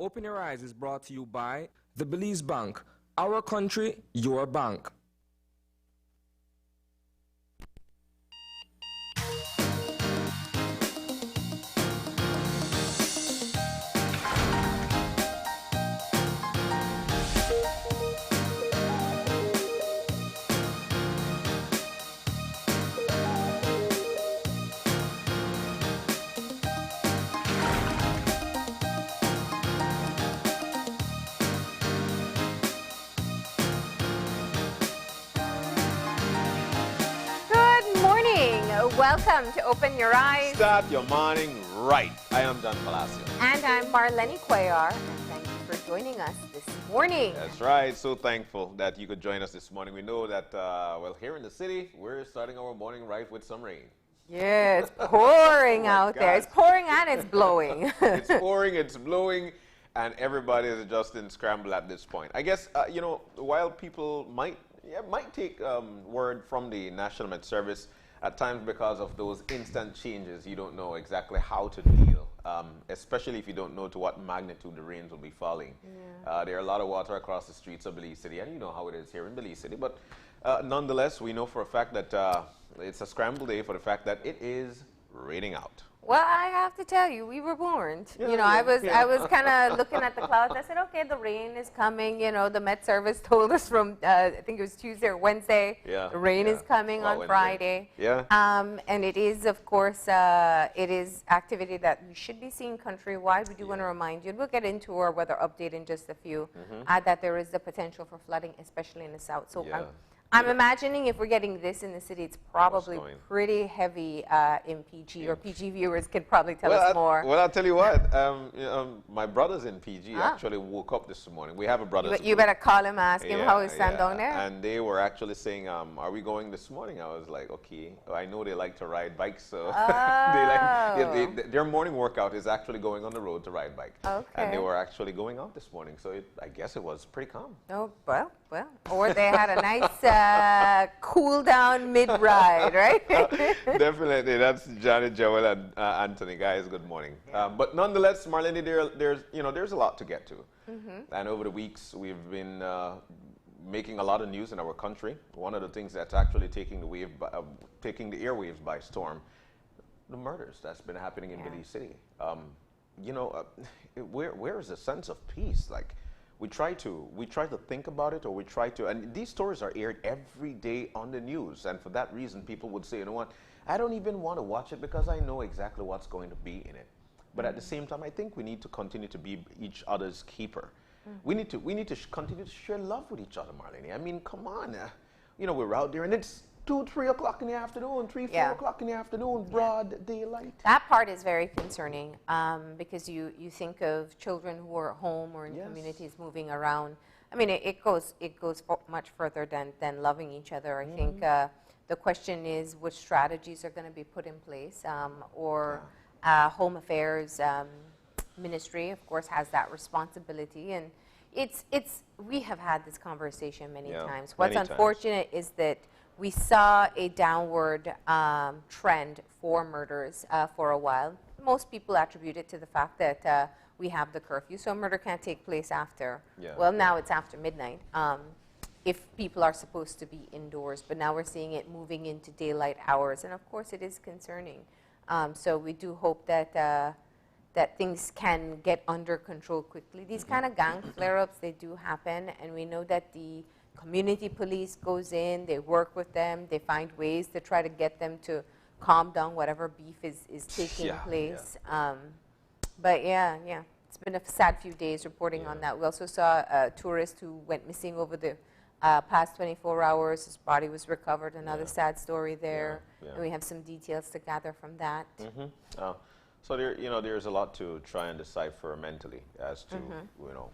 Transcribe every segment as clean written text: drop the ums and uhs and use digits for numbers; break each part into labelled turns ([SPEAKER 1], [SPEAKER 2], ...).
[SPEAKER 1] Open Your Eyes is brought to you by the Belize Bank. Our country, your bank.
[SPEAKER 2] Welcome to Open Your Eyes.
[SPEAKER 3] Start your morning right. I am John Palacio.
[SPEAKER 2] And I'm Marlene Cuellar. And thank you for joining us this morning.
[SPEAKER 3] That's right. So thankful that you could join us this morning. We know that, well, here in the city, we're starting our morning right with some rain.
[SPEAKER 2] Yeah, it's pouring out there. It's pouring and it's blowing.
[SPEAKER 3] It's pouring, it's blowing, and everybody is just in scramble at this point. I guess, you know, while people might take word from the National Met Service, at times because of those instant changes, you don't know exactly how to deal, especially if you don't know to what magnitude the rains will be falling. Yeah. There are a lot of water across the streets of Belize City, and you know how it is here in Belize City. But nonetheless, we know for a fact that it's a scramble day for the fact that it is raining out.
[SPEAKER 2] Well, I have to tell you, we were warned. Yeah, you know, I was kind of looking at the clouds. I said, okay, the rain is coming. You know, the Met Service told us from, I think it was Tuesday or Wednesday, the rain is coming on Friday.
[SPEAKER 3] Yeah.
[SPEAKER 2] And it is, of course, it is activity that we should be seeing countrywide. We do want to remind you, and we'll get into our weather update in just a few, that there is the potential for flooding, especially in the south. So I'm imagining if we're getting this in the city, it's probably pretty heavy in PG, or PG viewers could probably tell us more.
[SPEAKER 3] Well, I'll tell you what, my brother's in PG actually woke up this morning. We have a brother.
[SPEAKER 2] You better call him, ask him how he's stand down there.
[SPEAKER 3] And they were actually saying, are we going this morning? I was like, okay. I know they like to ride bikes, so their morning workout is actually going on the road to ride bike. Okay. And they were actually going out this morning, so I guess it was pretty calm.
[SPEAKER 2] Oh, well. Or they had a nice cool down mid-ride, right?
[SPEAKER 3] Definitely. That's Johnny, Joel, and Anthony. Guys, good morning. But nonetheless, Marlene, there's a lot to get to. And over the weeks, we've been making a lot of news in our country. One of the things that's actually taking the airwaves by storm, the murders that's been happening in Belize City. Where is the sense of peace? Like, we try to think about it, or and these stories are aired every day on the news, and for that reason, people would say, you know what, I don't even want to watch it because I know exactly what's going to be in it. But at the same time, I think we need to continue to be each other's keeper. We need to continue to share love with each other, Marlene. I mean, come on, we're out there, and it's 2, 3 o'clock in the afternoon, 3, 4 o'clock in the afternoon, broad daylight.
[SPEAKER 2] That part is very concerning because you think of children who are at home or in communities moving around. I mean, it goes much further than loving each other. I think the question is which strategies are going to be put in place, or Home Affairs Ministry, of course, has that responsibility. And we have had this conversation many times. What's unfortunate is that we saw a downward trend for murders for a while. Most people attribute it to the fact that we have the curfew, so murder can't take place after. Well, now it's after midnight if people are supposed to be indoors, but now we're seeing it moving into daylight hours, and of course it is concerning. So we do hope that things can get under control quickly. These kind of gang flare-ups, they do happen, and we know that the community police goes in, they work with them, they find ways to try to get them to calm down whatever beef is taking place. But it's been a sad few days reporting on that. We also saw a tourist who went missing over the past 24 hours. His body was recovered, another sad story there. And we have some details to gather from that.
[SPEAKER 3] So there's a lot to try and decipher mentally as to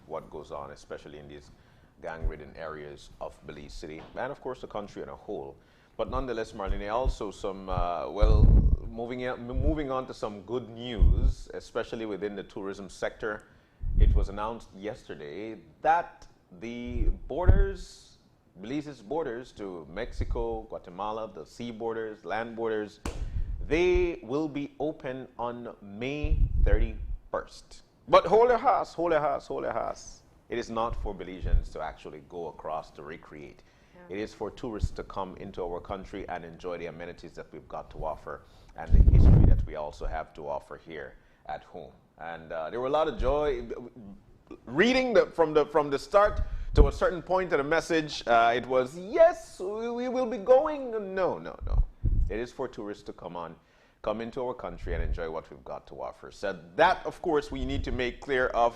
[SPEAKER 3] what goes on, especially in these gang-ridden areas of Belize City, and of course the country in a whole. But nonetheless, Marlene, also some, moving on to some good news, especially within the tourism sector. It was announced yesterday that the borders, Belize's borders to Mexico, Guatemala, the sea borders, land borders, they will be open on May 31st. But hold your horse, hold your horse, hold your horse. It is not for Belizeans to actually go across to recreate. It is for tourists to come into our country and enjoy the amenities that we've got to offer and the history that we also have to offer here at home. And there were a lot of joy. Reading from the start to a certain point of the message, it was, yes, we will be going. No, no, no. It is for tourists to come into our country and enjoy what we've got to offer. So that, of course, we need to make clear of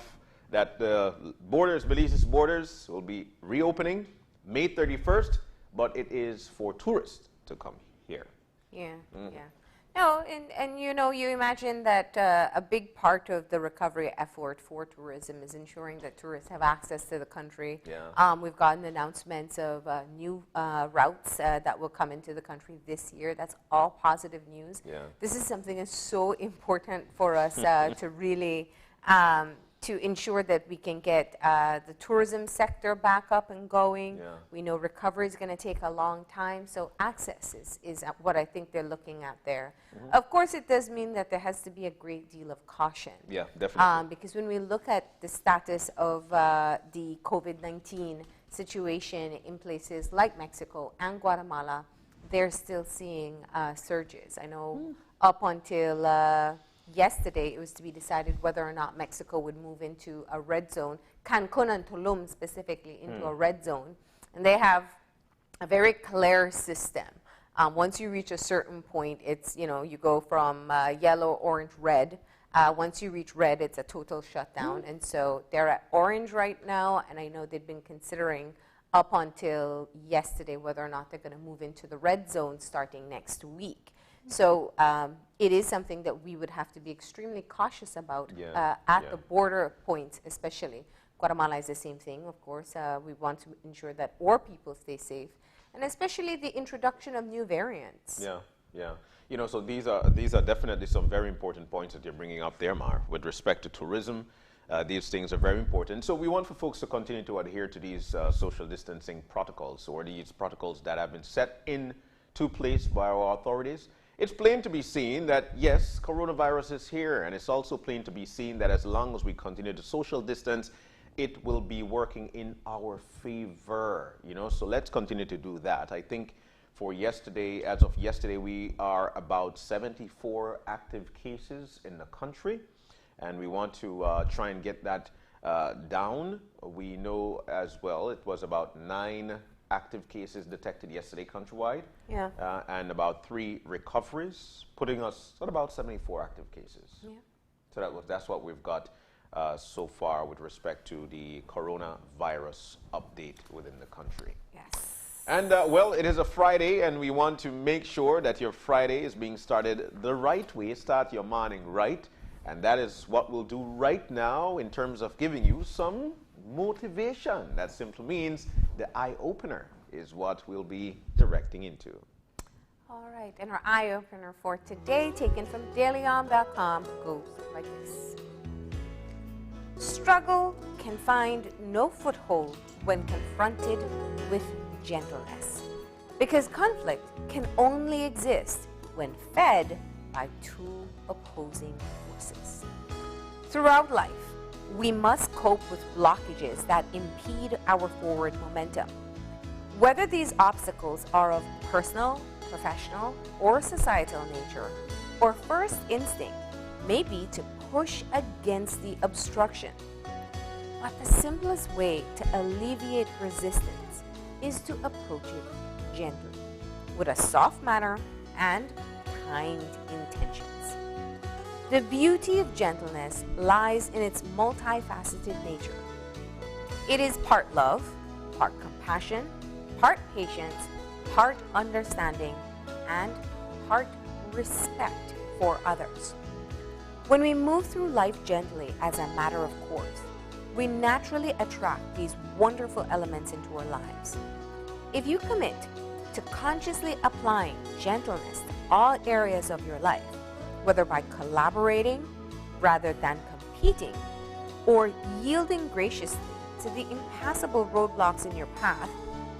[SPEAKER 3] that the borders, Belize's borders, will be reopening May 31st, but it is for tourists to come here.
[SPEAKER 2] Yeah, yeah. No, and you know, you imagine that a big part of the recovery effort for tourism is ensuring that tourists have access to the country.
[SPEAKER 3] Yeah.
[SPEAKER 2] We've gotten announcements of new routes that will come into the country this year. That's all positive news.
[SPEAKER 3] Yeah.
[SPEAKER 2] This is something that's so important for us to really to ensure that we can get the tourism sector back up and going.
[SPEAKER 3] Yeah.
[SPEAKER 2] We know recovery is going to take a long time, so access is what I think they're looking at there. Of course, it does mean that there has to be a great deal of caution.
[SPEAKER 3] Yeah, definitely.
[SPEAKER 2] Because when we look at the status of the COVID-19 situation in places like Mexico and Guatemala, they're still seeing surges. I know up until yesterday, it was to be decided whether or not Mexico would move into a red zone, Cancun and Tulum specifically into a red zone. And they have a very clear system. Once you reach a certain point, it's, you know, you go from yellow, orange, red. Once you reach red, it's a total shutdown. And so they're at orange right now, and I know they've been considering up until yesterday whether or not they're going to move into the red zone starting next week. So it is something that we would have to be extremely cautious about at the border points, especially. Guatemala is the same thing, of course. We want to ensure that our people stay safe, and especially the introduction of new variants.
[SPEAKER 3] Yeah, yeah. You know, so these are definitely some very important points that you're bringing up there, Mar, with respect to tourism. These things are very important. So we want for folks to continue to adhere to these social distancing protocols, or these protocols that have been set into place by our authorities. It's plain to be seen that, yes, coronavirus is here, and it's also plain to be seen that as long as we continue to social distance, it will be working in our favor, you know, so let's continue to do that. I think for yesterday, as of yesterday, we are about 74 active cases in the country, and we want to try and get that down. We know as well it was about 9 active cases detected yesterday countrywide, and about 3 recoveries, putting us at about 74 active cases. Yeah. So that's what we've got so far with respect to the coronavirus update within the country.
[SPEAKER 2] Yes.
[SPEAKER 3] And well, it is a Friday, and we want to make sure that your Friday is being started the right way. Start your morning right, and that is what we'll do right now in terms of giving you some motivation. That simply means the eye opener is what we'll be directing into.
[SPEAKER 2] All right, and our eye opener for today, taken from dailyom.com, goes like this. Struggle can find no foothold when confronted with gentleness, because conflict can only exist when fed by 2 opposing forces. Throughout life, we must cope with blockages that impede our forward momentum. Whether these obstacles are of personal, professional, or societal nature, our first instinct may be to push against the obstruction. But the simplest way to alleviate resistance is to approach it gently, with a soft manner and kind intentions. The beauty of gentleness lies in its multifaceted nature. It is part love, part compassion, part patience, part understanding, and part respect for others. When we move through life gently as a matter of course, we naturally attract these wonderful elements into our lives. If you commit to consciously applying gentleness to all areas of your life, whether by collaborating rather than competing, or yielding graciously to the impassable roadblocks in your path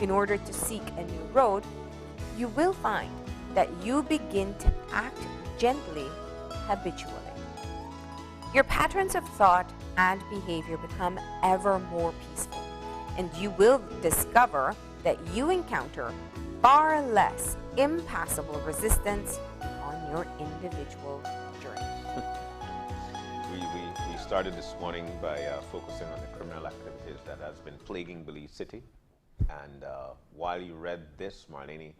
[SPEAKER 2] in order to seek a new road, you will find that you begin to act gently habitually. your patterns of thought and behavior become ever more peaceful, and you will discover that you encounter far less impassable resistance on your individual journey.
[SPEAKER 3] We started this morning by focusing on the criminal activities that has been plaguing Belize City. And while you read this, Marlene,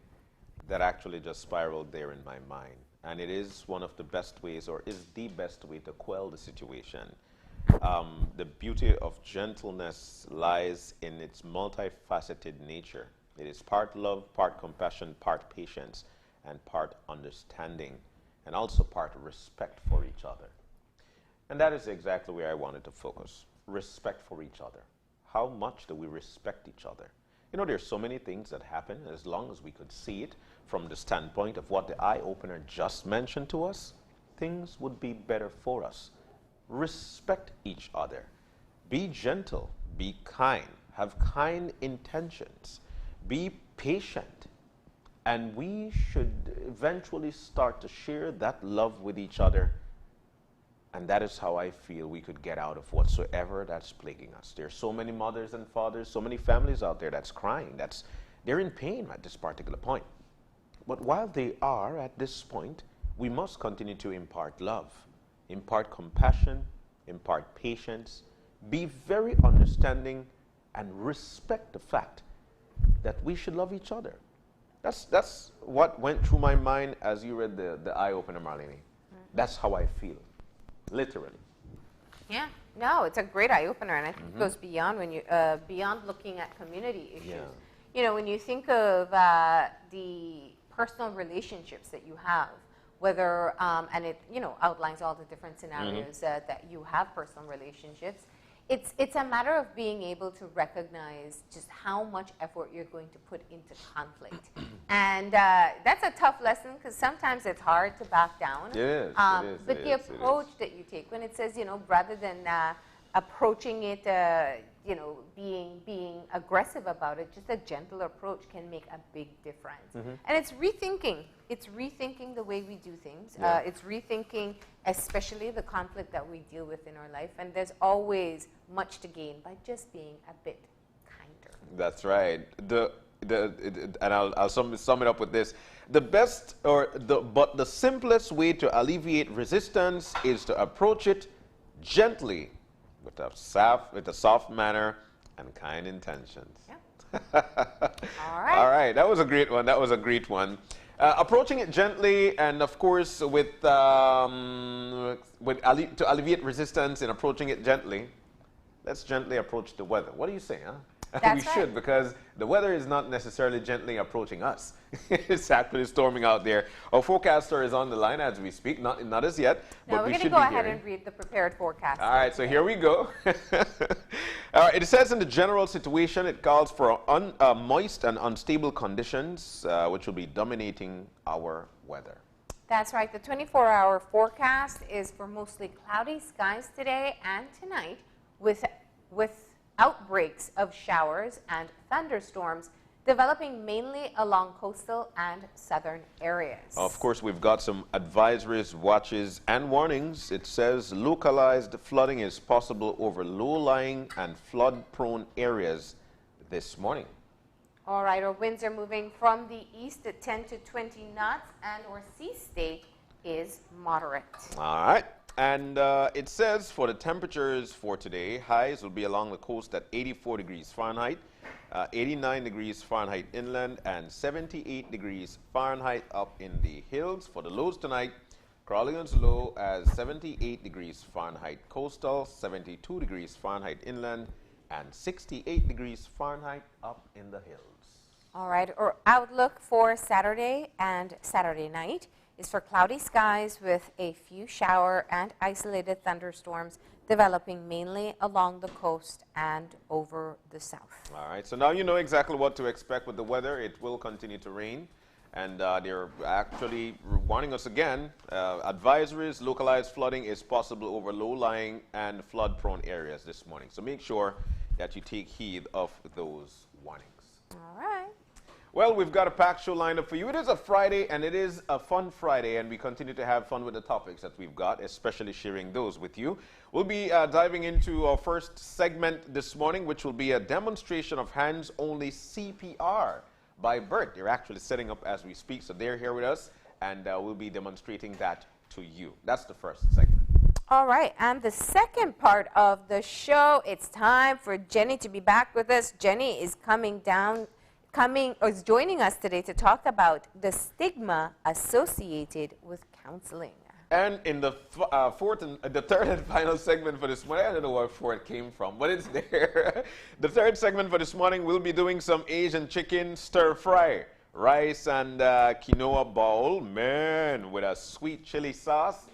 [SPEAKER 3] that actually just spiraled there in my mind. And it is one of the best ways, or is the best way to quell the situation. The beauty of gentleness lies in its multifaceted nature. It is part love, part compassion, part patience, and part understanding, and also part respect for each other. And that is exactly where I wanted to focus. Respect for each other. How much do we respect each other? You know, there's so many things that happen, as long as we could see it from the standpoint of what the eye-opener just mentioned to us, things would be better for us. Respect each other. Be gentle. Be kind. Have kind intentions. Be patient. And we should eventually start to share that love with each other. And that is how I feel we could get out of whatsoever that's plaguing us. There are so many mothers and fathers, so many families out there that's crying. They're in pain at this particular point. But while they are at this point, we must continue to impart love, impart compassion, impart patience, be very understanding, and respect the fact that we should love each other. That's what went through my mind as you read the eye-opener, Marlene. That's how I feel. Literally.
[SPEAKER 2] Yeah, no, it's a great eye-opener, and I think it goes beyond when you beyond looking at community issues.
[SPEAKER 3] Yeah.
[SPEAKER 2] You know, when you think of the personal relationships that you have, whether and it outlines all the different scenarios that you have personal relationships. It's a matter of being able to recognize just how much effort you're going to put into conflict. And that's a tough lesson because sometimes it's hard to back down.
[SPEAKER 3] It is.
[SPEAKER 2] But the approach that you take, when it says, rather than approaching it, being aggressive about it, just a gentle approach can make a big difference. And it's rethinking. It's rethinking the way we do things.
[SPEAKER 3] Yeah.
[SPEAKER 2] It's rethinking, especially the conflict that we deal with in our life. And there's always much to gain by just being a bit kinder.
[SPEAKER 3] That's right. And I'll sum it up with this. But the simplest way to alleviate resistance is to approach it gently, with a soft manner and kind intentions.
[SPEAKER 2] Yeah. All right.
[SPEAKER 3] All right. That was a great one. Approaching it gently, and of course, to alleviate resistance in approaching it gently, let's gently approach the weather. What do you say, huh?
[SPEAKER 2] That's
[SPEAKER 3] We should,
[SPEAKER 2] right.
[SPEAKER 3] because the weather is not necessarily gently approaching us. It's actually storming out there. Our forecaster is on the line as we speak, not as yet,
[SPEAKER 2] Now
[SPEAKER 3] but
[SPEAKER 2] we're
[SPEAKER 3] we
[SPEAKER 2] going to
[SPEAKER 3] should
[SPEAKER 2] go
[SPEAKER 3] be
[SPEAKER 2] ahead
[SPEAKER 3] hearing.
[SPEAKER 2] and read the prepared forecast.
[SPEAKER 3] All right, so here we go. All right, it says in the general situation, it calls for moist and unstable conditions, which will be dominating our weather.
[SPEAKER 2] That's right. The 24-hour forecast is for mostly cloudy skies today and tonight, with outbreaks of showers and thunderstorms developing mainly along coastal and southern areas.
[SPEAKER 3] Of course, we've got some advisories, watches, and warnings. It says localized flooding is possible over low-lying and flood-prone areas this morning.
[SPEAKER 2] All right, our winds are moving from the east at 10 to 20 knots, and our sea state is moderate.
[SPEAKER 3] All right. And it says for the temperatures for today, highs will be along the coast at 84 degrees Fahrenheit, 89 degrees Fahrenheit inland, and 78 degrees Fahrenheit up in the hills. For the lows tonight, crawling as low as 78 degrees Fahrenheit coastal, 72 degrees Fahrenheit inland, and 68 degrees Fahrenheit up in the hills.
[SPEAKER 2] All right, our outlook for Saturday and Saturday night is for cloudy skies with a few shower and isolated thunderstorms developing mainly along the coast and over the south.
[SPEAKER 3] All right, so now you know exactly what to expect with the weather. It will continue to rain, and they're actually warning us again. Advisories, localized flooding is possible over low-lying and flood-prone areas this morning. So make sure that you take heed of those warnings.
[SPEAKER 2] All right.
[SPEAKER 3] Well, we've got a packed show lined up for you. It is a Friday, and it is a fun Friday, and we continue to have fun with the topics that we've got, especially sharing those with you. We'll be diving into our first segment this morning, which will be a demonstration of hands-only CPR by BERT. They're actually setting up as we speak, so they're here with us, and we'll be demonstrating that to you. That's the first segment.
[SPEAKER 2] All right, and the second part of the show, it's time for Jenny to be back with us. Jenny is is joining us today to talk about the stigma associated with counseling.
[SPEAKER 3] And in the third and final segment for this morning, I don't know where fourth came from, but it's there. The third segment for this morning, we'll be doing some Asian chicken stir fry, rice and quinoa bowl, man, with a sweet chili sauce.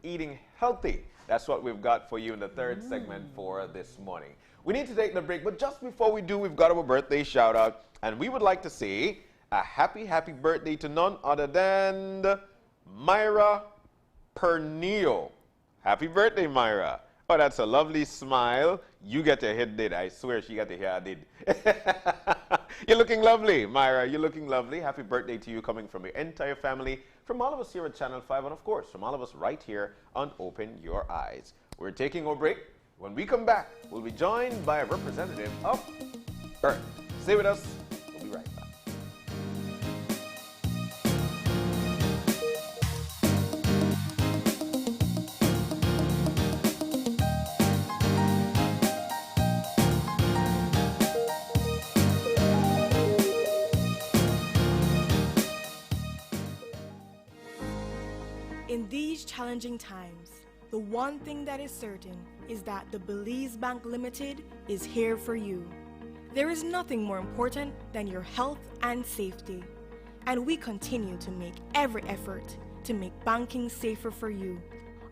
[SPEAKER 3] Eating healthy. That's what we've got for you in the third segment for this morning. We need to take the break, but just before we do, we've got our birthday shout out, and we would like to say a happy birthday to none other than Myra Pernio. Happy birthday, Myra. Oh, that's a lovely smile. You get your head did. I swear she got the hair did. You're looking lovely, Myra. You're looking lovely. Happy birthday to you, coming from your entire family, from all of us here at Channel 5, and of course, from all of us right here on Open Your Eyes. We're taking our break. When we come back, we'll be joined by a representative of BERT. Stay with us. We'll be right back.
[SPEAKER 4] In these challenging times, the one thing that is certain is that the Belize Bank Limited is here for you. There is nothing more important than your health and safety, and we continue to make every effort to make banking safer for you.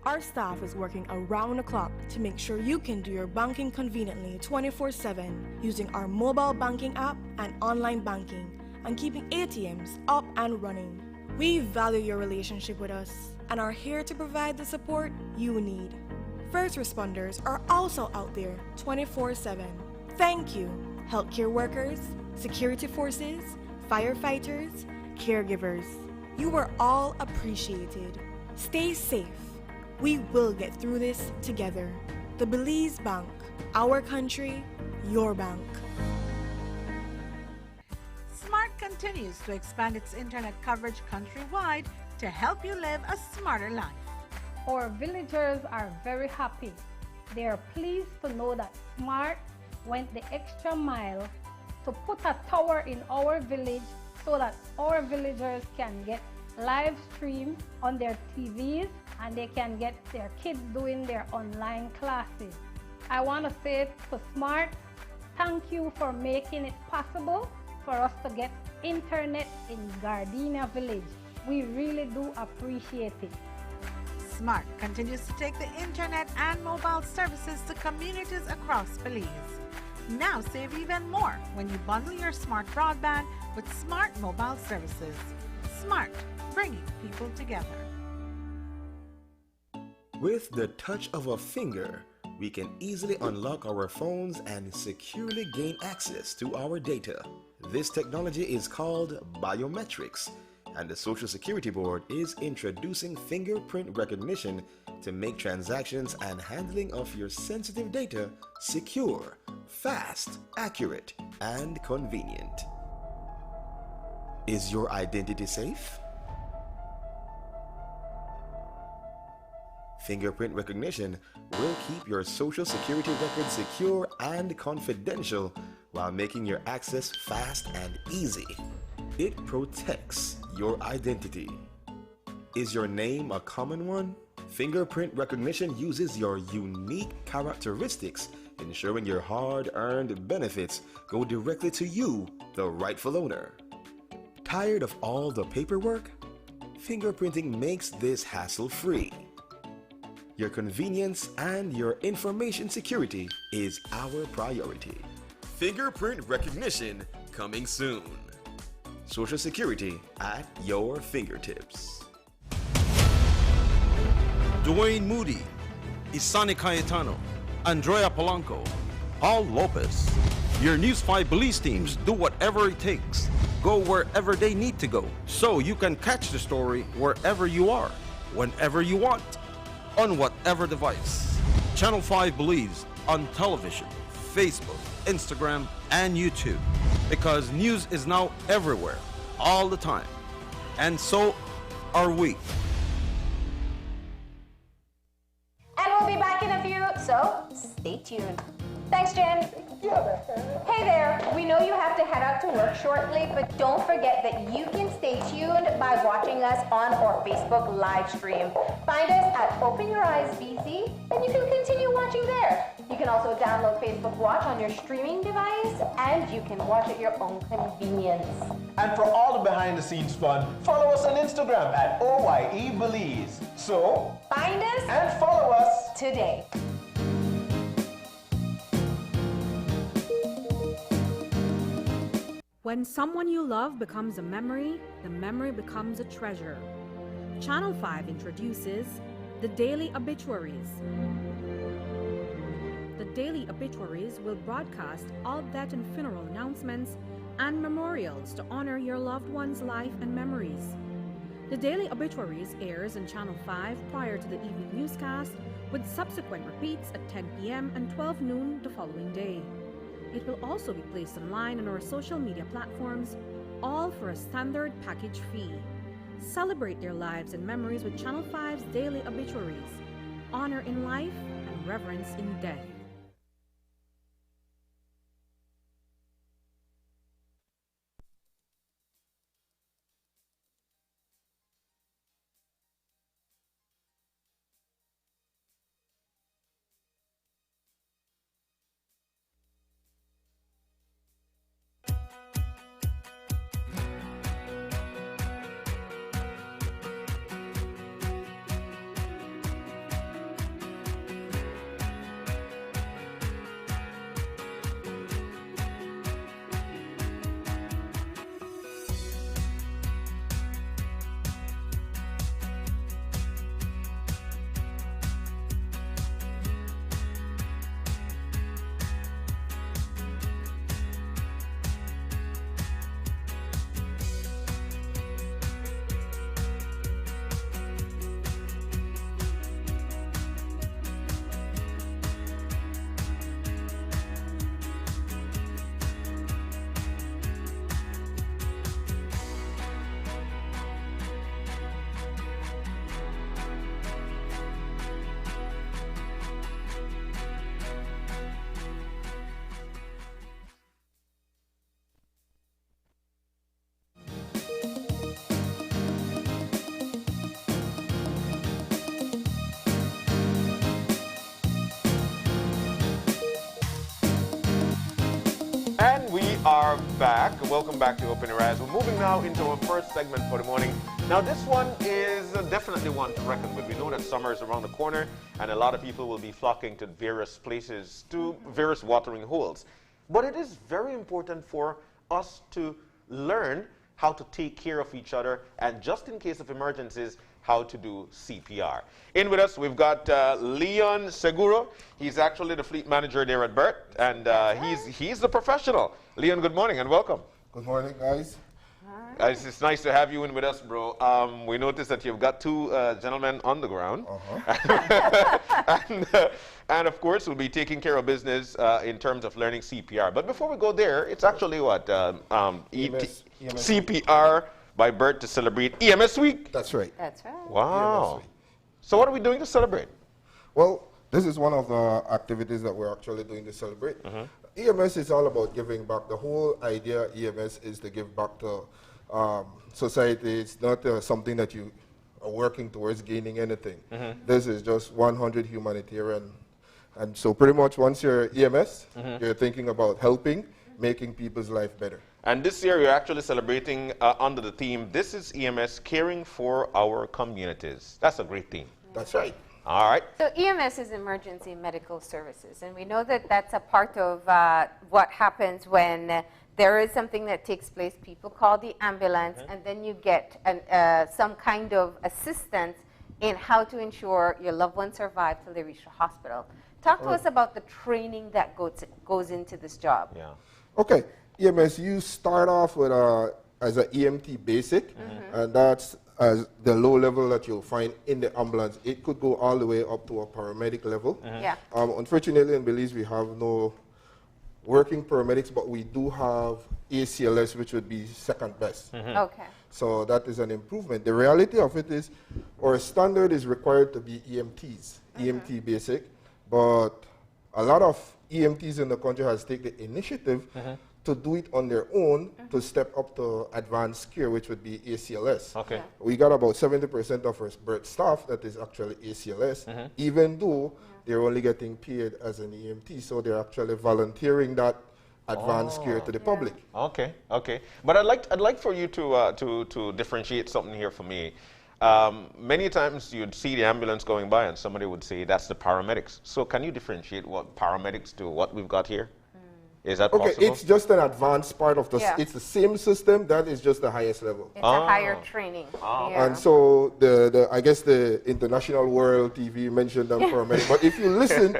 [SPEAKER 4] Our staff is working around the clock to make sure you can do your banking conveniently 24/7 using our mobile banking app and online banking, and keeping ATMs up and running. We value your relationship with us and are here to provide the support you need. First responders are also out there 24/7. Thank you, healthcare workers, security forces, firefighters, caregivers. You are all appreciated. Stay safe. We will get through this together. The Belize Bank, our country, your bank.
[SPEAKER 5] Smart continues to expand its internet coverage countrywide to help you live a smarter life.
[SPEAKER 6] Our villagers are very happy. They are pleased to know that Smart went the extra mile to put a tower in our village so that our villagers can get live stream on their TVs and they can get their kids doing their online classes. I want to say to Smart, thank you for making it possible for us to get internet in Gardenia Village. We really do appreciate it.
[SPEAKER 5] Smart continues to take the internet and mobile services to communities across Belize. Now save even more when you bundle your Smart broadband with Smart mobile services. Smart, bringing people together.
[SPEAKER 7] With the touch of a finger, we can easily unlock our phones and securely gain access to our data. This technology is called biometrics, and the Social Security Board is introducing fingerprint recognition to make transactions and handling of your sensitive data secure, fast, accurate, and convenient. Is your identity safe? Fingerprint recognition will keep your Social Security record secure and confidential while making your access fast and easy. It protects your identity. Is your name a common one? Fingerprint recognition uses your unique characteristics, ensuring your hard-earned benefits go directly to you, the rightful owner. Tired of all the paperwork? Fingerprinting makes this hassle-free. Your convenience and your information security is our priority. Fingerprint recognition coming soon. Social Security at your fingertips.
[SPEAKER 8] Dwayne Moody, Isani Cayetano, Andrea Polanco, Paul Lopez. Your News 5 Belize teams do whatever it takes go wherever they need to go, so you can catch the story wherever you are, whenever you want, on whatever device. Channel 5 believes on television, Facebook, Instagram, and YouTube, because news is now everywhere, all the time. And so are we.
[SPEAKER 9] And we'll be back in a few, so stay tuned. Thanks, Jen. Hey there, we know you have to head out to work shortly, but don't forget that you can stay tuned by watching us on our Facebook live stream. Find us at Open Your Eyes BC, and you can continue watching there. You can also download Facebook Watch on your streaming device, and you can watch at your own convenience.
[SPEAKER 10] And for all the behind-the-scenes fun, follow us on Instagram at OYE Belize. So,
[SPEAKER 9] find us
[SPEAKER 10] and follow us
[SPEAKER 9] today.
[SPEAKER 11] When someone you love becomes a memory, the memory becomes a treasure. Channel 5 introduces the Daily Obituaries. The Daily Obituaries will broadcast all death and funeral announcements and memorials to honor your loved one's life and memories. The Daily Obituaries airs on Channel 5 prior to the evening newscast, with subsequent repeats at 10 p.m. and 12 noon the following day. It will also be placed online on our social media platforms, all for a standard package fee. Celebrate their lives and memories with Channel 5's Daily Obituaries. Honor in life and reverence in death.
[SPEAKER 3] And we are back. Welcome back to Open Your Eyes. We're moving now into our first segment for the morning. Now, this one is definitely one to reckon with. We know that summer is around the corner, and a lot of people will be flocking to various places, to various watering holes. But it is very important for us to learn how to take care of each other, and just in case of emergencies, how to do CPR. In with us, we've got Leon Seguro. He's actually the fleet manager there at BERT, and he's the professional. Leon, good morning and welcome.
[SPEAKER 12] Good morning, guys.
[SPEAKER 3] It's nice to have you in with us, bro. We noticed that you've got two gentlemen on the ground. And of course, we'll be taking care of business in terms of learning CPR. But before we go there, it's actually what?
[SPEAKER 12] EMS
[SPEAKER 3] CPR by BERT to celebrate EMS Week?
[SPEAKER 12] That's right.
[SPEAKER 2] That's right.
[SPEAKER 3] Wow. So what are we doing to celebrate?
[SPEAKER 12] Well, this is one of the activities that we're actually doing to celebrate. EMS is all about giving back. The whole idea EMS is to give back to society. It's not something that you are working towards gaining anything. This is just 100 humanitarian. And so pretty much once you're EMS, you're thinking about helping, making people's life better.
[SPEAKER 3] And this year, you're actually celebrating under the theme, This is EMS, Caring for Our Communities. That's a great theme.
[SPEAKER 12] That's right.
[SPEAKER 3] All right.
[SPEAKER 2] So EMS is emergency medical services, and we know that that's a part of what happens when there is something that takes place. People call the ambulance, and then you get some kind of assistance in how to ensure your loved one survive till they reach the hospital. Talk to us about the training that goes into this job.
[SPEAKER 3] Yeah.
[SPEAKER 12] Okay. EMS, you start off with as an EMT basic, and that's as the low level that you'll find in the ambulance. It could go all the way up to a paramedic level.
[SPEAKER 2] Yeah.
[SPEAKER 12] Unfortunately, in Belize, we have no working paramedics, but we do have ACLS, which would be second best.
[SPEAKER 2] Okay.
[SPEAKER 12] So that is an improvement. The reality of it is, our standard is required to be EMTs, EMT basic, but a lot of EMTs in the country has taken the initiative to do it on their own to step up to advanced care, which would be ACLS.
[SPEAKER 3] Okay.
[SPEAKER 12] We got about 70% of our BERT staff that is actually ACLS, even though they're only getting paid as an EMT, so they're actually volunteering that advanced care to the public.
[SPEAKER 3] Okay, okay. But I'd like for you to differentiate something here for me. Many times you'd see the ambulance going by and somebody would say that's the paramedics. So can you differentiate what paramedics do, what we've got here? Is that possible?
[SPEAKER 12] Okay, it's just an advanced part of the, it's the same system, that is just the highest level.
[SPEAKER 2] It's a higher training. Yeah.
[SPEAKER 12] And so I guess the international world TV mentioned them paramedics, but if you listen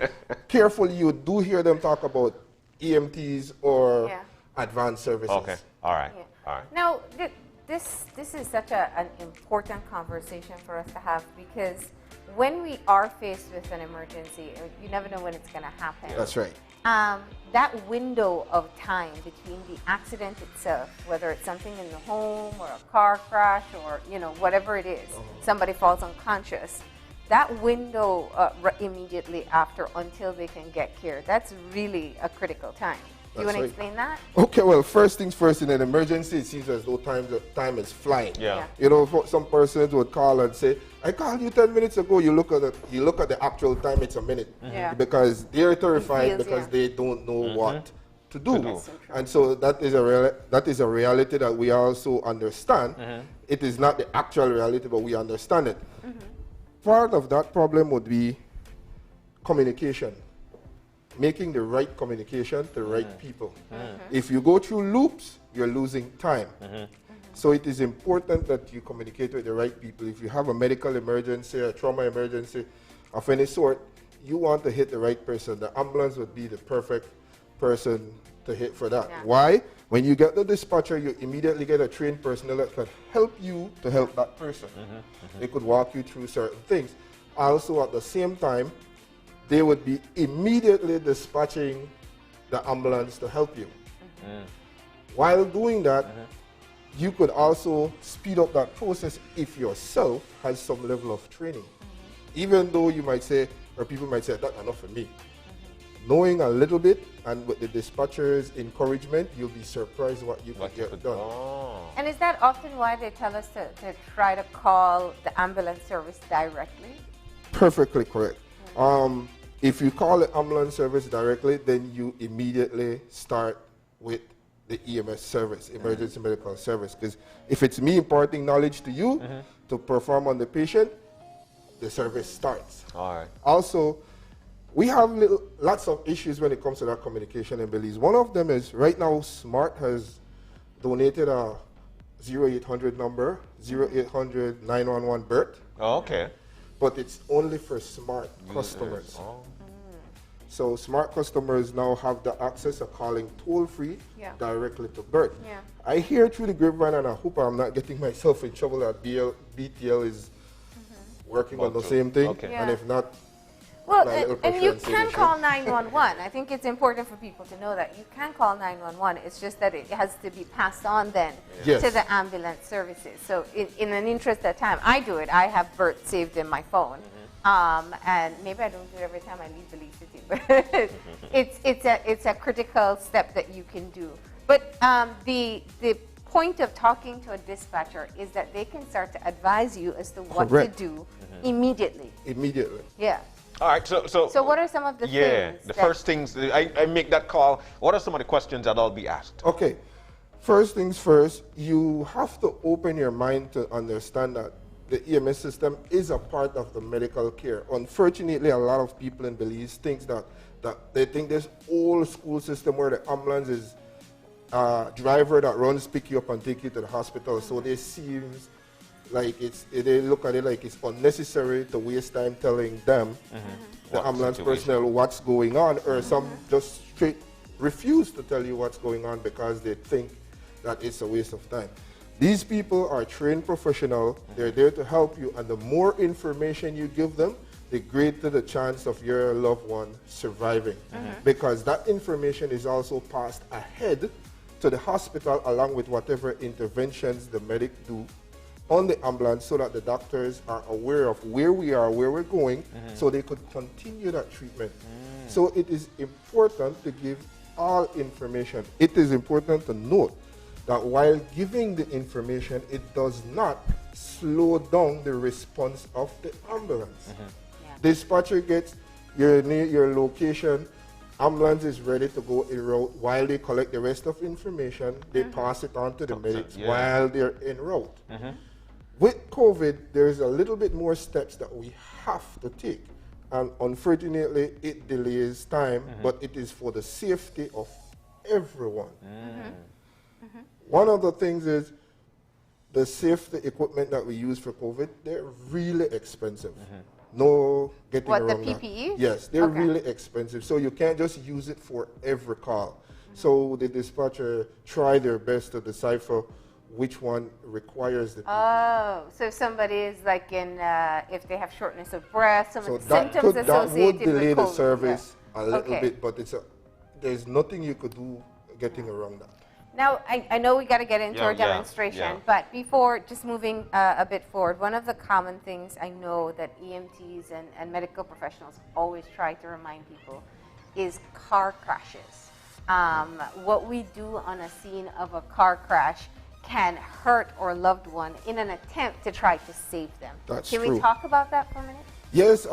[SPEAKER 12] carefully, you do hear them talk about EMTs or advanced services.
[SPEAKER 3] Okay, all right, all right.
[SPEAKER 2] Now, this is such an important conversation for us to have, because when we are faced with an emergency, you never know when it's going to happen.
[SPEAKER 12] That's right.
[SPEAKER 2] That window of time between the accident itself, whether it's something in the home or a car crash or whatever it is, somebody falls unconscious, that window immediately after until they can get care, that's really a critical time. Do you want to explain that?
[SPEAKER 12] Okay, well, first things first, in an emergency, it seems as though time is flying.
[SPEAKER 3] Yeah.
[SPEAKER 12] You know, some persons would call and say, I called you 10 minutes ago. You look at the actual time, it's a minute.
[SPEAKER 2] Yeah.
[SPEAKER 12] Because they're terrified because they don't know what to do.
[SPEAKER 2] So
[SPEAKER 12] and so that is a reality that we also understand. It is not the actual reality, but we understand it. Part of that problem would be communication. Making the right communication to the right people. If you go through loops, you're losing time. So it is important that you communicate with the right people. If you have a medical emergency, a trauma emergency of any sort, you want to hit the right person. The ambulance would be the perfect person to hit for that. Why? When you get the dispatcher, you immediately get a trained personnel that can help you to help that person. They could walk you through certain things. Also, at the same time, they would be immediately dispatching the ambulance to help you. While doing that, you could also speed up that process if yourself has some level of training. Even though you might say, or people might say, that's enough for me. Knowing a little bit, and with the dispatcher's encouragement, you'll be surprised what you can get done.
[SPEAKER 2] And is that often why they tell us to try to call the ambulance service directly?
[SPEAKER 12] Perfectly correct. If you call the ambulance service directly, then you immediately start with the EMS service, emergency medical service. Because if it's me imparting knowledge to you to perform on the patient, the service starts.
[SPEAKER 3] All right.
[SPEAKER 12] Also, we have lots of issues when it comes to that communication in Belize. One of them is right now SMART has donated a 0800 number, 0800 911 BERT.
[SPEAKER 3] Oh, okay.
[SPEAKER 12] But it's only for SMART customers. So SMART customers now have the access of calling toll-free directly to BERT. I hear through the grapevine, and I hope I'm not getting myself in trouble, that BTL is working on the same thing. And if not,
[SPEAKER 2] well, and you can call 911. I think it's important for people to know that you can call 911. It's just that it has to be passed on then to the ambulance services. So in an interest of time, I do it. I have BERT saved in my phone. And maybe I don't do it every time I leave the city, but it's a critical step that you can do. But the point of talking to a dispatcher is that they can start to advise you as to what to do immediately.
[SPEAKER 12] Immediately.
[SPEAKER 2] Yeah.
[SPEAKER 3] All right,
[SPEAKER 2] so what are some of the things?
[SPEAKER 3] The first things, I make that call. What are some of the questions that I'll be asked?
[SPEAKER 12] Okay. First things first, you have to open your mind to understand that the EMS system is a part of the medical care. Unfortunately, a lot of people in Belize think that they think this old school system where the ambulance is a driver that runs, pick you up and take you to the hospital. So they seems like they look at it like it's unnecessary to waste time telling them, the ambulance personnel, what's going on, or some just straight refuse to tell you what's going on because they think that it's a waste of time. These people are trained professionals. They're there to help you, and the more information you give them, the greater the chance of your loved one surviving. Because that information is also passed ahead to the hospital along with whatever interventions the medic do on the ambulance, so that the doctors are aware of where we are, where we're going, so they could continue that treatment. So it is important to give all information. It is important to note that while giving the information, it does not slow down the response of the ambulance. Dispatcher gets your location, ambulance is ready to go en route. While they collect the rest of information, they pass it on to the medics while they're en route. With COVID, there's a little bit more steps that we have to take. And unfortunately, it delays time, but it is for the safety of everyone. One of the things is the safety equipment that we use for COVID, they're really expensive. No getting around
[SPEAKER 2] What, the PPE?
[SPEAKER 12] that. Yes, they're really expensive. So you can't just use it for every call. So the dispatcher try their best to decipher which one requires the PPE.
[SPEAKER 2] Oh, so if somebody is like in, if they have shortness of breath, some
[SPEAKER 12] So
[SPEAKER 2] of the symptoms
[SPEAKER 12] that would
[SPEAKER 2] associated
[SPEAKER 12] delay
[SPEAKER 2] with
[SPEAKER 12] the
[SPEAKER 2] COVID.
[SPEAKER 12] service a little bit, but there's nothing you could do getting around that.
[SPEAKER 2] Now, I know we got to get into our demonstration, but before just moving a bit forward, one of the common things I know that EMTs and medical professionals always try to remind people is car crashes. What we do on a scene of a car crash can hurt our loved one in an attempt to try to save them.
[SPEAKER 12] That's
[SPEAKER 2] Can
[SPEAKER 12] true.
[SPEAKER 2] we talk about that for a minute?
[SPEAKER 12] Yes,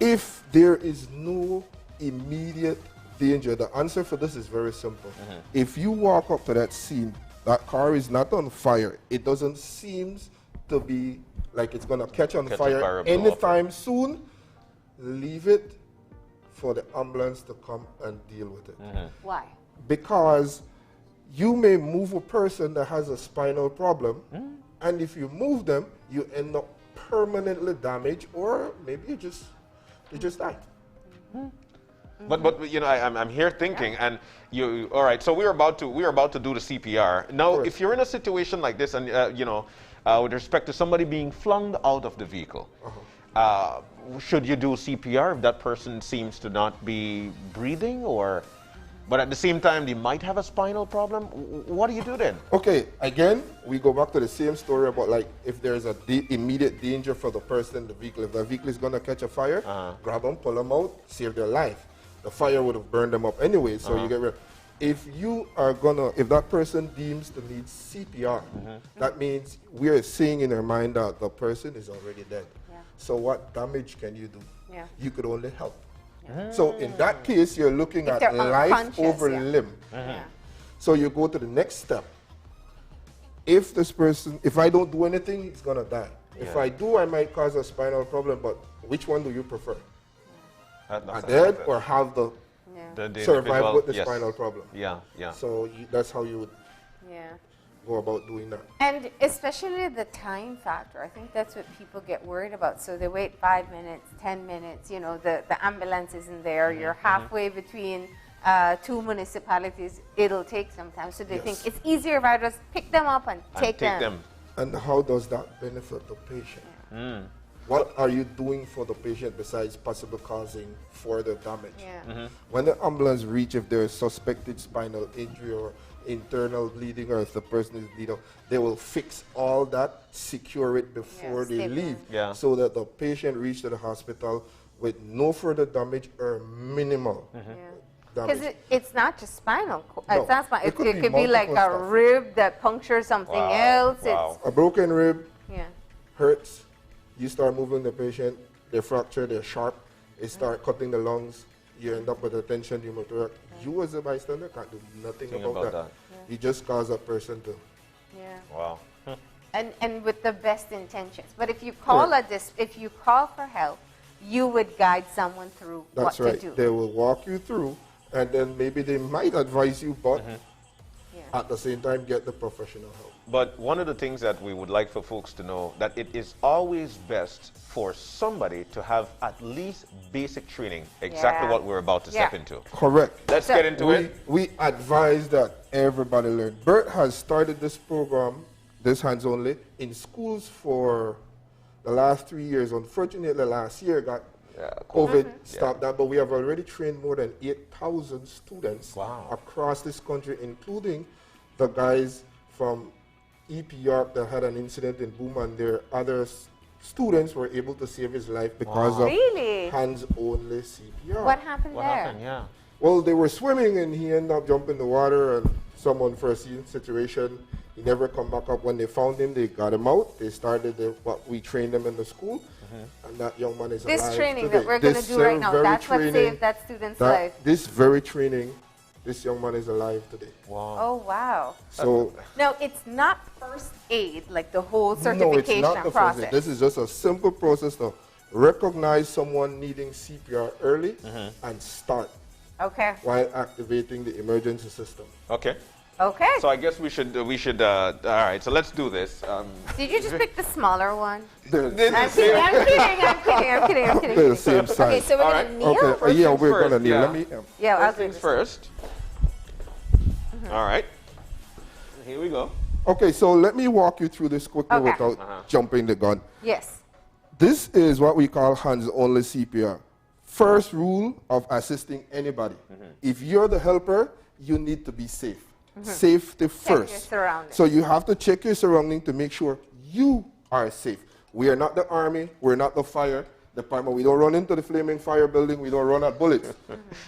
[SPEAKER 12] if there is no immediate danger, the answer for this is very simple. If you walk up to that scene, that car is not on fire, it doesn't seem to be like it's going to catch on fire anytime soon, leave it for the ambulance to come and deal with it.
[SPEAKER 2] Why?
[SPEAKER 12] Because you may move a person that has a spinal problem, and if you move them, you end up permanently damaged, or maybe you just die.
[SPEAKER 3] But you know, I'm here thinking, and you all right? So we're about to do the CPR. Now, if you're in a situation like this, and you know, with respect to somebody being flung out of the vehicle, should you do CPR if that person seems to not be breathing, or? But at the same time, they might have a spinal problem. What do you do then?
[SPEAKER 12] Okay, again, we go back to the same story about like if there's a immediate danger for the person in the vehicle. If the vehicle is going to catch a fire, grab them, pull them out, save their life. The fire would have burned them up anyway, so you get rid. If that person deems to need CPR, that means we are saying in our mind that the person is already dead. So what damage can you do? You could only help. So in that case, you're looking at life over limb. So you go to the next step. If this person, if I don't do anything, he's gonna die. If I do, I might cause a spinal problem, but which one do you prefer? A dead or have the survive with the spinal problem? So that's how you would go about doing that.
[SPEAKER 2] And especially the time factor. I think that's what people get worried about. So they wait 5 minutes, 10 minutes, you know, the ambulance isn't there. You're halfway between two municipalities. It'll take some time. So they think it's easier if I just pick them up and take them.
[SPEAKER 12] And how does that benefit the patient? What are you doing for the patient besides possibly causing further damage? When the ambulance reach, if there is suspected spinal injury or internal bleeding, or if the person is bleeding, they will fix all that, secure it before they leave, so that the patient reach to the hospital with no further damage or minimal damage.
[SPEAKER 2] Because it's not just spinal. It's not spinal. It could be like a rib that punctures something else. It's
[SPEAKER 12] a broken rib hurts. You start moving the patient, they fracture, they're sharp, it start cutting the lungs, you end up with a tension pneumothorax. You as a bystander can't do nothing about that. You just cause a person to.
[SPEAKER 3] Wow.
[SPEAKER 2] And with the best intentions. But if you call if you call for help, you would guide someone through what to do.
[SPEAKER 12] They will walk you through, and then maybe they might advise you, but at the same time, get the professional help.
[SPEAKER 3] But one of the things that we would like for folks to know, that it is always best for somebody to have at least basic training, exactly what we're about to step into.
[SPEAKER 12] Correct.
[SPEAKER 3] Let's get into it.
[SPEAKER 12] We advise that everybody learn. BERT has started this program, this hands-only, in schools for the last 3 years. Unfortunately, last year got COVID stopped that, but we have already trained more than 8,000 students across this country, including the guys from EP York that had an incident in Boom, and their other students were able to save his life because of hands-only CPR.
[SPEAKER 2] What happened there?
[SPEAKER 12] Well, they were swimming and he ended up jumping in the water, and someone foreseen situation. He never come back up. When they found him, they got him out. They started what we trained them in the school, and that young man is alive
[SPEAKER 2] This training
[SPEAKER 12] today.
[SPEAKER 2] that we're going to do right now, that's what saved that student's life.
[SPEAKER 12] This very training, this young man is alive today.
[SPEAKER 3] Wow.
[SPEAKER 2] Oh, wow.
[SPEAKER 12] So
[SPEAKER 2] no, it's not first aid, like the whole
[SPEAKER 12] no,
[SPEAKER 2] certification
[SPEAKER 12] it's not the
[SPEAKER 2] process.
[SPEAKER 12] first aid. This is just a simple process to recognize someone needing CPR early and start while activating the emergency system.
[SPEAKER 3] Okay.
[SPEAKER 2] Okay.
[SPEAKER 3] So I guess we should, all right, so let's do this.
[SPEAKER 2] Did you just pick the smaller one?
[SPEAKER 12] They're
[SPEAKER 2] I'm kidding.
[SPEAKER 12] They're the same size.
[SPEAKER 2] Okay, so we're going to kneel?
[SPEAKER 12] Okay, yeah, we're going to kneel. Let me...
[SPEAKER 2] Yeah, I'll
[SPEAKER 3] first
[SPEAKER 2] do
[SPEAKER 3] things
[SPEAKER 2] this.
[SPEAKER 3] first. All right. Here we go.
[SPEAKER 12] Okay, so let me walk you through this quickly without jumping the gun.
[SPEAKER 2] Yes.
[SPEAKER 12] This is what we call hands-only CPR. First rule of assisting anybody. If you're the helper, you need to be safe. Safety first.
[SPEAKER 2] Check your surroundings.
[SPEAKER 12] So you have to check your surroundings to make sure you are safe. We are not the army. We're not the fire department. We don't run into the flaming fire building. We don't run at bullets.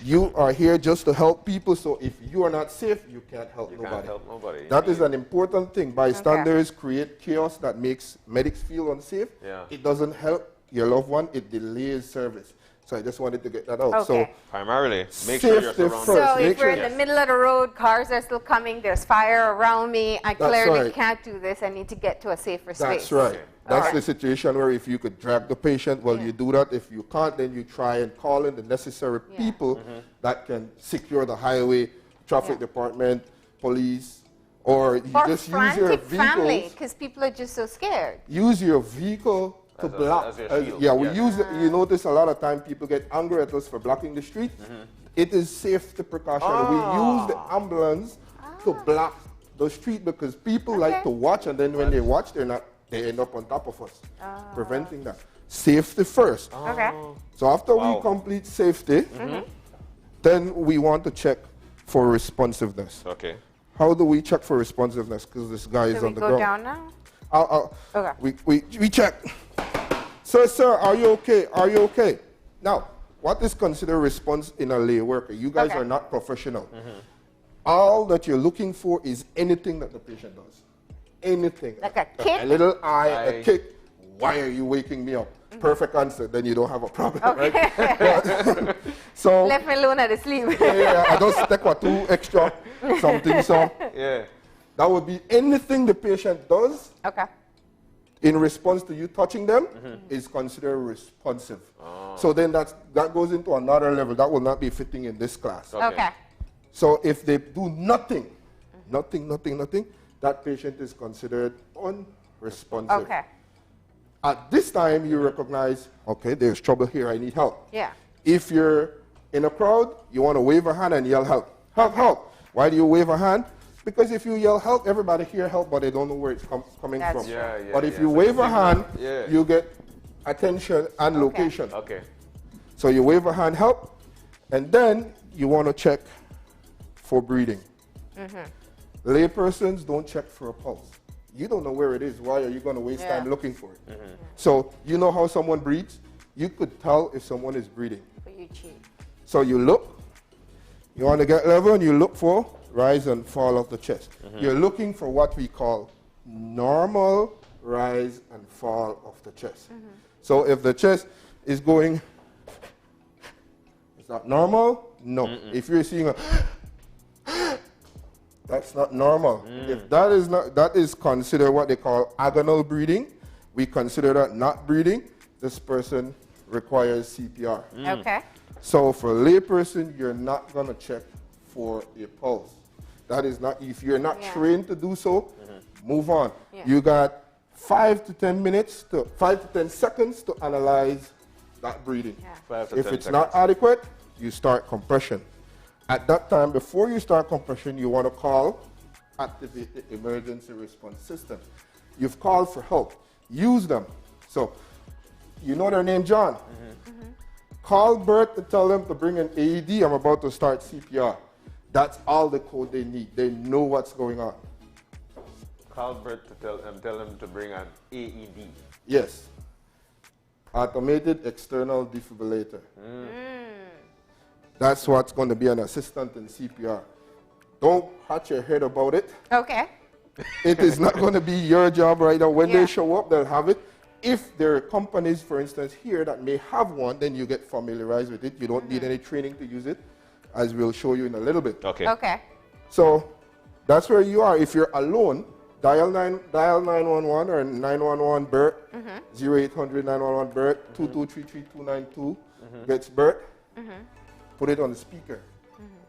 [SPEAKER 12] You are here just to help people. So if you are not safe, you can't help nobody.
[SPEAKER 3] Can't help nobody.
[SPEAKER 12] That is an important thing. Bystanders create chaos that makes medics feel unsafe. It doesn't help your loved one. It delays service. So I just wanted to get that out. So
[SPEAKER 3] primarily, make sure you're surrounded.
[SPEAKER 2] So if we're in the middle of the road, cars are still coming, there's fire around me, I clearly can't do this, I need to get to a safer space.
[SPEAKER 12] That's right. That's the situation where if you could drag the patient, well, you do that. If you can't, then you try and call in the necessary people that can secure the highway, traffic department, police, or you just use your
[SPEAKER 2] family, because people are just so scared.
[SPEAKER 12] Use your vehicle to block. We use it. You notice a lot of time people get angry at us for blocking the street. It is safety precaution. We use the ambulance to block the street because people like to watch, and then when they watch, they end up on top of us, preventing that. Safety first. So after we complete safety, then we want to check for responsiveness. How do we check for responsiveness? Because this guy is on the ground.
[SPEAKER 2] Go down now?
[SPEAKER 12] We check. Sir, are you okay? Are you okay? Now, what is considered response in a lay worker? You guys are not professional. All that you're looking for is anything that the patient does. Anything.
[SPEAKER 2] Like a kick?
[SPEAKER 12] A little eye, a kick. Why are you waking me up? Perfect answer. Then you don't have a problem, right? So
[SPEAKER 2] left me alone at the sleep.
[SPEAKER 12] I just take two extra something. So that would be anything the patient does. In response to you touching them is considered responsive. So then that goes into another level. That will not be fitting in this class. So if they do nothing, nothing, that patient is considered unresponsive. At this time, you recognize, okay, there's trouble here. I need help. If you're in a crowd, you want to wave a hand and yell help. Help, help. Why do you wave a hand? Because if you yell help, everybody hear help, but they don't know where it's coming from. But if you wave a hand, you get attention and location. So you wave a hand, help, and then you want to check for breathing. Lay persons don't check for a pulse. You don't know where it is. Why are you going to waste time looking for it? So you know how someone breathes? You could tell if someone is breathing.
[SPEAKER 2] But you cheat.
[SPEAKER 12] So you look. You want to get level, and you look for rise and fall of the chest. You're looking for what we call normal rise and fall of the chest. So if the chest is going, is that normal? No. If you're seeing a, that's not normal. If that is not, that is considered what they call agonal breathing. We consider that not breathing. This person requires CPR. So for a lay person, you're not going to check for a pulse. That is not, if you're not
[SPEAKER 2] Yeah.
[SPEAKER 12] trained to do so, move on.
[SPEAKER 2] Yeah.
[SPEAKER 12] You got 5 to 10 seconds to analyze that breathing.
[SPEAKER 2] Yeah.
[SPEAKER 3] 5 to
[SPEAKER 12] If
[SPEAKER 3] 10
[SPEAKER 12] it's
[SPEAKER 3] seconds.
[SPEAKER 12] not adequate, you start compression. At that time, before you start compression, you want to call, activate the emergency response system. You've called for help. Use them. So, you know their name, John. Call BERT to tell them to bring an AED. I'm about to start CPR. That's all the code they need. They know what's going on.
[SPEAKER 3] Call BERT to tell them to bring an AED.
[SPEAKER 12] Yes. Automated external defibrillator. That's what's going to be an assistant in CPR. Don't hurt your head about it.
[SPEAKER 2] Okay.
[SPEAKER 12] It is not going to be your job right now. When
[SPEAKER 2] Yeah.
[SPEAKER 12] they show up, they'll have it. If there are companies, for instance, here that may have one, then you get familiarized with it. You don't need any training to use it, as we'll show you in a little bit.
[SPEAKER 3] Okay.
[SPEAKER 2] Okay.
[SPEAKER 12] So that's where you are. If you're alone, dial 911 or 911 BERT, 0800 911 BERT, 2233292 gets BERT. Put it on the speaker.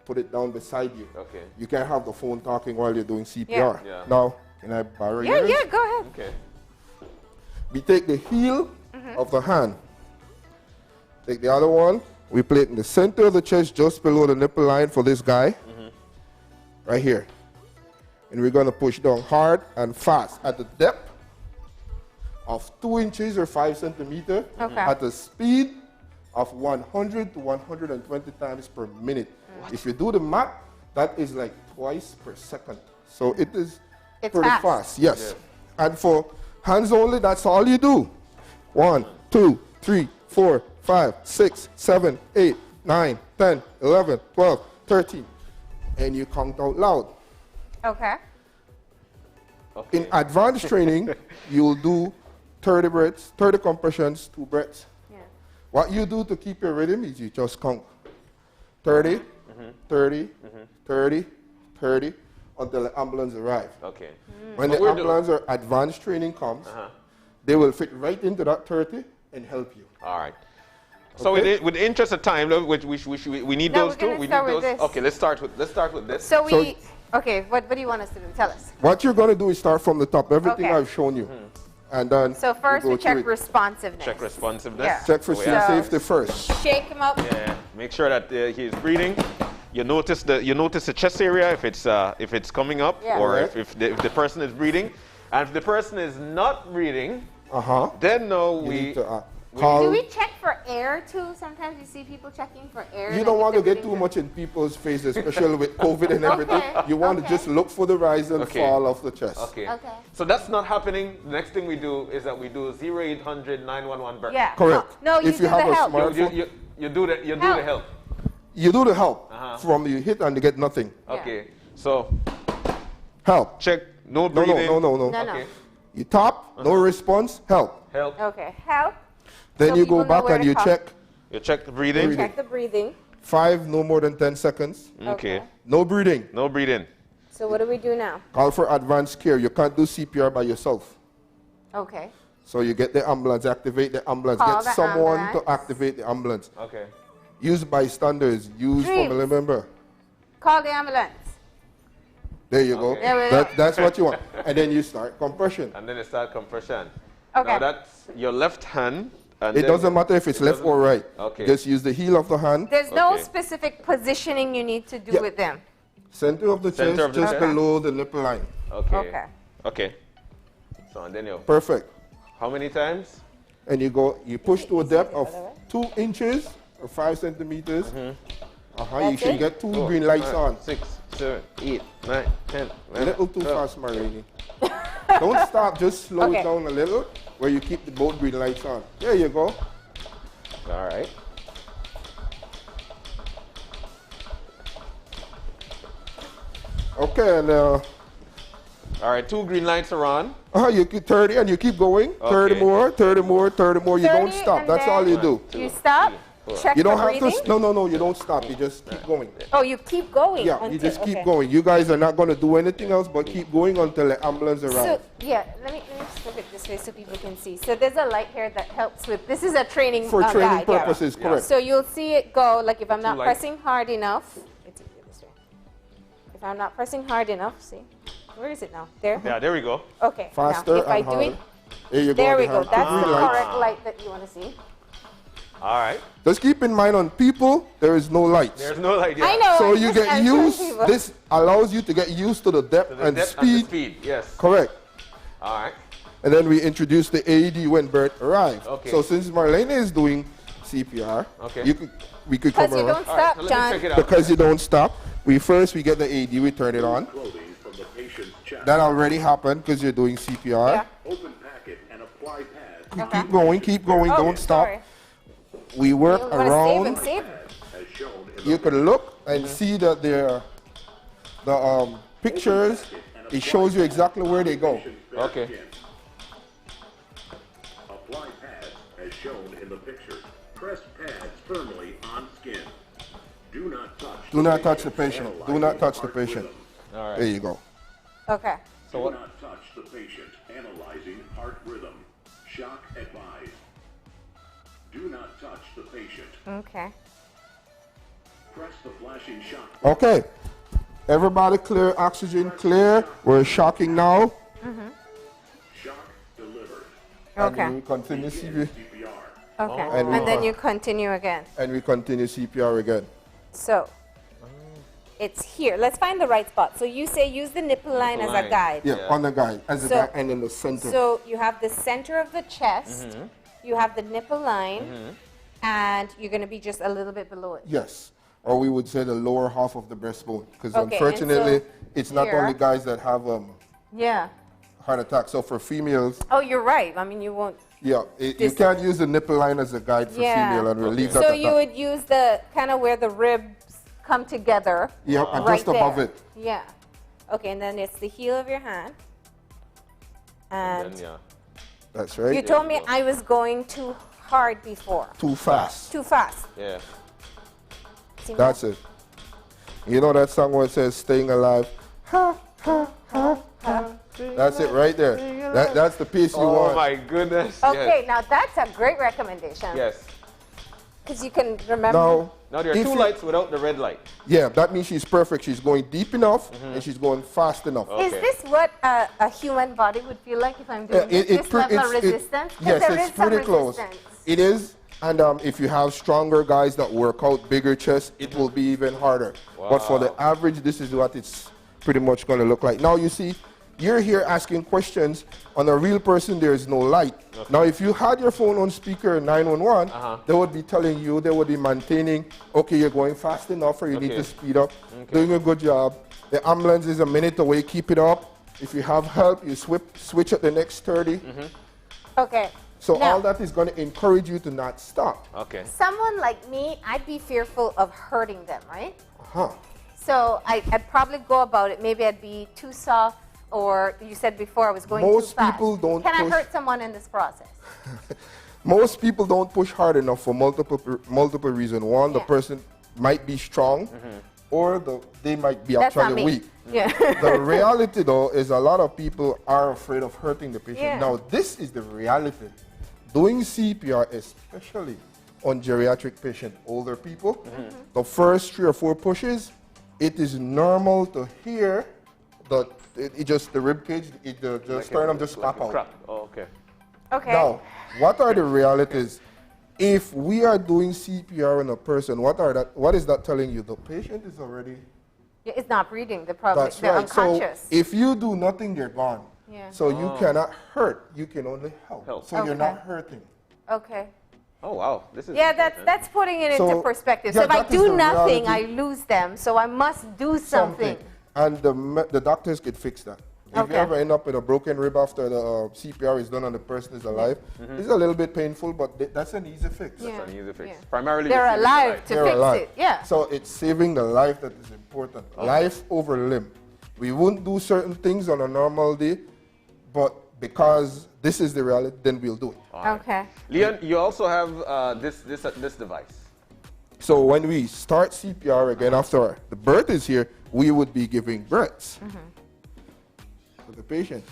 [SPEAKER 12] Put it down beside you.
[SPEAKER 3] Okay.
[SPEAKER 12] You can't have the phone talking while you're doing CPR.
[SPEAKER 3] Yeah.
[SPEAKER 12] Now, can I borrow
[SPEAKER 2] Yeah,
[SPEAKER 12] yours?
[SPEAKER 2] yeah, go ahead.
[SPEAKER 3] Okay.
[SPEAKER 12] We take the heel of the hand. Take the other one. We play it in the center of the chest, just below the nipple line for this guy. Right here. And we're going to push down hard and fast at the depth of 2 inches or 5 centimeters
[SPEAKER 2] Okay.
[SPEAKER 12] at a speed of 100 to 120 times per minute. If you do the math, that is like twice per second. So it is
[SPEAKER 2] It's
[SPEAKER 12] pretty
[SPEAKER 2] fast.
[SPEAKER 12] fast. Yes. And for hands only, that's all you do. 1, 2, 3, 4, 5, 6, 7, 8, 9, 10, 11, 12, 13. And you count out loud.
[SPEAKER 2] Okay.
[SPEAKER 12] In advanced training, you'll do 30 breaths, 30 compressions, 2 breaths.
[SPEAKER 2] Yeah.
[SPEAKER 12] What you do to keep your rhythm is you just count 30, 30, 30, 30 until the ambulance arrives.
[SPEAKER 3] Okay.
[SPEAKER 12] When
[SPEAKER 3] But
[SPEAKER 12] the
[SPEAKER 3] we're
[SPEAKER 12] ambulance or advanced training comes, they will fit right into that 30 and help you.
[SPEAKER 3] All right. So
[SPEAKER 12] Okay.
[SPEAKER 3] with the interest of time, which we need
[SPEAKER 2] No,
[SPEAKER 3] those
[SPEAKER 2] we're
[SPEAKER 3] two.
[SPEAKER 2] gonna
[SPEAKER 3] We need
[SPEAKER 2] start with
[SPEAKER 3] those.
[SPEAKER 2] this.
[SPEAKER 3] Okay, let's start with this.
[SPEAKER 2] So okay, what do you want us to do? Tell us.
[SPEAKER 12] What you're going to do is start from the top, everything
[SPEAKER 2] Okay.
[SPEAKER 12] I've shown you. And then
[SPEAKER 2] So first
[SPEAKER 12] go
[SPEAKER 2] we check
[SPEAKER 12] through it.
[SPEAKER 2] responsiveness.
[SPEAKER 3] Check responsiveness.
[SPEAKER 2] Yeah.
[SPEAKER 12] Check for
[SPEAKER 3] So we
[SPEAKER 12] sea
[SPEAKER 3] have-
[SPEAKER 12] safety first.
[SPEAKER 2] Shake him up.
[SPEAKER 3] Yeah. Make sure that he's breathing. You notice the chest area if it's coming up,
[SPEAKER 2] Yeah.
[SPEAKER 3] or
[SPEAKER 12] Correct.
[SPEAKER 3] if the person is breathing, and if the person is not breathing,
[SPEAKER 12] Uh-huh.
[SPEAKER 3] then no,
[SPEAKER 12] You
[SPEAKER 3] we
[SPEAKER 12] need to
[SPEAKER 2] Do
[SPEAKER 12] call.
[SPEAKER 2] we check for air too? Sometimes you see people checking for air.
[SPEAKER 12] You
[SPEAKER 2] like
[SPEAKER 12] don't
[SPEAKER 2] if
[SPEAKER 12] want to
[SPEAKER 2] they're
[SPEAKER 12] get too
[SPEAKER 2] breathing
[SPEAKER 12] much in people's faces, especially with COVID and everything.
[SPEAKER 2] Okay,
[SPEAKER 12] You want
[SPEAKER 2] okay.
[SPEAKER 12] to just look for the rise and
[SPEAKER 3] Okay.
[SPEAKER 12] fall of the chest.
[SPEAKER 3] Okay.
[SPEAKER 2] Okay.
[SPEAKER 3] So that's not happening. The next thing we do is that we do 0800 911 BERT.
[SPEAKER 2] Yeah.
[SPEAKER 12] Correct.
[SPEAKER 2] No, you
[SPEAKER 12] If
[SPEAKER 2] do
[SPEAKER 12] you have
[SPEAKER 2] the
[SPEAKER 12] a
[SPEAKER 2] help.
[SPEAKER 12] smart-
[SPEAKER 3] You do the
[SPEAKER 2] Help.
[SPEAKER 3] help.
[SPEAKER 12] You do the help
[SPEAKER 3] Uh-huh.
[SPEAKER 12] from you hit and you get nothing.
[SPEAKER 2] Yeah.
[SPEAKER 3] Okay. So
[SPEAKER 12] Help.
[SPEAKER 3] check no
[SPEAKER 12] No,
[SPEAKER 3] breathing.
[SPEAKER 12] no, no, no,
[SPEAKER 2] No,
[SPEAKER 12] no.
[SPEAKER 2] no.
[SPEAKER 3] Okay.
[SPEAKER 12] You tap, no response, help.
[SPEAKER 3] Help.
[SPEAKER 2] Okay. Help.
[SPEAKER 12] Then
[SPEAKER 2] So
[SPEAKER 12] you
[SPEAKER 2] people
[SPEAKER 12] go
[SPEAKER 2] know
[SPEAKER 12] back
[SPEAKER 2] where
[SPEAKER 12] and
[SPEAKER 2] to
[SPEAKER 12] you
[SPEAKER 2] come.
[SPEAKER 12] check
[SPEAKER 3] You check the breathing.
[SPEAKER 12] Breathing.
[SPEAKER 2] Check the breathing.
[SPEAKER 12] 5, no more than 10 seconds.
[SPEAKER 3] Okay.
[SPEAKER 12] No breathing.
[SPEAKER 3] No breathing.
[SPEAKER 2] So what do we do now?
[SPEAKER 12] Call for advanced care. You can't do CPR by yourself.
[SPEAKER 2] Okay.
[SPEAKER 12] So you get the ambulance, activate the ambulance,
[SPEAKER 2] Call
[SPEAKER 12] get
[SPEAKER 2] the
[SPEAKER 12] someone
[SPEAKER 2] ambulance.
[SPEAKER 12] to activate the ambulance.
[SPEAKER 3] Okay.
[SPEAKER 12] Use bystanders, use
[SPEAKER 2] Dreams.
[SPEAKER 12] family member.
[SPEAKER 2] Call the ambulance.
[SPEAKER 12] There you go.
[SPEAKER 3] Okay.
[SPEAKER 2] There we go.
[SPEAKER 12] That's what you want. And then you start compression.
[SPEAKER 3] And then you start compression.
[SPEAKER 2] Okay.
[SPEAKER 3] Now that's your left hand. And
[SPEAKER 12] It
[SPEAKER 3] then-
[SPEAKER 12] doesn't matter if it's left
[SPEAKER 3] doesn't-
[SPEAKER 12] or right.
[SPEAKER 3] Okay.
[SPEAKER 12] Just use the heel of the hand,
[SPEAKER 2] There's no
[SPEAKER 3] Okay.
[SPEAKER 2] specific positioning you need to do
[SPEAKER 12] Yeah.
[SPEAKER 2] with them.
[SPEAKER 12] center of the
[SPEAKER 3] Center
[SPEAKER 12] chest,
[SPEAKER 3] of the
[SPEAKER 12] just
[SPEAKER 3] chest.
[SPEAKER 12] below the nipple line.
[SPEAKER 3] Okay.
[SPEAKER 2] Okay.
[SPEAKER 3] Okay. So and then you.
[SPEAKER 12] Perfect.
[SPEAKER 3] How many times?
[SPEAKER 12] And you push to a depth of 2 inches or 5 centimeters. You
[SPEAKER 2] That's
[SPEAKER 12] should
[SPEAKER 2] it?
[SPEAKER 12] get 2 green lights on.
[SPEAKER 3] 6, 7, 8, 9, 10,
[SPEAKER 12] A little too fast, Marini. Don't stop, just slow
[SPEAKER 2] Okay.
[SPEAKER 12] it down a little where you keep the both green lights on. There you go.
[SPEAKER 3] All right.
[SPEAKER 12] Okay, and
[SPEAKER 3] All right. 2 green lights are on.
[SPEAKER 12] you keep 30 and you keep going. 30
[SPEAKER 3] Okay.
[SPEAKER 12] more, 30 more, 30 more. You don't
[SPEAKER 2] 30
[SPEAKER 12] stop.
[SPEAKER 2] and
[SPEAKER 12] That's all you
[SPEAKER 2] then-
[SPEAKER 12] do.
[SPEAKER 2] You stop. Check
[SPEAKER 12] You don't
[SPEAKER 2] the
[SPEAKER 12] have
[SPEAKER 2] breathing.
[SPEAKER 12] to. No, you don't stop. You just keep going.
[SPEAKER 2] Oh, you keep going.
[SPEAKER 12] Yeah,
[SPEAKER 2] until,
[SPEAKER 12] you just keep
[SPEAKER 2] okay.
[SPEAKER 12] going. You guys are not going to do anything else but keep going until the ambulance
[SPEAKER 2] So
[SPEAKER 12] arrives.
[SPEAKER 2] yeah, let me just look at this way so people can see. So there's a light here that helps with. This is a training
[SPEAKER 12] For training
[SPEAKER 2] guide, yeah.
[SPEAKER 12] purposes, correct.
[SPEAKER 2] So you'll see it go like if I'm not
[SPEAKER 3] light.
[SPEAKER 2] pressing hard enough. It's easier this way. if I'm not pressing hard enough, see, where is it now? There?
[SPEAKER 3] Yeah, there we go.
[SPEAKER 2] Okay.
[SPEAKER 12] Faster
[SPEAKER 2] now, if I
[SPEAKER 12] and
[SPEAKER 2] do
[SPEAKER 12] harder.
[SPEAKER 2] it,
[SPEAKER 12] There you go.
[SPEAKER 2] there we
[SPEAKER 12] the
[SPEAKER 2] go.
[SPEAKER 12] hand.
[SPEAKER 2] That's the
[SPEAKER 12] Green light.
[SPEAKER 2] correct light that you want to see.
[SPEAKER 3] All right.
[SPEAKER 12] Just keep in mind on people, there is no lights.
[SPEAKER 3] There's no light. Yeah.
[SPEAKER 2] I know.
[SPEAKER 12] So
[SPEAKER 2] I'm
[SPEAKER 12] you
[SPEAKER 2] just
[SPEAKER 12] get
[SPEAKER 2] answering
[SPEAKER 12] used,
[SPEAKER 2] people.
[SPEAKER 12] this allows you to get used to the depth,
[SPEAKER 3] To the
[SPEAKER 12] and,
[SPEAKER 3] depth
[SPEAKER 12] speed.
[SPEAKER 3] and the speed. Yes.
[SPEAKER 12] Correct.
[SPEAKER 3] All right.
[SPEAKER 12] And then we introduce the AED when BERT arrives.
[SPEAKER 3] Okay.
[SPEAKER 12] So since Marlene is doing CPR,
[SPEAKER 3] Okay.
[SPEAKER 12] we could come
[SPEAKER 2] Because you
[SPEAKER 12] around.
[SPEAKER 2] don't
[SPEAKER 3] All right,
[SPEAKER 2] stop,
[SPEAKER 3] so let me
[SPEAKER 2] John.
[SPEAKER 3] check it out.
[SPEAKER 12] Because you don't stop. We get the AED, we turn it on. That already happened because you're doing CPR.
[SPEAKER 2] Yeah.
[SPEAKER 13] Open packet and apply pad.
[SPEAKER 2] Okay.
[SPEAKER 12] Keep going,
[SPEAKER 2] Oh,
[SPEAKER 12] don't stop.
[SPEAKER 2] sorry.
[SPEAKER 12] We work
[SPEAKER 2] You want to save
[SPEAKER 12] around.
[SPEAKER 2] and save.
[SPEAKER 13] As shown in
[SPEAKER 12] You can look and see that the pictures, it shows you exactly where they go.
[SPEAKER 3] Okay.
[SPEAKER 13] apply pads as shown in the picture. Press pads firmly on skin. Do not touch.
[SPEAKER 12] Do not touch the patient. Do not touch the patient.
[SPEAKER 3] All right.
[SPEAKER 12] There you go.
[SPEAKER 2] Okay.
[SPEAKER 3] So
[SPEAKER 13] Do
[SPEAKER 3] what?
[SPEAKER 13] not touch the patient. Analyzing heart rhythm. Shock advised. Do not touch the patient.
[SPEAKER 2] Okay.
[SPEAKER 13] Press the flashing shock.
[SPEAKER 12] Okay. Everybody clear, oxygen clear. We're shocking now.
[SPEAKER 13] Shock delivered.
[SPEAKER 2] Okay.
[SPEAKER 12] And we continue CPR.
[SPEAKER 13] CPR.
[SPEAKER 2] Okay.
[SPEAKER 12] And we-
[SPEAKER 2] And then you continue again.
[SPEAKER 12] And we continue CPR again.
[SPEAKER 2] So it's here. Let's find the right spot. So you say use the nipple line as a
[SPEAKER 3] line.
[SPEAKER 2] guide.
[SPEAKER 12] Yeah, on the guide, as the
[SPEAKER 2] So-
[SPEAKER 12] guide, and in the center.
[SPEAKER 2] So you have the center of the chest, you have the nipple line, and you're going to be just a little bit below it.
[SPEAKER 12] Yes. Or we would say the lower half of the breastbone. Because
[SPEAKER 2] Okay, and
[SPEAKER 12] unfortunately,
[SPEAKER 2] so
[SPEAKER 12] it's not
[SPEAKER 2] here-
[SPEAKER 12] only guys that have
[SPEAKER 2] Yeah.
[SPEAKER 12] heart attacks. So for females,
[SPEAKER 2] Oh, you're right. I mean, you won't.
[SPEAKER 12] yeah, you can't use the nipple line as a guide for
[SPEAKER 2] Yeah.
[SPEAKER 12] female, and we'll leave that
[SPEAKER 2] So
[SPEAKER 12] at
[SPEAKER 2] you
[SPEAKER 12] that.
[SPEAKER 2] would use the kind of where the ribs come together.
[SPEAKER 12] Yep, and
[SPEAKER 2] right
[SPEAKER 12] just above
[SPEAKER 2] there.
[SPEAKER 12] it.
[SPEAKER 2] Yeah. Okay, and then it's the heel of your hand. And
[SPEAKER 3] Then, yeah.
[SPEAKER 12] That's
[SPEAKER 2] you
[SPEAKER 12] right.
[SPEAKER 2] told me I was going too hard before.
[SPEAKER 12] Too fast.
[SPEAKER 2] Too fast.
[SPEAKER 3] Yeah.
[SPEAKER 2] See me?
[SPEAKER 12] That's it. You know that song where it says "Staying Alive"? Ha ha ha ha. That's it right there. That's the piece you
[SPEAKER 3] Oh
[SPEAKER 12] want.
[SPEAKER 3] my goodness.
[SPEAKER 2] Okay, now that's a great recommendation.
[SPEAKER 3] Yes.
[SPEAKER 2] Because you can remember.
[SPEAKER 12] Now,
[SPEAKER 3] Now there are
[SPEAKER 12] if
[SPEAKER 3] two
[SPEAKER 12] you-
[SPEAKER 3] lights without the red light.
[SPEAKER 12] Yeah, that means she's perfect. She's going deep enough and she's going fast enough.
[SPEAKER 2] Is
[SPEAKER 3] Okay.
[SPEAKER 2] this what a human body would feel like if I'm doing this level of resistance? 'Cause
[SPEAKER 12] yes,
[SPEAKER 2] there
[SPEAKER 12] it's
[SPEAKER 2] is some
[SPEAKER 12] pretty close.
[SPEAKER 2] resistance.
[SPEAKER 12] It is, and if you have stronger guys that work out bigger chests, it will be even harder. But for the average, this is what it's pretty much going to look like. Now you see, you're here asking questions. On a real person, there is no light. Now, if you had your phone on speaker 911, they would be telling you, they would be maintaining, okay, you're going fast enough, or you need
[SPEAKER 3] Okay.
[SPEAKER 12] to speed up. Doing a good job. The ambulance is a minute away. Keep it up. If you have help, you switch at the next 30.
[SPEAKER 2] Okay.
[SPEAKER 12] So
[SPEAKER 2] Now-
[SPEAKER 12] all that is going to encourage you to not stop.
[SPEAKER 3] Okay.
[SPEAKER 2] Someone like me, I'd be fearful of hurting them, right?
[SPEAKER 12] Huh.
[SPEAKER 2] So I'd probably go about it. Maybe I'd be too soft, or you said before I was going
[SPEAKER 12] Most
[SPEAKER 2] too fast.
[SPEAKER 12] people don't
[SPEAKER 2] Can I
[SPEAKER 12] push-
[SPEAKER 2] hurt someone in this process?
[SPEAKER 12] Most people don't push hard enough for multiple reasons. One, the
[SPEAKER 2] Yeah.
[SPEAKER 12] person might be strong, or they might be
[SPEAKER 2] That's not
[SPEAKER 12] actually
[SPEAKER 2] me.
[SPEAKER 12] weak.
[SPEAKER 2] Yeah.
[SPEAKER 12] The reality, though, is a lot of people are afraid of hurting the patient.
[SPEAKER 2] Yeah.
[SPEAKER 12] Now, this is the reality. Doing CPR, especially on geriatric patients, older people, the first 3 or 4 pushes, it is normal to hear that the rib cage, the sternum just
[SPEAKER 3] like
[SPEAKER 12] pop
[SPEAKER 3] a
[SPEAKER 12] out.
[SPEAKER 3] crack. Oh, okay.
[SPEAKER 2] Okay.
[SPEAKER 12] Now, what are the realities? If we are doing CPR on a person, what is that telling you? The patient is already.
[SPEAKER 2] Yeah, it's not breathing. They're
[SPEAKER 12] That's
[SPEAKER 2] they're
[SPEAKER 12] right. So
[SPEAKER 2] unconscious.
[SPEAKER 12] if you do nothing, they're gone.
[SPEAKER 2] Yeah.
[SPEAKER 12] So you cannot hurt. You can only help. So you're
[SPEAKER 2] Okay.
[SPEAKER 12] not hurting.
[SPEAKER 2] Okay.
[SPEAKER 3] Oh wow. This is.
[SPEAKER 2] Yeah, that's putting it into
[SPEAKER 12] So,
[SPEAKER 2] perspective.
[SPEAKER 12] yeah,
[SPEAKER 2] So if I
[SPEAKER 12] that is
[SPEAKER 2] do
[SPEAKER 12] the
[SPEAKER 2] nothing, I
[SPEAKER 12] reality.
[SPEAKER 2] lose them. So I must do something.
[SPEAKER 12] And the doctors could fix that. If you
[SPEAKER 2] Okay.
[SPEAKER 12] ever end up with a broken rib after the CPR is done and the person is alive, it's a little bit painful, but that's an easy fix.
[SPEAKER 2] Yeah.
[SPEAKER 3] That's an easy fix.
[SPEAKER 2] Yeah.
[SPEAKER 3] Primarily.
[SPEAKER 2] They're
[SPEAKER 3] just saving the
[SPEAKER 2] alive
[SPEAKER 3] life.
[SPEAKER 2] to
[SPEAKER 12] They're
[SPEAKER 2] fix
[SPEAKER 12] alive.
[SPEAKER 2] it. Yeah.
[SPEAKER 12] So it's saving the life that is important. Life over limb. We won't do certain things on a normal day, but because this is the reality, then we'll do it.
[SPEAKER 2] Okay.
[SPEAKER 3] Leon, you also have this device.
[SPEAKER 12] So when we start CPR again after the BERT is here, we would be giving breaths to the patient.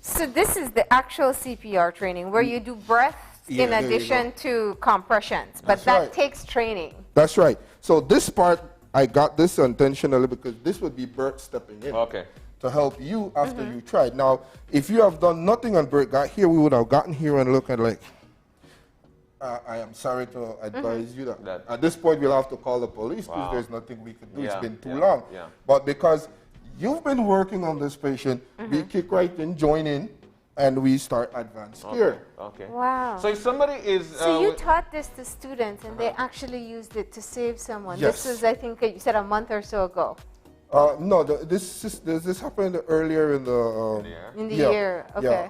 [SPEAKER 2] So this is the actual CPR training where you do breaths
[SPEAKER 12] Yeah,
[SPEAKER 2] in
[SPEAKER 12] there you
[SPEAKER 2] addition to compressions, but
[SPEAKER 12] That's
[SPEAKER 2] that
[SPEAKER 12] right.
[SPEAKER 2] takes training.
[SPEAKER 12] That's right. So this part I got this intentionally because this would be BERT stepping in.
[SPEAKER 3] Okay.
[SPEAKER 12] To help you after you tried. Now, if you have done nothing on BERT, got here, we would have gotten here and looked at like, I am sorry to advise you that at this point we'll have to call the police because there's nothing we can do. It's been too long.
[SPEAKER 3] Yeah.
[SPEAKER 12] But because you've been working on this patient, we kick right in, join in, and we start advanced care.
[SPEAKER 3] Okay.
[SPEAKER 2] Wow.
[SPEAKER 3] So if somebody is...
[SPEAKER 2] So you taught this to students and they actually used it to save someone.
[SPEAKER 12] Yes.
[SPEAKER 2] This was, I think, you said a month or so ago.
[SPEAKER 12] No, this happened earlier in the...
[SPEAKER 2] in the year, okay.
[SPEAKER 12] Yeah.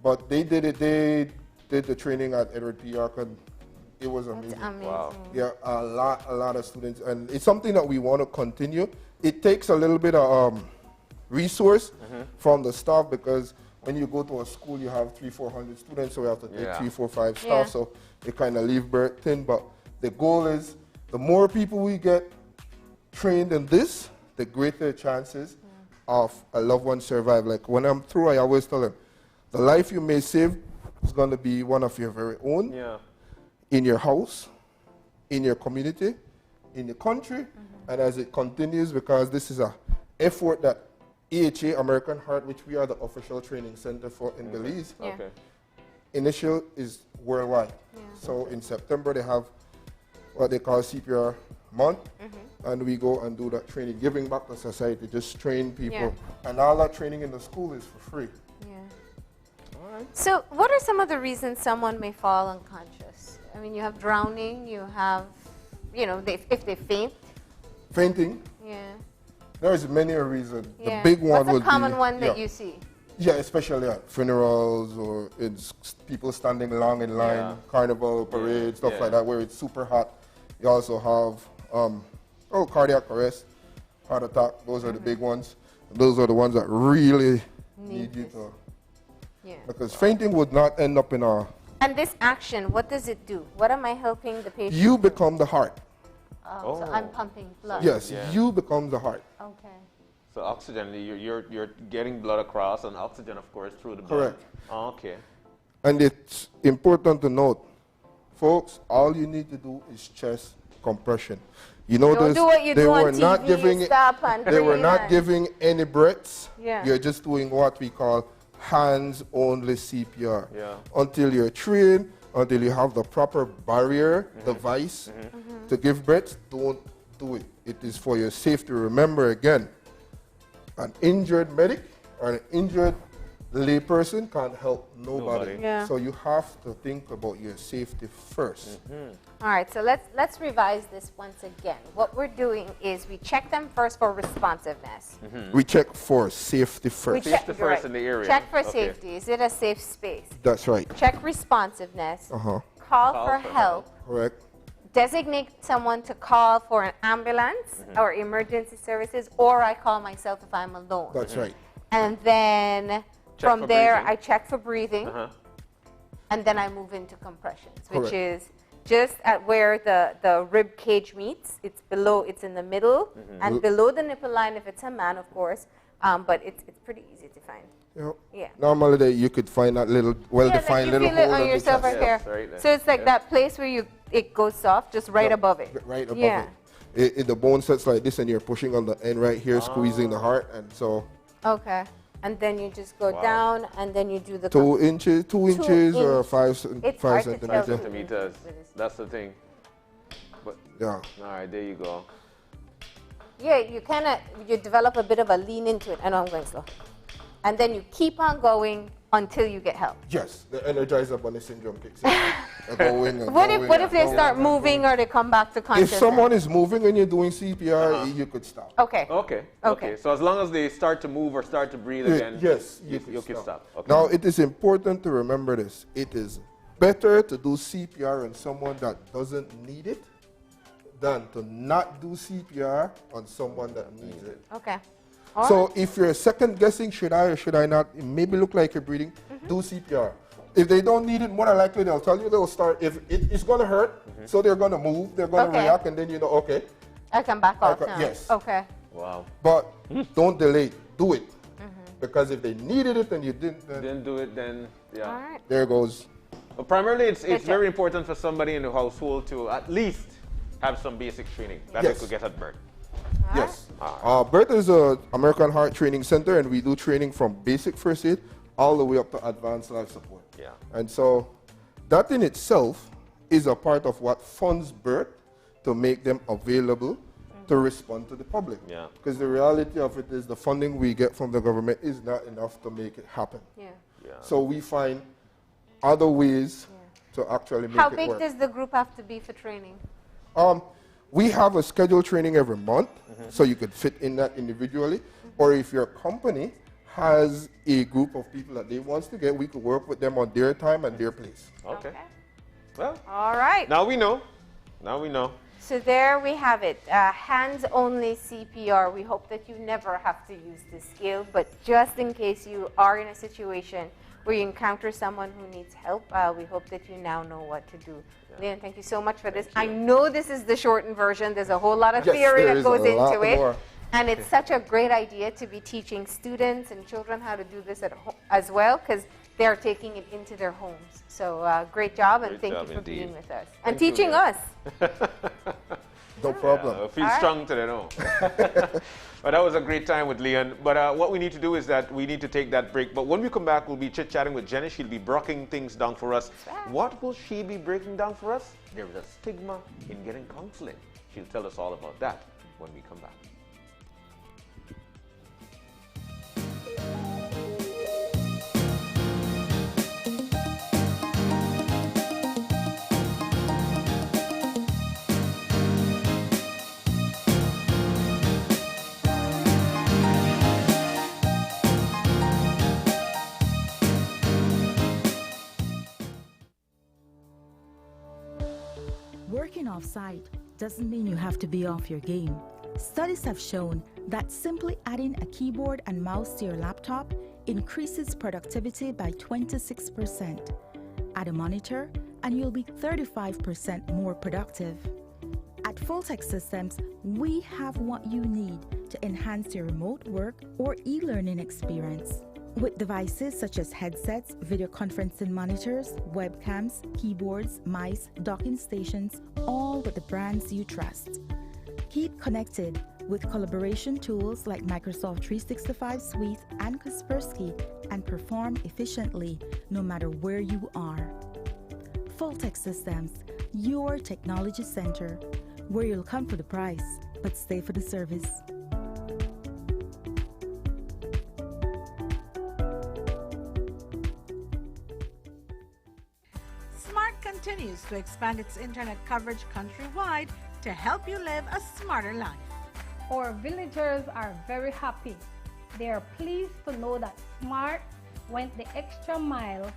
[SPEAKER 12] But they did it, they did the training at Edward P. York, and it was amazing.
[SPEAKER 2] That's amazing.
[SPEAKER 3] Wow.
[SPEAKER 12] Yeah, a lot of students, and it's something that we want to continue. It takes a little bit of resource from the staff because when you go to a school, you have 300-400 students, so we have to take 3, 4, 5 staff, so they kind of leave BERT thin. But the goal is the more people we get trained in this, the greater chances of a loved one survive. Like when I'm through, I always tell them, the life you may save is going to be one of your very own, in your house, in your community, in the country, and as it continues, because this is a effort that AHA, American Heart, which we are the official training center for in Belize, initial is worldwide. So in September, they have what they call CPR month, and we go and do that training, giving back to society, just train people. And all that training in the school is for free.
[SPEAKER 2] So what are some of the reasons someone may fall unconscious? I mean, you have drowning, you have, you know, if they faint.
[SPEAKER 12] Fainting?
[SPEAKER 2] Yeah.
[SPEAKER 12] There's many a reason. The big one
[SPEAKER 2] What's a common one that you see?
[SPEAKER 12] Yeah, especially at funerals or in people standing long in line, carnival, parades, stuff like that, where it's super hot. You also have cardiac arrest, heart attack. Those are the big ones. Those are the ones that really need you to. Because fainting would not end up in a...
[SPEAKER 2] And this action, what does it do? What am I helping the patient
[SPEAKER 12] You
[SPEAKER 2] do?
[SPEAKER 12] become the heart.
[SPEAKER 2] Oh, so I'm pumping blood.
[SPEAKER 12] Yes, you become the heart.
[SPEAKER 2] Okay.
[SPEAKER 3] So oxygen, you're getting blood across, and oxygen, of course, through the blood.
[SPEAKER 12] Correct.
[SPEAKER 3] Oh, okay.
[SPEAKER 12] And it's important to note, folks, all you need to do is chest compression. You know,
[SPEAKER 2] Don't do what you do on
[SPEAKER 12] not
[SPEAKER 2] TV,
[SPEAKER 12] giving
[SPEAKER 2] stop and
[SPEAKER 12] they were
[SPEAKER 2] breathe
[SPEAKER 12] not
[SPEAKER 2] and-
[SPEAKER 12] giving any breaths.
[SPEAKER 2] Yeah.
[SPEAKER 12] You're just doing what we call hands-only CPR.
[SPEAKER 3] Yeah.
[SPEAKER 12] Until you're trained, until you have the proper barrier device to give breaths, don't do it. It is for your safety. Remember again, an injured medic or an injured lay person can't help nobody.
[SPEAKER 2] Yeah.
[SPEAKER 12] So you have to think about your safety first.
[SPEAKER 2] All right, so let's revise this once again. What we're doing is we check them first for responsiveness.
[SPEAKER 12] We check for safety first.
[SPEAKER 3] Safety first in the area.
[SPEAKER 2] Check for
[SPEAKER 3] Okay.
[SPEAKER 2] safety. Is it a safe space?
[SPEAKER 12] That's right.
[SPEAKER 2] Check responsiveness.
[SPEAKER 12] Uh-huh.
[SPEAKER 2] Call for help.
[SPEAKER 12] Correct.
[SPEAKER 2] Designate someone to call for an ambulance or emergency services, or I call myself if I'm alone.
[SPEAKER 12] That's right.
[SPEAKER 2] And then
[SPEAKER 3] Check
[SPEAKER 2] from
[SPEAKER 3] for
[SPEAKER 2] there,
[SPEAKER 3] breathing.
[SPEAKER 2] I check for breathing, and then I move into compressions, which
[SPEAKER 12] Correct.
[SPEAKER 2] is just at where the rib cage meets. It's below, it's in the middle, and below the nipple line if it's a man, of course, but it's pretty easy to find. Yeah.
[SPEAKER 12] Normally, you could find that little well-defined
[SPEAKER 2] you
[SPEAKER 12] little
[SPEAKER 2] feel it
[SPEAKER 12] hole
[SPEAKER 2] on
[SPEAKER 12] in the
[SPEAKER 2] yourself
[SPEAKER 12] chest.
[SPEAKER 2] right here. So it's like that place where it goes soft, just right above it.
[SPEAKER 12] Right above
[SPEAKER 2] Yeah.
[SPEAKER 12] it. The bone sets like this, and you're pushing on the end right here, squeezing the heart, and so
[SPEAKER 2] Okay. And then you just go down, and then you do the
[SPEAKER 12] 2 inches, 2 inches, or
[SPEAKER 2] inch.
[SPEAKER 12] 5
[SPEAKER 2] It's
[SPEAKER 12] 5
[SPEAKER 2] hard to tell.
[SPEAKER 12] centimeters.
[SPEAKER 3] Centimeters. That's the thing. But
[SPEAKER 12] Yeah.
[SPEAKER 3] all right, there you go.
[SPEAKER 2] Yeah, you develop a bit of a lean into it. I know I'm going slow. And then you keep on going until you get help.
[SPEAKER 12] Yes, the Energizer Bunny syndrome kicks in. Going and
[SPEAKER 2] What
[SPEAKER 12] going
[SPEAKER 2] if they
[SPEAKER 12] and
[SPEAKER 2] start
[SPEAKER 12] going.
[SPEAKER 2] moving or they come back to
[SPEAKER 12] If
[SPEAKER 2] consciousness?
[SPEAKER 12] someone is moving and you're doing CPR, you could stop.
[SPEAKER 2] Okay.
[SPEAKER 3] Okay. So as long as they start to move or start to breathe again,
[SPEAKER 12] Yes,
[SPEAKER 3] you can stop. Okay.
[SPEAKER 12] Now, it is important to remember this. It is better to do CPR on someone that doesn't need it than to not do CPR on someone that needs it.
[SPEAKER 2] Okay.
[SPEAKER 12] So if you're second guessing, should I or should I not, it maybe look like you're breathing, do CPR. If they don't need it, more than likely they'll tell you they'll start. If it's going to hurt, so they're going to move, they're going to react, and then you know, okay.
[SPEAKER 2] I can back off now.
[SPEAKER 12] Yes.
[SPEAKER 2] Okay.
[SPEAKER 3] Wow.
[SPEAKER 12] But don't delay, do it. Because if they needed it and you didn't, then
[SPEAKER 3] Didn't do it, then yeah.
[SPEAKER 2] All right.
[SPEAKER 12] there goes.
[SPEAKER 3] But primarily, it's
[SPEAKER 2] Good
[SPEAKER 3] very important for somebody in the household to at least have some basic training that they
[SPEAKER 12] Yes.
[SPEAKER 3] could get at birth.
[SPEAKER 12] Yes. BERT is an American Heart Training Center, and we do training from basic first aid all the way up to advanced life support.
[SPEAKER 3] Yeah.
[SPEAKER 12] And so that in itself is a part of what funds BERT to make them available to respond to the public.
[SPEAKER 3] Yeah.
[SPEAKER 12] Because the reality of it is the funding we get from the government is not enough to make it happen.
[SPEAKER 2] Yeah.
[SPEAKER 12] So we find other ways to actually make
[SPEAKER 2] How
[SPEAKER 12] it work.
[SPEAKER 2] big does the group have to be for training?
[SPEAKER 12] We have a scheduled training every month, so you could fit in that individually. Or if your company has a group of people that they want to get, we could work with them on their time and their place.
[SPEAKER 3] Okay. Well,
[SPEAKER 2] all right.
[SPEAKER 3] Now we know. Now we know.
[SPEAKER 2] So there we have it, hands-only CPR. We hope that you never have to use this skill, but just in case you are in a situation where you encounter someone who needs help, we hope that you now know what to do. Leon, thank you so much for this. I know this is the shortened version. There's a whole lot of theory that goes into it.
[SPEAKER 12] More.
[SPEAKER 2] And it's such a great idea to be teaching students and children how to do this at home as well, because they're taking it into their homes. So great job, and thank you for being with us. And teaching us.
[SPEAKER 12] No problem.
[SPEAKER 3] I feel strong today, no. But that was a great time with Leon. But what we need to do is that we need to take that break. But when we come back, we'll be chit-chatting with Jenny. She'll be breaking things down for us. What will she be breaking down for us? There is a stigma in getting counseling. She'll tell us all about that when we come back.
[SPEAKER 14] Working off-site doesn't mean you have to be off your game. Studies have shown that simply adding a keyboard and mouse to your laptop increases productivity by 26%. Add a monitor and you'll be 35% more productive. At Fulltech Systems, we have what you need to enhance your remote work or e-learning experience. With devices such as headsets, video conferencing monitors, webcams, keyboards, mice, docking stations, all with the brands you trust. Keep connected with collaboration tools like Microsoft 365 Suite and Kaspersky and perform efficiently no matter where you are. Fulltech Systems, your technology center, where you'll come for the price, but stay for the service.
[SPEAKER 5] Continues to expand its internet coverage countrywide to help you live a smarter life.
[SPEAKER 6] Our villagers are very happy. They are pleased to know that Smart went the extra mile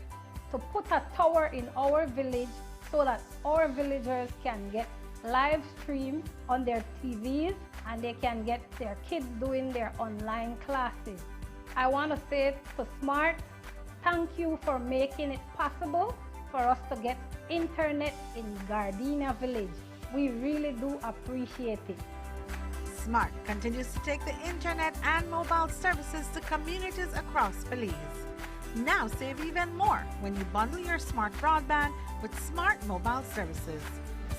[SPEAKER 6] to put a tower in our village so that our villagers can get live stream on their TVs and they can get their kids doing their online classes. I want to say to Smart, thank you for making it possible for us to get internet in Gardenia Village. We really do appreciate it.
[SPEAKER 5] Smart continues to take the internet and mobile services to communities across Belize. Now save even more when you bundle your smart broadband with smart mobile services.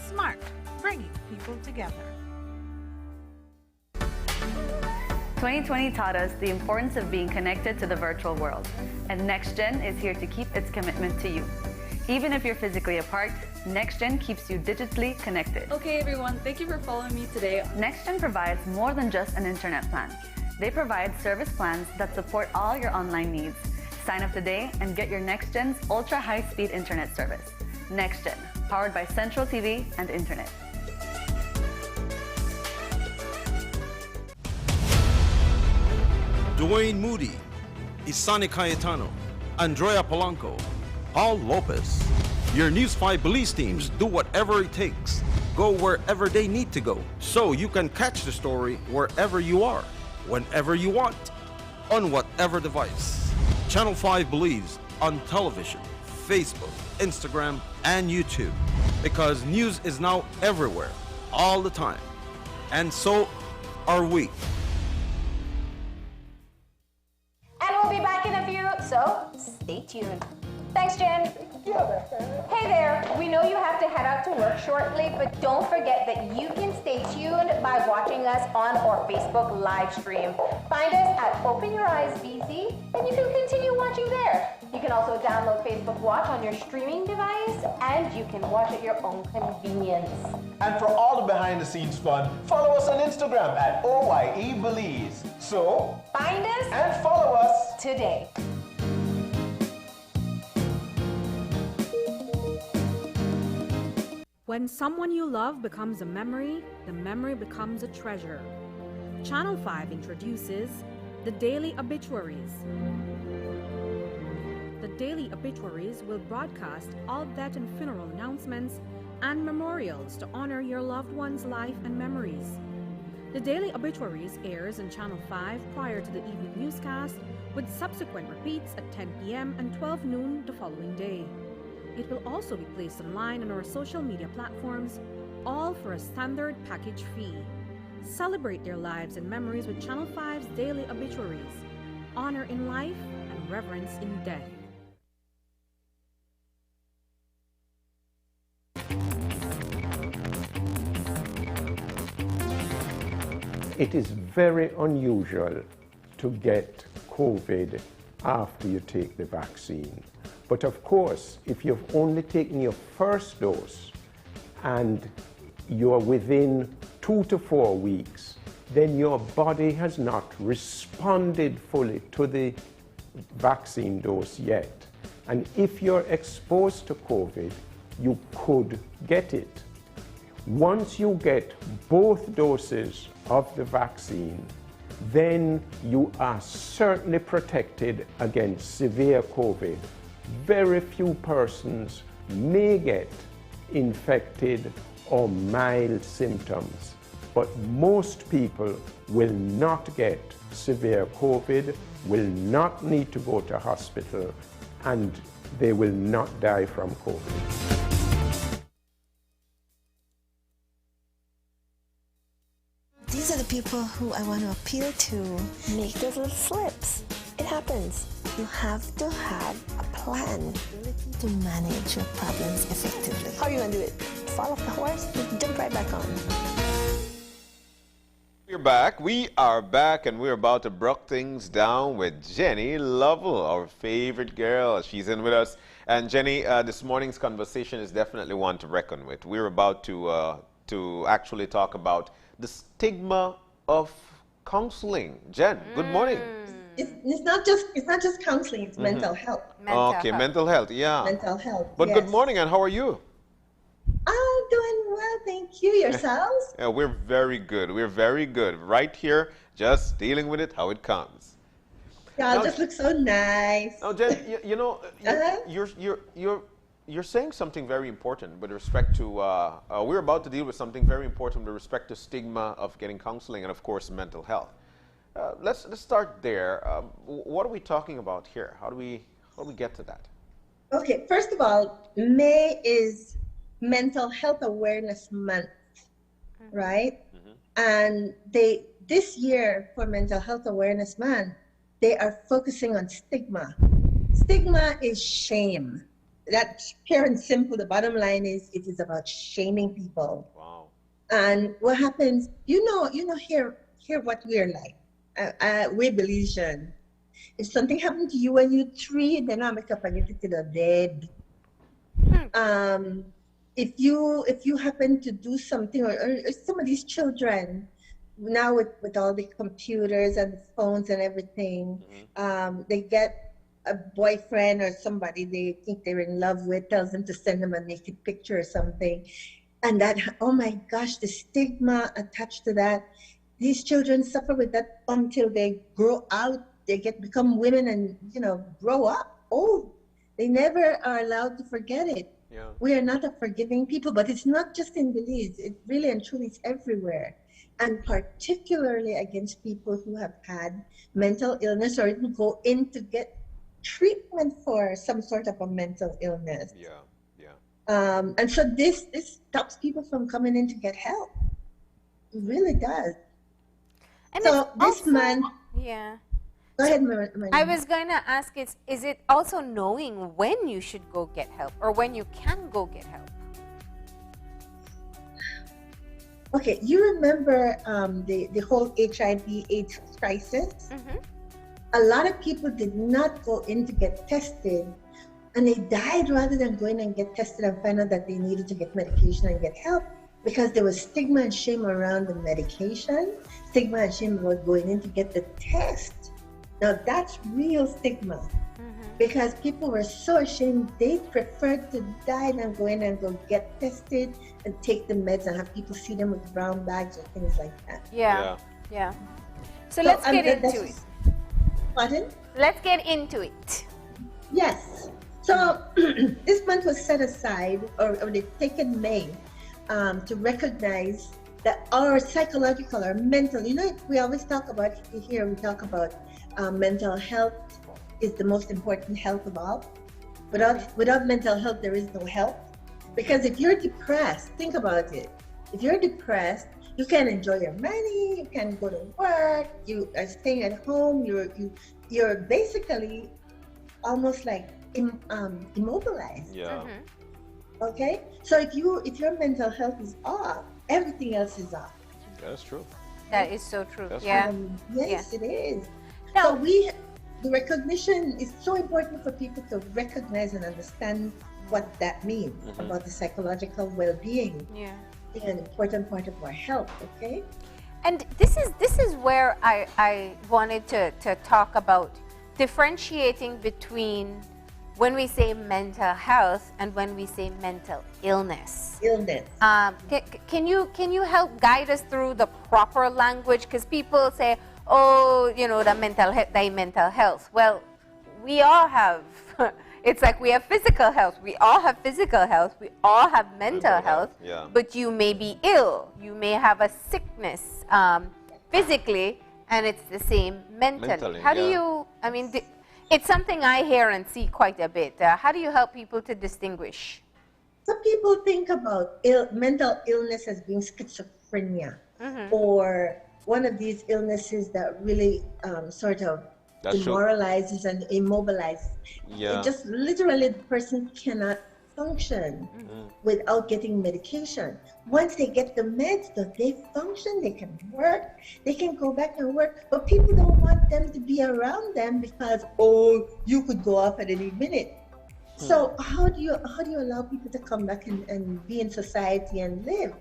[SPEAKER 5] Smart, bringing people together.
[SPEAKER 15] 2020 taught us the importance of being connected to the virtual world, and NextGen is here to keep its commitment to you. Even if you're physically apart, NextGen keeps you digitally connected.
[SPEAKER 16] Okay everyone, thank you for following me today.
[SPEAKER 15] NextGen provides more than just an internet plan. They provide service plans that support all your online needs. Sign up today and get your NextGen's ultra high-speed internet service. NextGen, powered by Central TV and Internet.
[SPEAKER 8] Dwayne Moody, Isani Cayetano, Andrea Polanco, Paul Lopez. Your News 5 Belize teams do whatever it takes. Go wherever they need to go, so you can catch the story wherever you are, whenever you want, on whatever device. Channel 5 Belize on television, Facebook, Instagram, and YouTube. Because news is now everywhere, all the time. And so are we.
[SPEAKER 9] And we'll be back in a few, so stay tuned. Thanks, Jen. Hey there, we know you have to head out to work shortly, but don't forget that you can stay tuned by watching us on our Facebook live stream. Find us at Open Your Eyes BC, and you can continue watching there. You can also download Facebook Watch on your streaming device, and you can watch at your own convenience.
[SPEAKER 10] And for all the behind-the-scenes fun, follow us on Instagram at OYE Belize. So,
[SPEAKER 9] find us
[SPEAKER 10] and follow us
[SPEAKER 9] today.
[SPEAKER 11] When someone you love becomes a memory, the memory becomes a treasure. Channel 5 introduces the Daily Obituaries. The Daily Obituaries will broadcast all death and funeral announcements and memorials to honor your loved one's life and memories. The Daily Obituaries airs on Channel 5 prior to the evening newscast, with subsequent repeats at 10 p.m. and 12 noon the following day. It will also be placed online on our social media platforms, all for a standard package fee. Celebrate their lives and memories with Channel 5's Daily Obituaries. Honor in life and reverence in death.
[SPEAKER 17] It is very unusual to get COVID after you take the vaccine. But of course, if you've only taken your first dose and you're within 2 to 4 weeks, then your body has not responded fully to the vaccine dose yet. And if you're exposed to COVID, you could get it. Once you get both doses of the vaccine, then you are certainly protected against severe COVID. Very few persons may get infected or mild symptoms, but most people will not get severe COVID, will not need to go to hospital, and they will not die from COVID.
[SPEAKER 18] These are the people who I want to appeal to. Make those little slips. It happens. You have to have a plan to manage your problems effectively. How are you going to do it? Fall off the horse? Jump right back on.
[SPEAKER 3] We're back. We are back, and we're about to break things down with Jenny Lovell, our favorite girl. She's in with us. And Jenny, this morning's conversation is definitely one to reckon with. We're about to actually talk about the stigma of counseling. Jen, good morning.
[SPEAKER 19] It's not just counseling, it's mental health.
[SPEAKER 3] Mental health, yeah.
[SPEAKER 19] Mental health.
[SPEAKER 3] But
[SPEAKER 19] yes.
[SPEAKER 3] Good morning, and how are you?
[SPEAKER 19] I'm doing well, thank you. Yourselves?
[SPEAKER 3] Yeah, we're very good. We're very good. Right here, just dealing with it how it comes.
[SPEAKER 19] Y'all just look so nice.
[SPEAKER 3] Now, Jen, you know, you're saying something very important with respect to, we're about to deal with something very important with respect to stigma of getting counseling and, of course, mental health. Let's start there. What are we talking about here? How do we get to that?
[SPEAKER 19] Okay, first of all, May is Mental Health Awareness Month, right? And this year for Mental Health Awareness Month, they are focusing on stigma. Stigma is shame. That's pure and simple. The bottom line is it is about shaming people.
[SPEAKER 3] Wow.
[SPEAKER 19] And what happens, you know, here what we're like. We're Belizean. If something happened to you when you're 3, then I'll make up and get it to the dead. If you happen to do something, or some of these children, now with all the computers and the phones and everything, they get a boyfriend or somebody they think they're in love with, tells them to send them a naked picture or something. And that, oh my gosh, the stigma attached to that. These children suffer with that until they grow out, they become women and, grow up old. They never are allowed to forget it.
[SPEAKER 3] Yeah.
[SPEAKER 19] We are not a forgiving people, but it's not just in Belize. It really and truly is everywhere. And particularly against people who have had mental illness or even go in to get treatment for some sort of a mental illness. And so this stops people from coming in to get help. It really does.
[SPEAKER 2] And
[SPEAKER 19] so this month,
[SPEAKER 2] yeah.
[SPEAKER 19] Go ahead, Maria.
[SPEAKER 2] I was going to ask, is it also knowing when you should go get help or when you can go get help?
[SPEAKER 19] Okay, you remember the whole HIV/AIDS crisis? A lot of people did not go in to get tested, and they died rather than going and get tested and find out that they needed to get medication and get help, because there was stigma and shame around the medication, stigma and shame about going in to get the test. Now that's real stigma, because people were so ashamed they preferred to die than go in and go get tested and take the meds and have people see them with brown bags or things like that.
[SPEAKER 2] Yeah. So let's get into it.
[SPEAKER 19] Pardon?
[SPEAKER 2] Let's get into it.
[SPEAKER 19] Yes. So this month was set aside, or they taken May, to recognize that our psychological, our mental, we always talk about here, we talk about mental health is the most important health of all. Without mental health, there is no health. Because if you're depressed, think about it. If you're depressed, you can't enjoy your money, you can't go to work, you are staying at home, you're basically almost like immobilized.
[SPEAKER 3] Yeah.
[SPEAKER 19] Okay? So if your mental health is off, everything else is off.
[SPEAKER 3] That's true.
[SPEAKER 2] That is so true.
[SPEAKER 3] That's
[SPEAKER 2] Yeah.
[SPEAKER 19] Yes, it is. So the recognition is so important for people to recognize and understand what that means about the psychological well-being.
[SPEAKER 2] Yeah.
[SPEAKER 19] Being an important part of our health, okay?
[SPEAKER 2] And this is where I wanted to talk about differentiating between when we say mental health and when we say mental illness. Can you help guide us through the proper language? Because people say, oh, the mental health. Well, we all have. It's like we have physical health. We all have physical health. We all have mental health.
[SPEAKER 3] Yeah.
[SPEAKER 2] But you may be ill. You may have a sickness physically, and it's the same mentally. How do you? I mean, it's something I hear and see quite a bit. How do you help people to distinguish?
[SPEAKER 19] Some people think about mental illness as being schizophrenia, or one of these illnesses that really sort of demoralizes and immobilizes.
[SPEAKER 3] Yeah.
[SPEAKER 19] It just literally the person cannot function without getting medication. Once they get the meds, though, they function, they can work, they can go back and work, but people don't want them to be around them because, oh, you could go off at any minute. So how do you allow people to come back and be in society and live?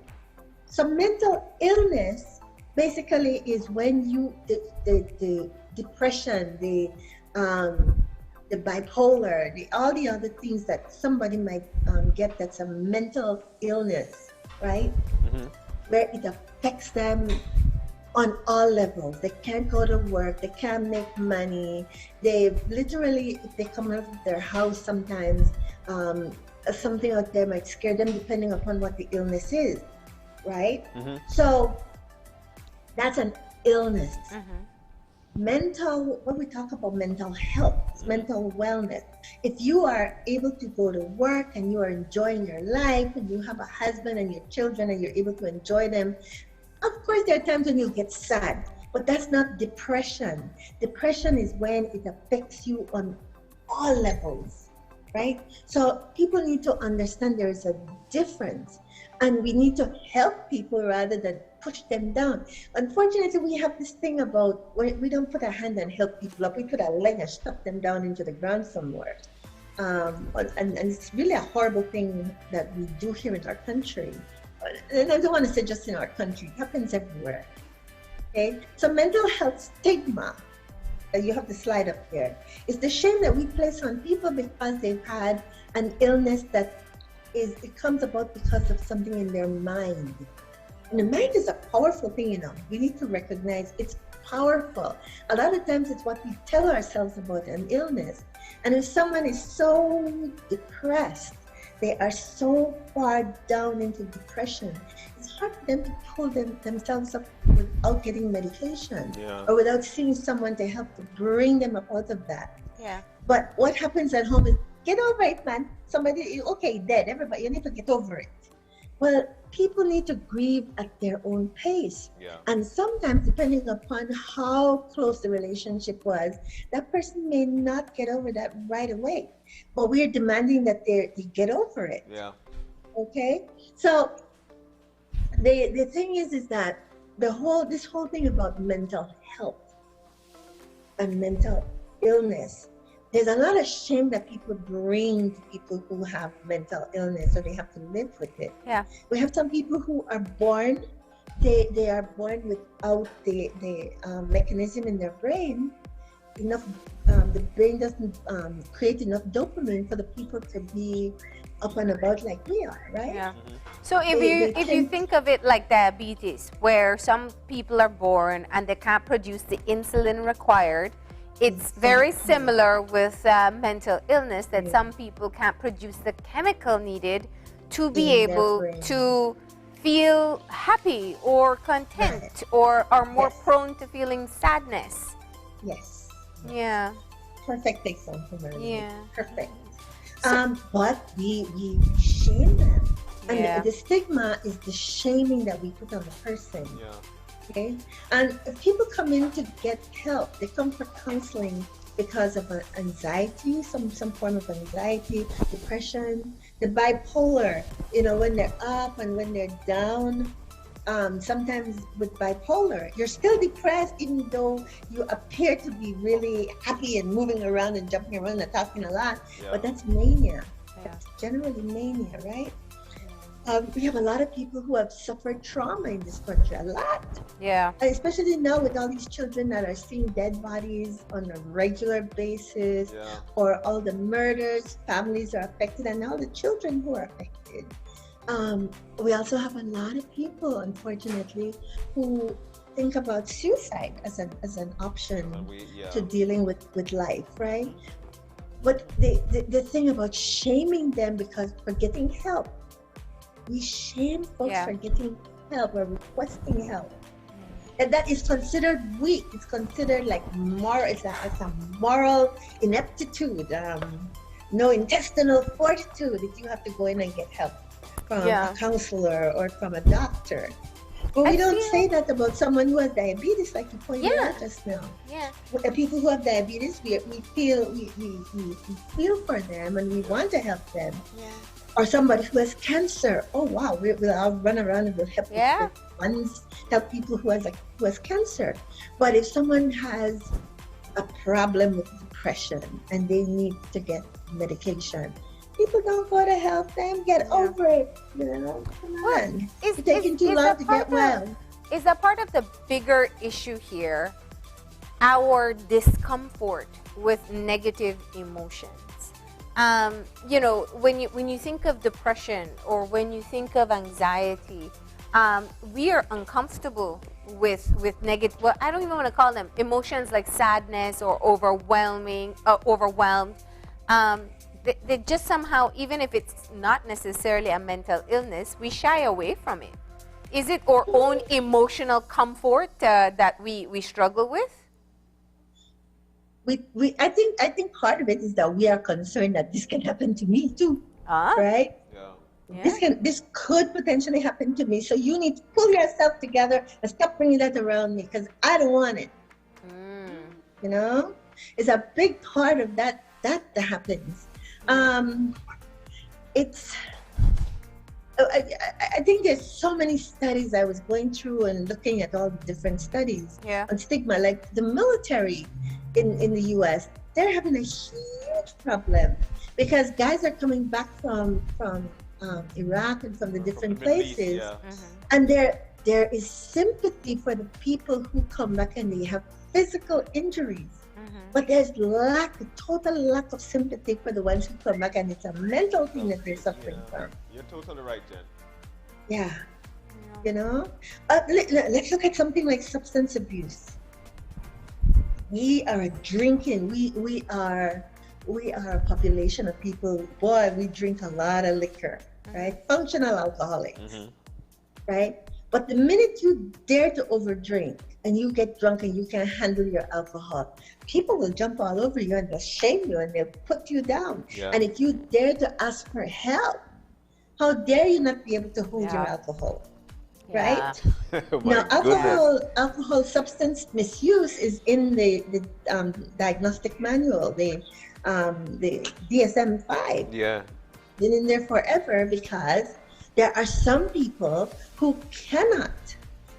[SPEAKER 19] So mental illness basically is when the depression, the bipolar, all the other things that somebody might get that's a mental illness, right? Where it affects them on all levels. They can't go to work, they can't make money. They literally, if they come out of their house sometimes, something out there might scare them depending upon what the illness is, right? So that's an illness. When we talk about mental health, mental wellness, if you are able to go to work and you are enjoying your life and you have a husband and your children and you're able to enjoy them, of course there are times when you get sad, but that's not depression. Depression is when it affects you on all levels, right? So people need to understand there is a difference, and we need to help people rather than push them down. Unfortunately, we have this thing about we don't put a hand and help people up. We put a leg and stuff them down into the ground somewhere. And it's really a horrible thing that we do here in our country. And I don't want to say just in our country, it happens everywhere. Okay? So mental health stigma, you have the slide up there, is the shame that we place on people because they've had an illness that it comes about because of something in their mind. And the mind is a powerful thing, We need to recognize it's powerful. A lot of times it's what we tell ourselves about an illness. And if someone is so depressed, they are so far down into depression, it's hard for them to pull themselves up without getting medication or without seeing someone to help to bring them up out of that.
[SPEAKER 2] Yeah.
[SPEAKER 19] But what happens at home is, get over it, man. Somebody, okay, dead, everybody, you need to get over it. Well, people need to grieve at their own pace. And sometimes, depending upon how close the relationship was, that person may not get over that right away. But we're demanding that they get over it.
[SPEAKER 3] Yeah.
[SPEAKER 19] Okay? So the thing is that this whole thing about mental health and mental illness, there's a lot of shame that people bring to people who have mental illness, or they have to live with it.
[SPEAKER 2] Yeah.
[SPEAKER 19] We have some people who are born, they are born without the mechanism in their brain, enough, the brain doesn't create enough dopamine for the people to be up and about like we are, right?
[SPEAKER 2] Yeah. So if you think of it like diabetes, where some people are born and they can't produce the insulin required, it's very similar with mental illness, that some people can't produce the chemical needed to be able to feel happy or content, or are more prone to feeling sadness.
[SPEAKER 19] Yes.
[SPEAKER 2] Yeah.
[SPEAKER 19] Perfect example, Marie.
[SPEAKER 2] Yeah.
[SPEAKER 19] Perfect. But we shame them. And
[SPEAKER 2] Yeah.
[SPEAKER 19] the stigma is the shaming that we put on the person.
[SPEAKER 3] Yeah.
[SPEAKER 19] Okay? And if people come in to get help, they come for counseling because of anxiety, some form of anxiety, depression, the bipolar, when they're up and when they're down. Sometimes with bipolar, you're still depressed even though you appear to be really happy and moving around and jumping around and talking a lot, but that's mania. That's generally mania, right? We have a lot of people who have suffered trauma in this country, a lot.
[SPEAKER 2] Yeah.
[SPEAKER 19] Especially now with all these children that are seeing dead bodies on a regular basis, or all the murders, families are affected, and all the children who are affected. We also have a lot of people, unfortunately, who think about suicide as an option to dealing with life, right? But the thing about shaming them for getting help, we shame folks for getting help or requesting help. And that is considered weak. It's considered like it's a moral ineptitude, no intestinal fortitude if you have to go in and get help from a counselor or from a doctor. But we don't say that about someone who has diabetes, like you pointed out just now.
[SPEAKER 2] Yeah.
[SPEAKER 19] People who have diabetes, we feel for them and we want to help them.
[SPEAKER 2] Yeah.
[SPEAKER 19] Or somebody who has cancer. Oh wow, we'll all run around and we'll help help people who has cancer. But if someone has a problem with depression and they need to get medication, people don't go to help them. Get over it. Come on. It's taking too long to get well.
[SPEAKER 2] Is that part of the bigger issue here? Our discomfort with negative emotions. When you think of depression or when you think of anxiety, we are uncomfortable with negative. Well, I don't even want to call them emotions like sadness or overwhelmed. They just somehow, even if it's not necessarily a mental illness, we shy away from it. Is it our own emotional comfort that we struggle with?
[SPEAKER 19] I think part of it is that we are concerned that this can happen to me too, right?
[SPEAKER 3] Yeah.
[SPEAKER 19] This could potentially happen to me, so you need to pull yourself together and stop bringing that around me because I don't want it. It's a big part of that happens. I think there's so many studies I was going through and looking at all the different studies on stigma, like the military in the US, they're having a huge problem because guys are coming back from Iraq and from the different places, and there is sympathy for the people who come back and they have physical injuries. But there's total lack of sympathy for the ones who come back, and it's a mental thing that they're suffering from.
[SPEAKER 3] You're totally right, Jen.
[SPEAKER 19] Yeah. Let's look at something like substance abuse. We are drinking. We are a population of people. Boy, we drink a lot of liquor, right? Functional alcoholics, right? But the minute you dare to overdrink and you get drunk and you can't handle your alcohol, people will jump all over you and they'll shame you and they'll put you down. Yeah. And if you dare to ask for help, how dare you not be able to hold your alcohol, right? Now, alcohol substance misuse is in the diagnostic manual, the DSM-5.
[SPEAKER 3] Yeah.
[SPEAKER 19] Been in there forever because There are some people who cannot.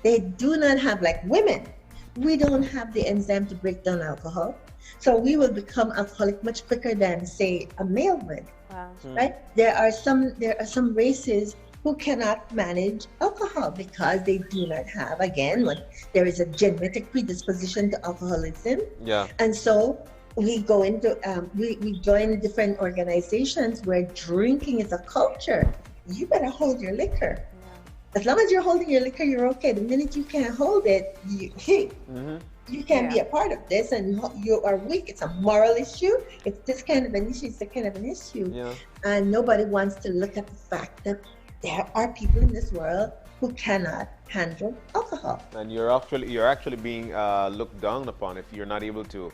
[SPEAKER 19] They do not have, like women, we don't have the enzyme to break down alcohol. So we will become alcoholic much quicker than, say, a male would.
[SPEAKER 2] Wow.
[SPEAKER 19] Right? There are some races who cannot manage alcohol because they do not have, again, there is a genetic predisposition to alcoholism.
[SPEAKER 3] Yeah.
[SPEAKER 19] And so we go into, we join different organizations where drinking is a culture. You better hold your liquor. As long as you're holding your liquor, you're okay. The minute you can't hold it, you can't be a part of this, and you are weak. It's a moral issue. It's this kind of an issue. It's the kind of an issue.
[SPEAKER 3] Yeah.
[SPEAKER 19] And nobody wants to look at the fact that there are people in this world who cannot handle alcohol.
[SPEAKER 3] And you're actually being looked down upon if you're not able to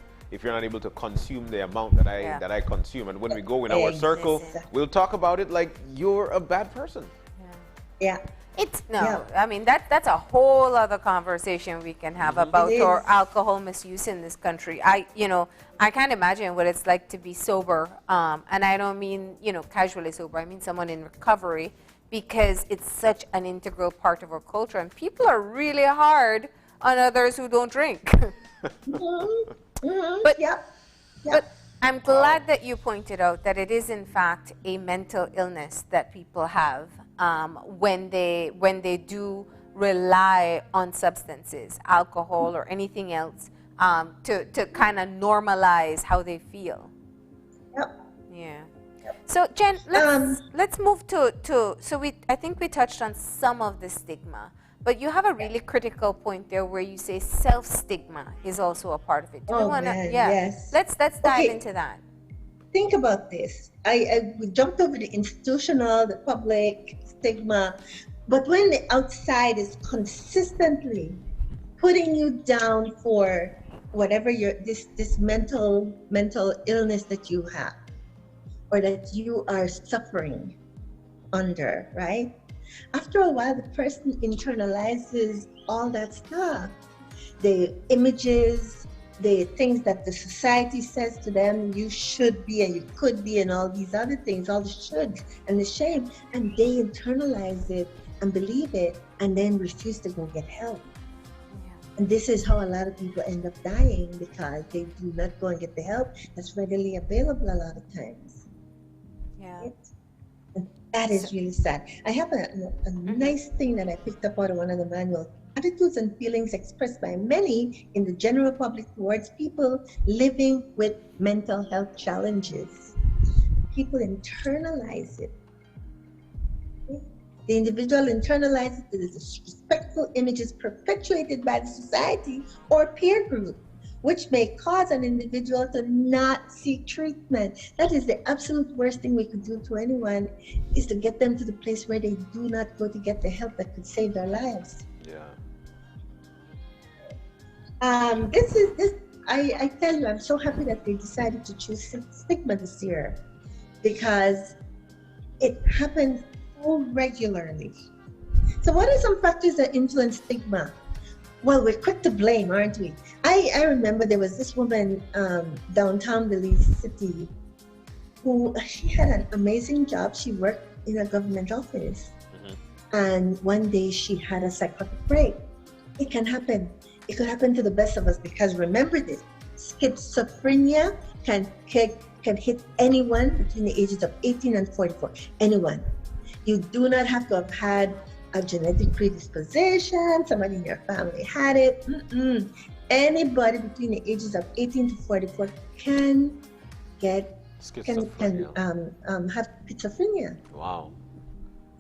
[SPEAKER 3] consume the amount that I consume. And when we go in our circle, we'll talk about it like you're a bad person.
[SPEAKER 19] Yeah.
[SPEAKER 2] I mean, that's a whole other conversation we can have about our alcohol misuse in this country. I can't imagine what it's like to be sober, and I don't mean, casually sober. I mean someone in recovery, because it's such an integral part of our culture, and people are really hard on others who don't drink. But I'm glad that you pointed out that it is in fact a mental illness that people have when they do rely on substances, alcohol or anything else, to kind of normalize how they feel.
[SPEAKER 19] Yep.
[SPEAKER 2] Yeah. So Jen, let's move to I think we touched on some of the stigma, but you have a really critical point there where you say self-stigma is also a part of it. Do you wanna,
[SPEAKER 19] yes.
[SPEAKER 2] Let's dive into that.
[SPEAKER 19] Think about this. We jumped over the institutional, the public stigma, but when the outside is consistently putting you down for whatever this mental illness that you have, or that you are suffering under, right? After a while, the person internalizes all that stuff. The images, the things that the society says to them, you should be and you could be, and all these other things, all the shoulds and the shame, and they internalize it and believe it and then refuse to go get help. And this is how a lot of people end up dying, because they do not go and get the help that's readily available a lot of times.
[SPEAKER 2] Yeah.
[SPEAKER 19] And that is really sad. I have a nice thing that I picked up out of one of the manuals. Attitudes and feelings expressed by many in the general public towards people living with mental health challenges. People internalize it. The individual internalizes it as disrespectful images perpetuated by the society or peer group, which may cause an individual to not seek treatment. That is the absolute worst thing we could do to anyone, is to get them to the place where they do not go to get the help that could save their lives.
[SPEAKER 3] Yeah.
[SPEAKER 19] I tell you, I'm so happy that they decided to choose stigma this year, because it happens so regularly. So what are some factors that influence stigma? Well, we're quick to blame, aren't we? I remember there was this woman downtown Belize City who, she had an amazing job. She worked in a government office. And one day she had a psychotic break. It can happen. It could happen to the best of us, because remember this, schizophrenia can hit anyone between the ages of 18 and 44, anyone. You do not have to have had a genetic predisposition, somebody in your family had it. Anybody between the ages of 18 to 44 can get have schizophrenia.
[SPEAKER 3] Wow.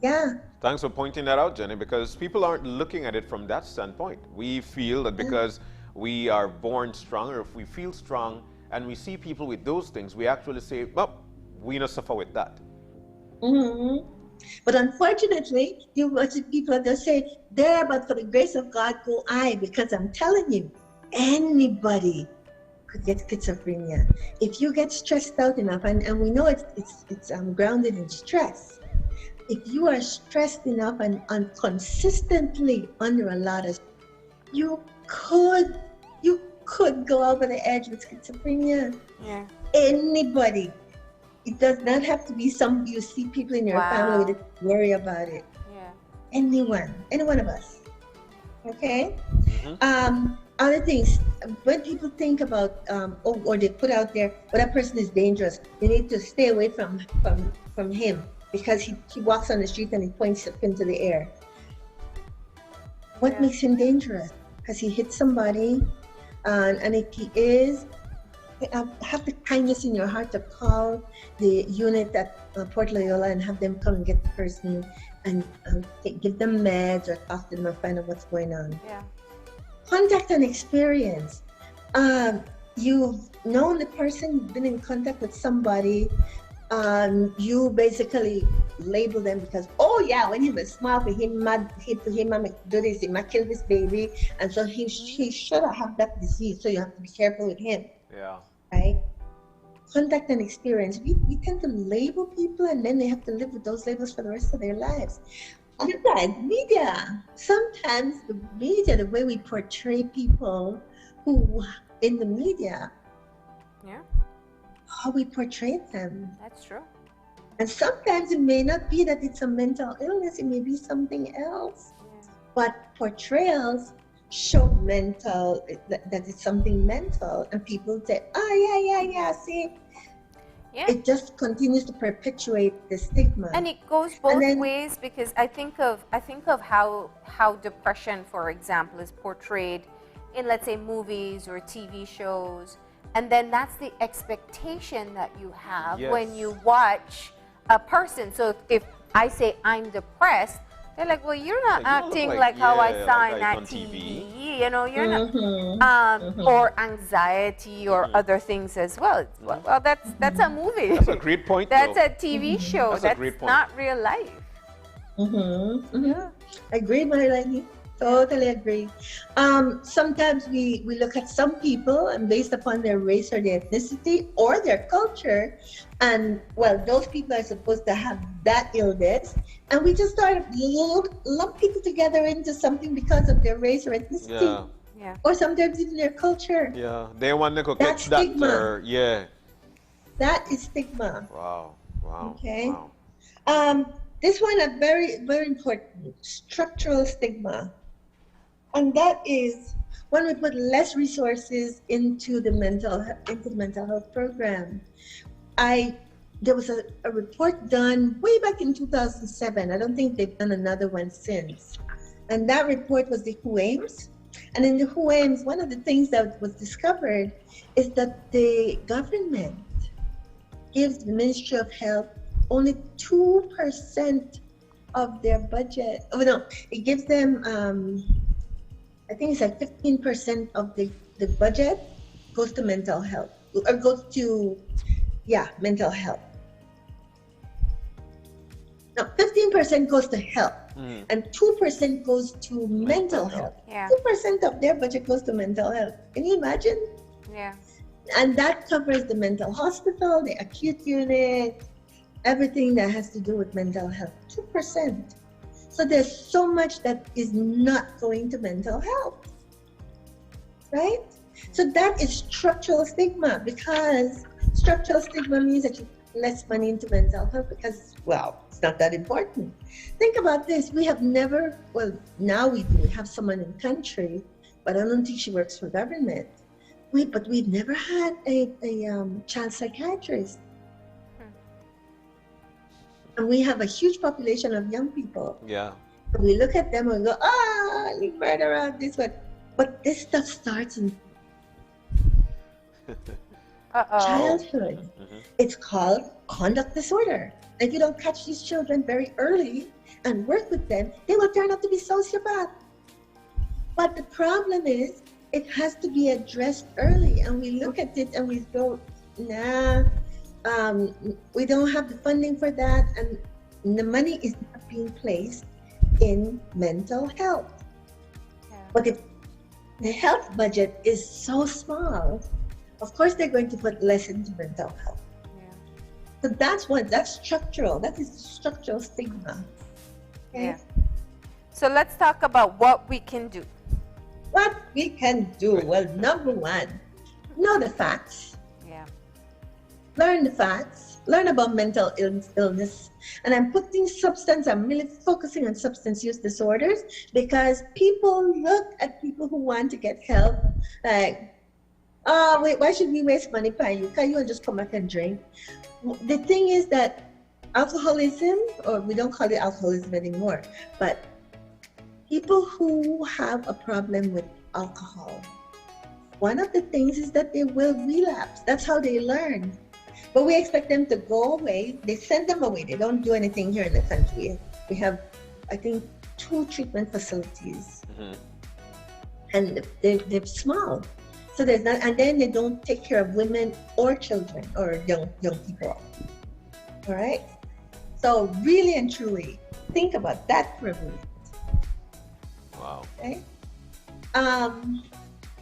[SPEAKER 19] Yeah.
[SPEAKER 3] Thanks for pointing that out, Jenny, because people aren't looking at it from that standpoint. We feel that because we are born strong, or if we feel strong and we see people with those things, we actually say, well, we don't suffer with that.
[SPEAKER 19] But unfortunately, you watch people, they'll say, there, but for the grace of God go I, because I'm telling you, anybody could get schizophrenia. If you get stressed out enough, and we know it's grounded in stress. If you are stressed enough and consistently under a lot of, you could go over the edge with schizophrenia.
[SPEAKER 2] Yeah.
[SPEAKER 19] Anybody. It does not have to be you see people in your family that worry about it. anyone, any one of us. Okay? Other things, when people think about, or they put out there, well, that person is dangerous, they need to stay away from him because he walks on the street and he points up into the air. What makes him dangerous? Has he hit somebody? And if he is, have the kindness in your heart to call the unit at Port Loyola and have them come and get the person and give them meds or talk to them and find out what's going on.
[SPEAKER 2] Yeah.
[SPEAKER 19] Contact and experience. You've known the person, you've been in contact with somebody, you basically label them because, oh yeah, when he was small, he might do this, he might kill this baby, and so he should have that disease, so you have to be careful with him.
[SPEAKER 3] Yeah.
[SPEAKER 19] Right? Contact and experience. We tend to label people and then they have to live with those labels for the rest of their lives. Other side, media. Sometimes the media, the way we portray people who in the media, how we portray them.
[SPEAKER 2] That's true.
[SPEAKER 19] And sometimes it may not be that it's a mental illness, it may be something else. But portrayals show mental, that it's something mental, and people say, oh yeah, see?
[SPEAKER 2] Yeah.
[SPEAKER 19] It just continues to perpetuate the stigma.
[SPEAKER 2] And it goes both ways, because I think of how depression, for example, is portrayed in, let's say, movies or TV shows, and then that's the expectation that you have when you watch a person. So if I say I'm depressed, they're like, well, you're not acting like how I saw in that TV. You know, you're not. Or anxiety or other things as well. Well, that's a movie.
[SPEAKER 3] That's a great point.
[SPEAKER 2] That's a TV show. That's
[SPEAKER 3] a great point.
[SPEAKER 2] not real life.
[SPEAKER 19] I agree, Marilyn. Totally agree. Sometimes we look at some people and based upon their race or their ethnicity or their culture, and well, those people are supposed to have that illness, and we just start lump people together into something because of their race or ethnicity.
[SPEAKER 2] Yeah.
[SPEAKER 19] Or sometimes even their culture.
[SPEAKER 3] Yeah. They want to go
[SPEAKER 19] That's
[SPEAKER 3] catch
[SPEAKER 19] stigma.
[SPEAKER 3] that.
[SPEAKER 19] That is stigma.
[SPEAKER 3] Wow.
[SPEAKER 19] Okay.
[SPEAKER 3] Wow.
[SPEAKER 19] This one is very, very important. Structural stigma. And that is when we put less resources into the mental health program. There was a report done way back in 2007. I don't think they've done another one since. And that report was the WHO Aims. And in the WHO Aims, one of the things that was discovered is that the government gives the Ministry of Health only 2% of their budget. Oh no, it gives them, I think it's like 15% of the budget goes to mental health, or goes to, mental health. No, 15% goes to health, and 2% goes to mental health. 2% of their budget goes to mental health. Can you imagine?
[SPEAKER 2] Yeah.
[SPEAKER 19] And that covers the mental hospital, the acute unit, everything that has to do with mental health. 2%. So there's so much that is not going to mental health, right? So that is structural stigma, because structural stigma means that you put less money into mental health because, well, it's not that important. Think about this. We have never, well, now we do. We have someone in country, but I don't think she works for government. But we've never had a child psychiatrist. And we have a huge population of young people.
[SPEAKER 3] Yeah.
[SPEAKER 19] We look at them and go, you murderer, this one. But this stuff starts in childhood. It's called conduct disorder. If you don't catch these children very early and work with them, they will turn out to be sociopaths. But the problem is, it has to be addressed early. And we look at it and we go, nah. We don't have the funding for that, and the money is not being placed in mental health. But if the health budget is so small, of course they're going to put less into mental health. So that's structural. That is structural stigma. Okay?
[SPEAKER 2] Yeah. So let's talk about what we can do.
[SPEAKER 19] What we can do? Well, number one, know the facts.
[SPEAKER 2] Yeah.
[SPEAKER 19] Learn the facts. learn about mental illness. And I'm really focusing on substance use disorders because people look at people who want to get help like, oh, wait, why should we waste money paying you? Can you just come back and drink? The thing is that alcoholism, or we don't call it alcoholism anymore, but people who have a problem with alcohol, one of the things is that they will relapse. That's how they learn. But we expect them to go away. They send them away. They don't do anything here in the country. We have, I think, 2 treatment facilities. And they're small. So there's not, and then they don't take care of women or children or young people. All right? So really and truly, think about that for a minute.
[SPEAKER 3] Wow.
[SPEAKER 19] Okay?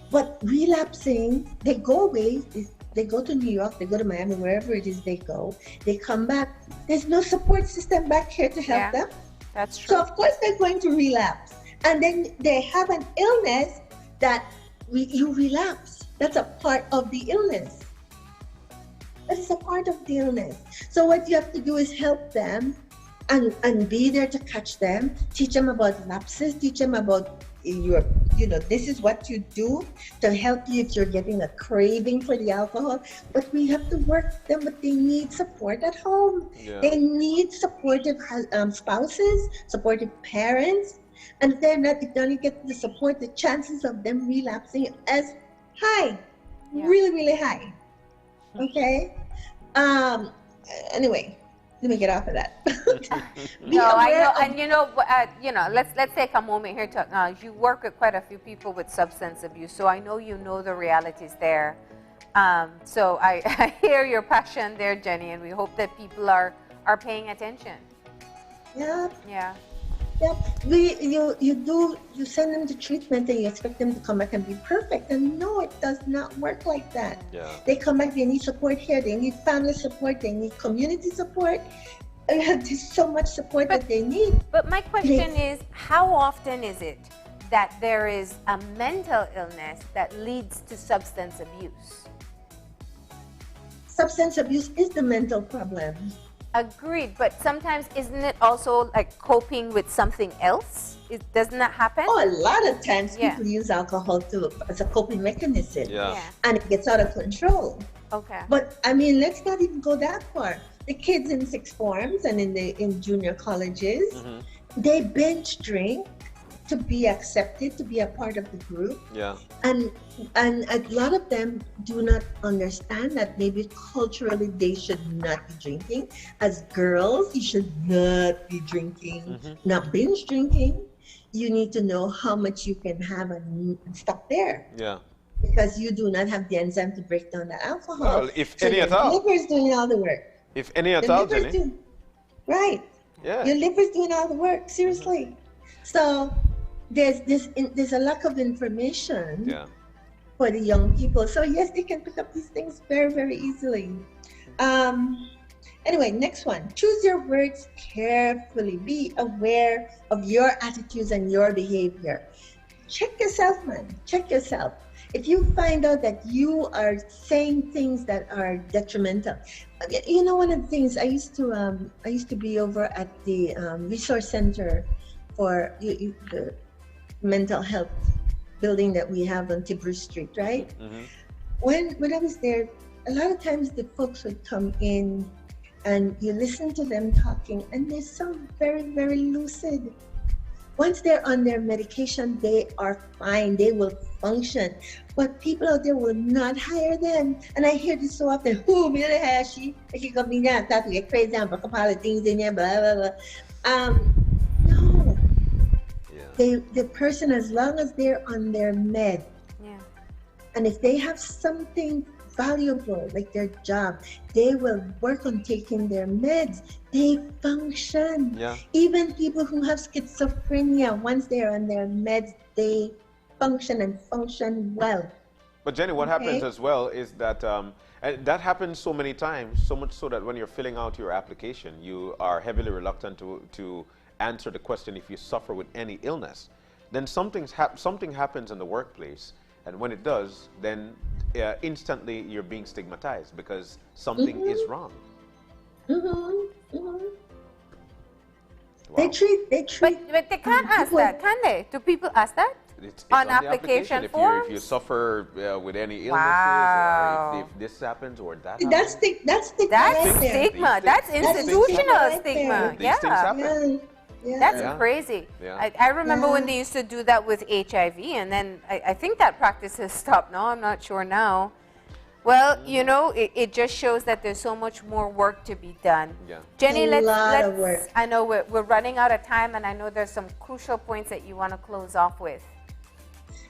[SPEAKER 19] But relapsing, they go away, they go to New York, they go to Miami, wherever it is they go, they come back. There's no support system back here to help them.
[SPEAKER 2] That's true.
[SPEAKER 19] So of course they're going to relapse. And then they have an illness that you relapse. That's a part of the illness. That is a part of the illness. So what you have to do is help them and be there to catch them, teach them about lapses, teach them about this is what you do to help you if you're getting a craving for the alcohol. But we have to work with them, but they need support at home.
[SPEAKER 3] Yeah.
[SPEAKER 19] They need supportive spouses, supportive parents. And if they're not, if they don't get the support, the chances of them relapsing is high, really, really high. Okay? Anyway, let me get off of that.
[SPEAKER 2] No, I know, and let's take a moment here to acknowledge you work with quite a few people with substance abuse, so I know you know the realities there. So I hear your passion there, Jenny, and we hope that people are paying attention.
[SPEAKER 19] Yeah.
[SPEAKER 2] Yeah.
[SPEAKER 19] Yeah, you send them to treatment and you expect them to come back and be perfect, and no, it does not work like that.
[SPEAKER 3] Yeah.
[SPEAKER 19] They come back, they need support here, they need family support, they need community support. There's so much support that they need.
[SPEAKER 2] But my question is, how often is it that there is a mental illness that leads to substance abuse?
[SPEAKER 19] Substance abuse is the mental problem.
[SPEAKER 2] Agreed, but sometimes isn't it also like coping with something else? Doesn't that happen?
[SPEAKER 19] Oh, a lot of times people use alcohol as a coping mechanism.
[SPEAKER 3] Yeah.
[SPEAKER 19] And it gets out of control.
[SPEAKER 2] Okay.
[SPEAKER 19] But I mean, let's not even go that far. The kids in sixth forms and in junior colleges, they binge drink to be accepted, to be a part of the group.
[SPEAKER 3] Yeah.
[SPEAKER 19] And a lot of them do not understand that maybe culturally they should not be drinking. As girls, you should not be drinking, not binge drinking. You need to know how much you can have and stop there.
[SPEAKER 3] Yeah.
[SPEAKER 19] Because you do not have the enzyme to break down the alcohol.
[SPEAKER 3] Well, if any at all.
[SPEAKER 19] Your liver is doing all the work.
[SPEAKER 3] If any at all, Jenny.
[SPEAKER 19] Right.
[SPEAKER 3] Yeah.
[SPEAKER 19] Your liver's doing all the work, seriously. So there's a lack of information for the young people. So yes, they can pick up these things very, very easily. Anyway, next one. Choose your words carefully. Be aware of your attitudes and your behavior. Check yourself, man. Check yourself. If you find out that you are saying things that are detrimental, you know, one of the things I used to be over at the resource center for the mental health building that we have on Tibru Street, right? When I was there, a lot of times the folks would come in and you listen to them talking and they sound very, very lucid. Once they're on their medication, they are fine, they will function. But people out there will not hire them. And I hear this so often, who really has she come in there and start to get crazy and put a lot of things in there, blah, blah, blah. No. The person, as long as they're on their med, and if they have something valuable, like their job, they will work on taking their meds. They function.
[SPEAKER 3] Yeah.
[SPEAKER 19] Even people who have schizophrenia, once they're on their meds, they function and function well.
[SPEAKER 3] But Jenny, what happens as well is that and that happens so many times, so much so that when you're filling out your application, you are heavily reluctant to answer the question if you suffer with any illness. Then something happens in the workplace, and when it does, then instantly you're being stigmatized because something is wrong.
[SPEAKER 19] Mm-hmm. Mm-hmm.
[SPEAKER 3] Wow.
[SPEAKER 19] They treat.
[SPEAKER 2] But they can't ask that, can they? Do people ask that?
[SPEAKER 3] It's
[SPEAKER 2] on
[SPEAKER 3] the
[SPEAKER 2] application
[SPEAKER 3] If
[SPEAKER 2] forms?
[SPEAKER 3] you suffer with any illnesses,
[SPEAKER 2] Wow.
[SPEAKER 3] or if this happens or that
[SPEAKER 19] That's
[SPEAKER 3] happens.
[SPEAKER 19] that's stigma.
[SPEAKER 2] That's
[SPEAKER 19] right there.
[SPEAKER 2] stigma. That's institutional
[SPEAKER 19] right
[SPEAKER 2] stigma.
[SPEAKER 19] there.
[SPEAKER 3] These things
[SPEAKER 2] Yeah.
[SPEAKER 3] happen.
[SPEAKER 19] Yeah.
[SPEAKER 2] That's
[SPEAKER 3] Yeah.
[SPEAKER 2] crazy.
[SPEAKER 3] Yeah.
[SPEAKER 2] I remember when
[SPEAKER 19] Yeah.
[SPEAKER 2] they used to do that with HIV, and then I think that practice has stopped now. I'm not sure now. Well, you know, it just shows that there's so much more work to be done.
[SPEAKER 3] Yeah.
[SPEAKER 2] Jenny,
[SPEAKER 19] A lot
[SPEAKER 2] let's
[SPEAKER 19] of work.
[SPEAKER 2] I know we're running out of time, and I know there's some crucial points that you want to close off with.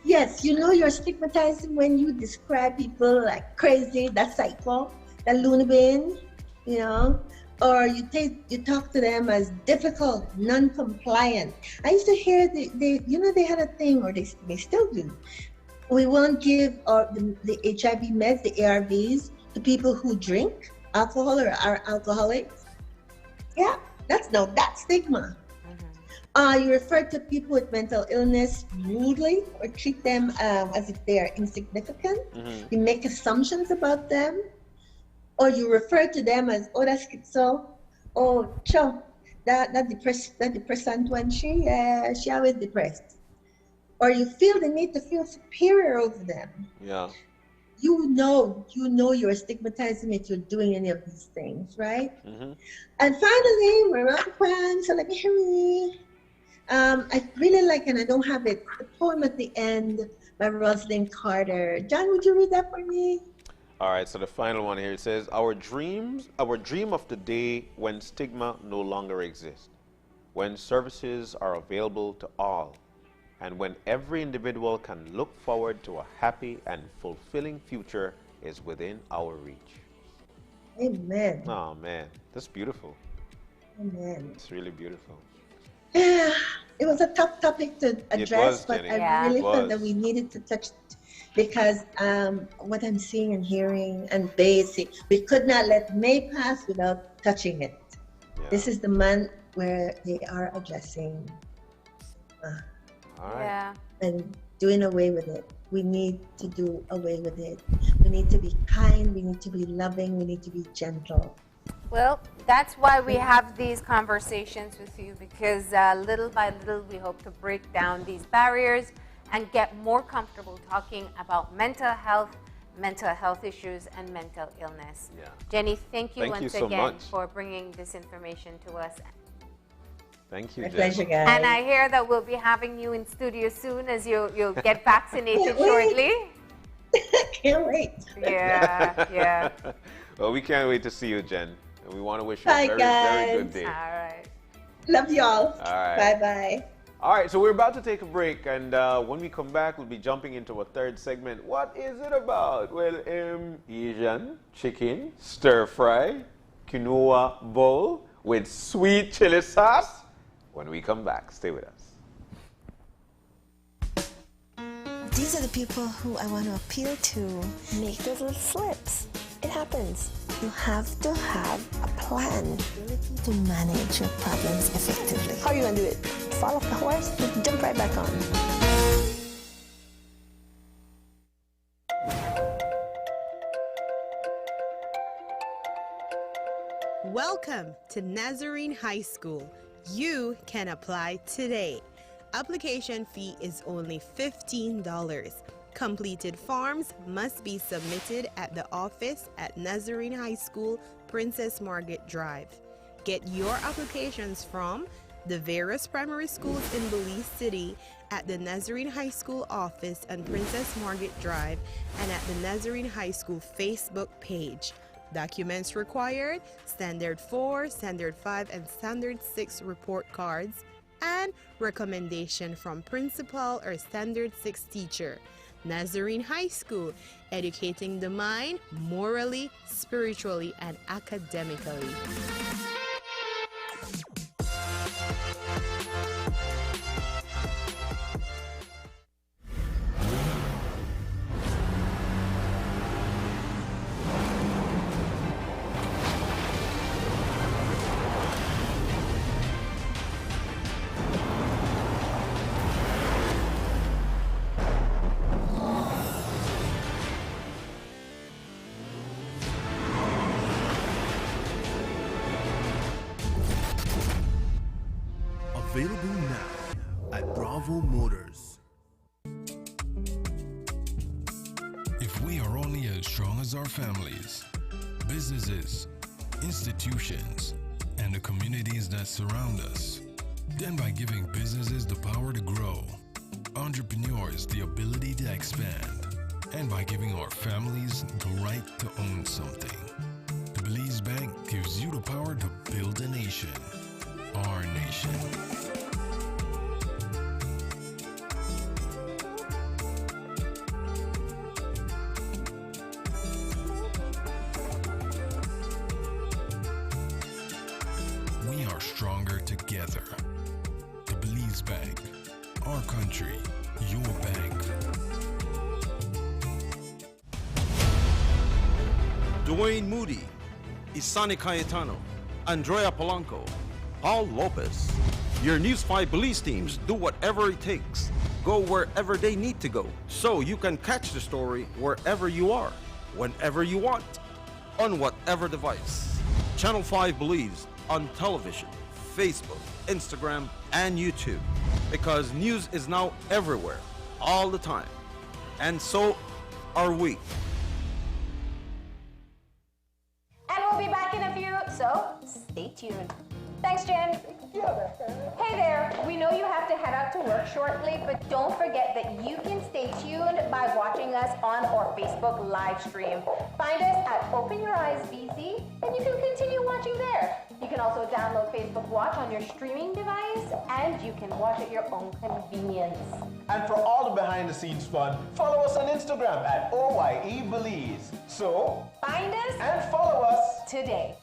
[SPEAKER 19] Yes, you know you're stigmatizing when you describe people like crazy, that psycho, that loony bin, you know, or you talk to them as difficult, non-compliant. I used to hear they had a thing, or they still do. We won't give the HIV meds, the ARVs, to people who drink alcohol or are alcoholics. Yeah, that's stigma. You refer to people with mental illness rudely or treat them as if they are insignificant. You make assumptions about them, or you refer to them as, oh, that's schizo, oh, sure, that depressant one, she always depressed. Or you feel the need to feel superior over them.
[SPEAKER 3] Yeah.
[SPEAKER 19] You know you're stigmatizing if you're doing any of these things, right? And finally, we're out of time, so let me hurry. I really like, and I don't have it, the poem at the end by Rosalind Carter. John, would you read that for me?
[SPEAKER 3] All right, so the final one here, it says, our dream of the day when stigma no longer exists, when services are available to all, and when every individual can look forward to a happy and fulfilling future is within our reach.
[SPEAKER 19] Amen.
[SPEAKER 3] Oh, man, that's beautiful.
[SPEAKER 19] Amen.
[SPEAKER 3] It's really beautiful.
[SPEAKER 19] Yeah, it was a tough topic to address, but
[SPEAKER 3] Jenny.
[SPEAKER 19] I really
[SPEAKER 3] It
[SPEAKER 19] felt that
[SPEAKER 3] was.
[SPEAKER 19] we needed to touch it because what I'm seeing and hearing and basic, we could not let May pass without touching it. This is the month where they are addressing
[SPEAKER 3] All right.
[SPEAKER 2] Yeah.
[SPEAKER 19] and doing away with it. We need to do away with it. We need to be kind, we need to be loving, we need to be gentle.
[SPEAKER 2] Well, that's why we have these conversations with you, because little by little we hope to break down these barriers and get more comfortable talking about mental health issues, and mental illness.
[SPEAKER 3] Yeah.
[SPEAKER 2] Jenny, thank you
[SPEAKER 3] Thank you
[SPEAKER 2] once
[SPEAKER 3] so
[SPEAKER 2] again
[SPEAKER 3] much.
[SPEAKER 2] for bringing this information to us.
[SPEAKER 3] Thank you,
[SPEAKER 19] My
[SPEAKER 3] Jen.
[SPEAKER 19] pleasure, guys.
[SPEAKER 2] And I hear that we'll be having you in studio soon as you'll get vaccinated
[SPEAKER 19] Can't wait.
[SPEAKER 2] shortly.
[SPEAKER 19] Can't wait.
[SPEAKER 2] Yeah, yeah.
[SPEAKER 3] Well, we can't wait to see you, Jen. And we want to wish you
[SPEAKER 19] Bye,
[SPEAKER 3] a very, very
[SPEAKER 19] guys.
[SPEAKER 3] good day.
[SPEAKER 2] All right.
[SPEAKER 19] Love y'all.
[SPEAKER 3] All right.
[SPEAKER 19] Bye-bye.
[SPEAKER 3] All right, so we're about to take a break, and when we come back, we'll be jumping into a third segment. What is it about? Well, Asian chicken stir fry, quinoa bowl with sweet chili sauce. When we come back, stay with us.
[SPEAKER 18] These are the people who I want to appeal to. Make those little slips. It happens. You have to have a plan to manage your problems effectively. How are you going to do it? Fall off the horse? Jump right back on.
[SPEAKER 20] Welcome to Nazarene High School. You can apply today. Application fee is only $15. Completed forms must be submitted at the office at Nazarene High School, Princess Margaret Drive. Get your applications from the various primary schools in Belize City at the Nazarene High School office on Princess Margaret Drive and at the Nazarene High School Facebook page. Documents required: Standard 4, Standard 5, and Standard 6 report cards, and recommendation from principal or Standard 6 teacher. Nazarene High School, educating the mind morally, spiritually, and academically.
[SPEAKER 21] at Bravo Motors.
[SPEAKER 22] If we are only as strong as our families, businesses, institutions, and the communities that surround us, then by giving businesses the power to grow, entrepreneurs the ability to expand, and by giving our families the right to own something, the Belize Bank gives you the power to build a nation, our nation. We are stronger together. The Belize Bank, our country, your bank.
[SPEAKER 8] Dwayne Moody, Isani Cayetano, Andrea Polanco, Paul Lopez. Your News 5 Belize teams do whatever it takes, go wherever they need to go, so you can catch the story wherever you are, whenever you want, on whatever device. Channel 5 Belize on television, Facebook, Instagram, and YouTube, because news is now everywhere, all the time. And so are we.
[SPEAKER 9] And we'll be back in a few, so stay tuned. Thanks, Jen. Hey there, we know you have to head out to work shortly, but don't forget that you can stay tuned by watching us on our Facebook live stream. Find us at Open Your Eyes BC, and you can continue watching there. You can also download Facebook Watch on your streaming device, and you can watch at your own convenience.
[SPEAKER 10] And for all the behind-the-scenes fun, follow us on Instagram at OYE Belize. So,
[SPEAKER 9] find us
[SPEAKER 10] and follow us
[SPEAKER 9] today.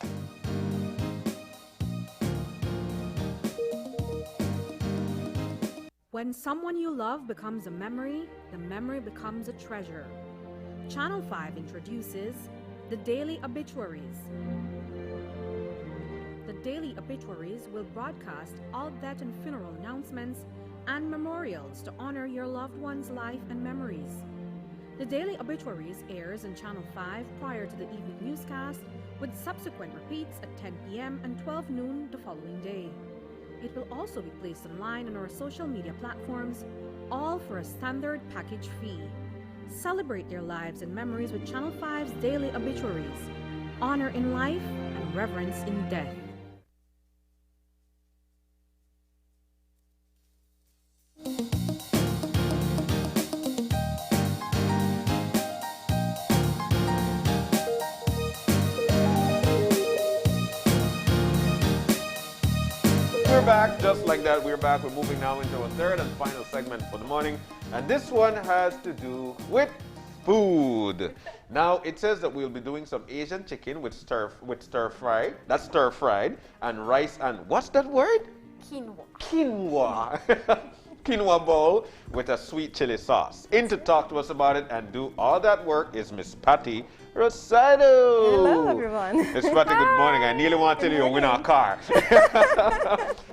[SPEAKER 11] When someone you love becomes a memory, the memory becomes a treasure. Channel 5 introduces the Daily Obituaries. The Daily Obituaries will broadcast all death and funeral announcements and memorials to honor your loved one's life and memories. The Daily Obituaries airs on Channel 5 prior to the evening newscast, with subsequent repeats at 10 p.m. and 12 noon the following day. It will also be placed online on our social media platforms, all for a standard package fee. Celebrate their lives and memories with Channel 5's Daily Obituaries. Honor in life and reverence in death.
[SPEAKER 3] We're back, just like that. We're back. We're moving now into our third and final segment for the morning, and this one has to do with food. Now it says that we'll be doing some Asian chicken with stir fried. That's stir fried, and rice and what's that word?
[SPEAKER 2] Quinoa.
[SPEAKER 3] Quinoa. Quinoa bowl with a sweet chili sauce. In to talk to us about it and do all that work is Miss Patty Rosado.
[SPEAKER 23] Hello, everyone.
[SPEAKER 3] Miss Patty, good morning. I nearly want to tell you to win our car.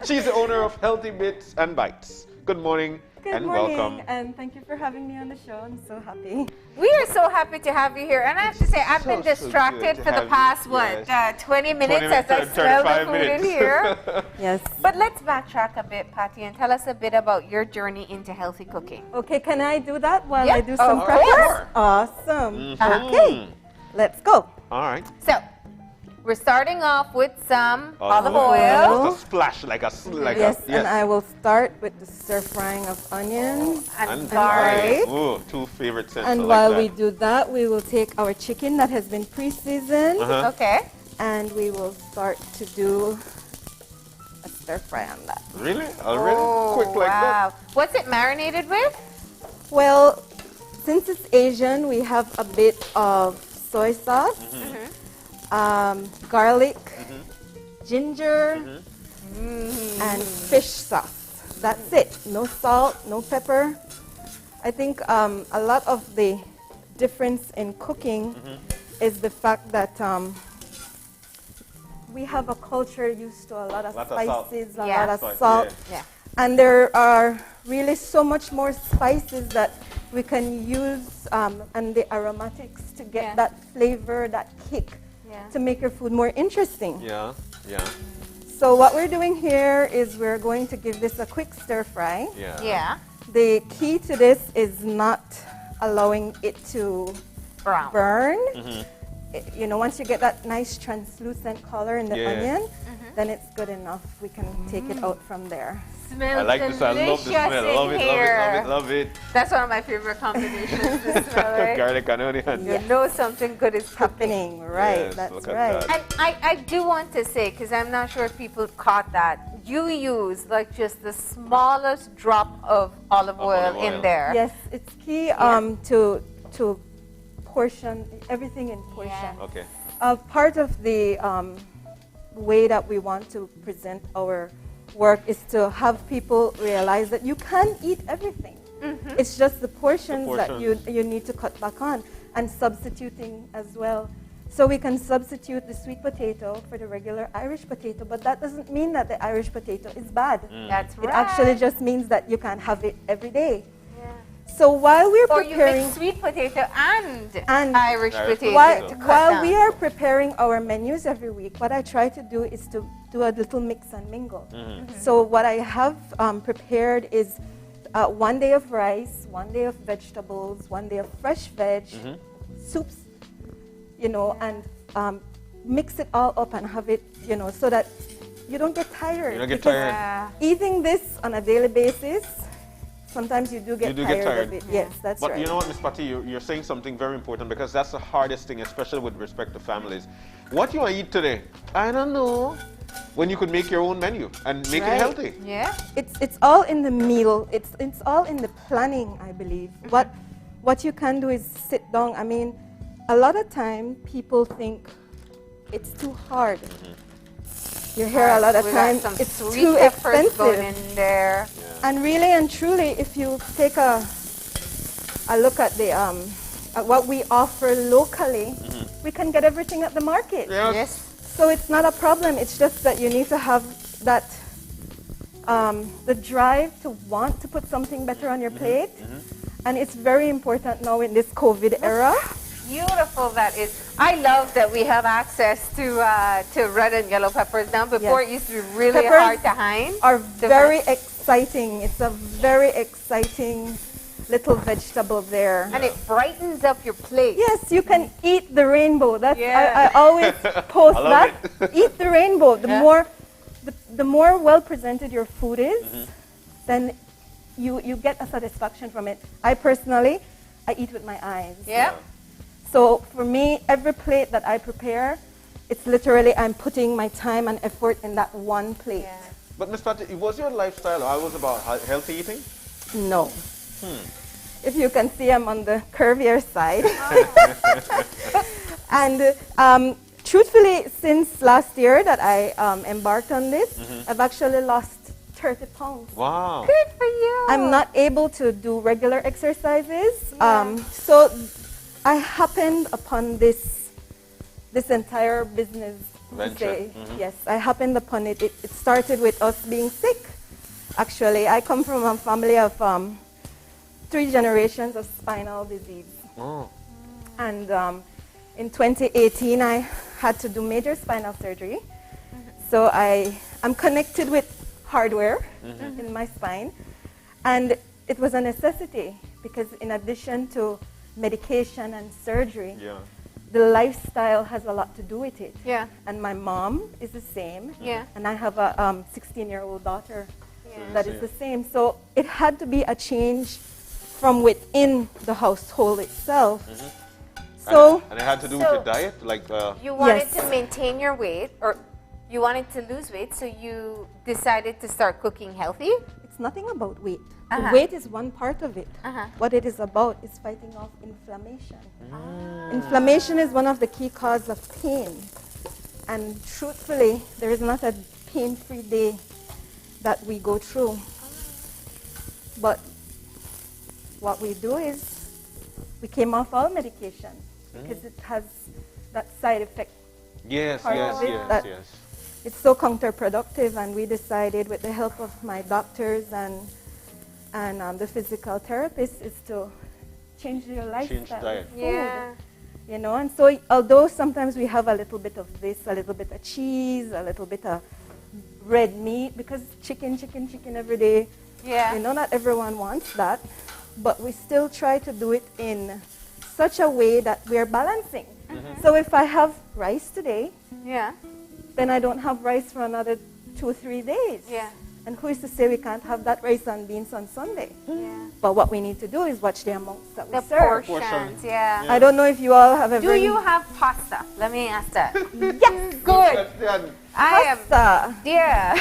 [SPEAKER 3] She's the owner of Healthy Bits and Bites. Good morning and welcome.
[SPEAKER 23] And thank you for having me on the show. I'm so happy.
[SPEAKER 2] We are so happy to have you here. And I have to say, I've been distracted for the past, 20 minutes as I smell the food in here.
[SPEAKER 23] Yes.
[SPEAKER 2] But let's backtrack a bit, Patty, and tell us a bit about your journey into healthy cooking.
[SPEAKER 23] Okay, can I do that while I do some prep?
[SPEAKER 2] Course.
[SPEAKER 23] Awesome.
[SPEAKER 2] Uh-huh.
[SPEAKER 23] Okay, let's go.
[SPEAKER 3] All right.
[SPEAKER 2] So, we're starting off with some olive oil.
[SPEAKER 3] Just a splash, like a
[SPEAKER 23] Yes, and I will start with the stir frying of onions
[SPEAKER 3] and
[SPEAKER 23] garlic.
[SPEAKER 3] Ooh, two favorite scents.
[SPEAKER 23] And while we do that, we will take our chicken that has been pre-seasoned.
[SPEAKER 2] Okay.
[SPEAKER 23] And we will start to do a stir fry on that.
[SPEAKER 3] Really? Already? Quick like that?
[SPEAKER 2] What's it marinated with?
[SPEAKER 23] Well, since it's Asian, we have a bit of soy sauce, garlic, ginger, and fish sauce. That's it. No salt, no pepper. I think a lot of the difference in cooking is the fact that we have a culture used to a lot of spices, a lot of salt.
[SPEAKER 2] Yeah.
[SPEAKER 23] And there are really so much more spices that we can use and the aromatics to get that flavor, that kick, to make your food more interesting.
[SPEAKER 3] Yeah, yeah.
[SPEAKER 23] So what we're doing here is we're going to give this a quick stir fry.
[SPEAKER 2] Yeah.
[SPEAKER 23] The key to this is not allowing it to burn. You know, once you get that nice translucent color in the onion, then it's good enough. We can take it out from there.
[SPEAKER 2] Smells
[SPEAKER 3] I like this. I love the smell. Love it, love it, love it.
[SPEAKER 2] That's one of my favorite combinations, the smell, right?
[SPEAKER 3] Garlic and onion.
[SPEAKER 2] You know something good is
[SPEAKER 23] happening, right?
[SPEAKER 3] Yes,
[SPEAKER 23] that's
[SPEAKER 3] look at
[SPEAKER 23] right.
[SPEAKER 3] that.
[SPEAKER 2] And I do want to say, because I'm not sure if people caught that, you use like just the smallest drop of olive oil in there.
[SPEAKER 23] Yes, it's key to portion everything in portion.
[SPEAKER 3] Okay.
[SPEAKER 23] Part of the way that we want to present our work is to have people realize that you can eat everything. It's just the portions that you need to cut back on, and substituting as well. So we can substitute the sweet potato for the regular Irish potato, but that doesn't mean that the Irish potato is bad.
[SPEAKER 2] That's right.
[SPEAKER 23] It actually just means that you can have it every day. So while we're
[SPEAKER 2] or
[SPEAKER 23] preparing...
[SPEAKER 2] you mix sweet potato and Irish potato
[SPEAKER 23] while we are preparing our menus every week, what I try to do is to do a little mix and mingle. So what I have prepared is 1 day of rice, 1 day of vegetables, 1 day of fresh veg, soups, you know, and mix it all up and have it, you know, so that you don't get tired.
[SPEAKER 3] You don't get tired.
[SPEAKER 23] Eating this on a daily basis, sometimes you do get tired of it. Yes, that's right.
[SPEAKER 3] But you know what, Ms. Patty, you're saying something very important, because that's the hardest thing, especially with respect to families. What you want to eat today? I don't know. When you could make your own menu and make it healthy.
[SPEAKER 2] Yeah.
[SPEAKER 23] It's all in the meal. It's all in the planning, I believe. What you can do is sit down. I mean, a lot of time people think it's too hard. You hear a lot of time it's too expensive.
[SPEAKER 2] Going in there.
[SPEAKER 23] And really and truly, if you take a look at the at what we offer locally, we can get everything at the market.
[SPEAKER 2] Yes.
[SPEAKER 23] So it's not a problem. It's just that you need to have that the drive to want to put something better on your plate. And it's very important now in this COVID era.
[SPEAKER 2] Beautiful that is. I love that we have access to red and yellow peppers now. Before it used to be really hard to find.
[SPEAKER 23] Are very exciting. It's a very exciting little vegetable there.
[SPEAKER 2] And it brightens up your plate.
[SPEAKER 23] Yes, you can eat the rainbow. That's I always post that. Eat the rainbow. The more well presented your food is, then you get a satisfaction from it. I personally, I eat with my eyes.
[SPEAKER 2] Yeah.
[SPEAKER 23] So for me, every plate that I prepare, it's literally I'm putting my time and effort in that one plate.
[SPEAKER 3] But Ms. Patty, was your lifestyle always about healthy eating?
[SPEAKER 23] No. If you can see, I'm on the curvier side. And truthfully, since last year that I embarked on this, I've actually lost 30 pounds.
[SPEAKER 3] Wow.
[SPEAKER 2] Good for you.
[SPEAKER 23] I'm not able to do regular exercises. So I happened upon this entire business venture. Yes, I happened upon it. It started with us being sick. Actually, I come from a family of 3 generations of spinal disease. And in 2018, I had to do major spinal surgery. So I'm connected with hardware in my spine. And it was a necessity because in addition to medication and surgery, the lifestyle has a lot to do with it. And my mom is the same. And I have a 16-year-old daughter that is the same. So it had to be a change from within the household itself. So
[SPEAKER 3] and it had to do with your diet? Like
[SPEAKER 2] you wanted to maintain your weight, or you wanted to lose weight, so you decided to start cooking healthy?
[SPEAKER 23] It's nothing about weight. The weight is one part of it. What it is about is fighting off inflammation. Inflammation is one of the key causes of pain. And truthfully, there is not a pain-free day that we go through. But what we do is we came off all medication because it has that side effect.
[SPEAKER 3] Yes.
[SPEAKER 23] It's so counterproductive, and we decided with the help of my doctors and the physical therapist is to change your lifestyle.
[SPEAKER 3] Change diet.
[SPEAKER 23] Food, you know, and so although sometimes we have a little bit of this, a little bit of cheese, a little bit of red meat, because chicken every day.
[SPEAKER 2] Yeah.
[SPEAKER 23] You know, not everyone wants that, but we still try to do it in such a way that we're balancing. So if I have rice today,
[SPEAKER 2] yeah,
[SPEAKER 23] then I don't have rice for another 2 or 3 days.
[SPEAKER 2] Yeah.
[SPEAKER 23] And who is to say we can't have that rice and beans on Sunday?
[SPEAKER 2] Yeah.
[SPEAKER 23] But what we need to do is watch the amounts that we
[SPEAKER 2] The
[SPEAKER 23] serve.
[SPEAKER 2] portions, yeah.
[SPEAKER 23] I don't know if you all have ever...
[SPEAKER 2] Do you have pasta? Let me ask that. Yes, good.
[SPEAKER 23] Pasta.
[SPEAKER 2] Yeah.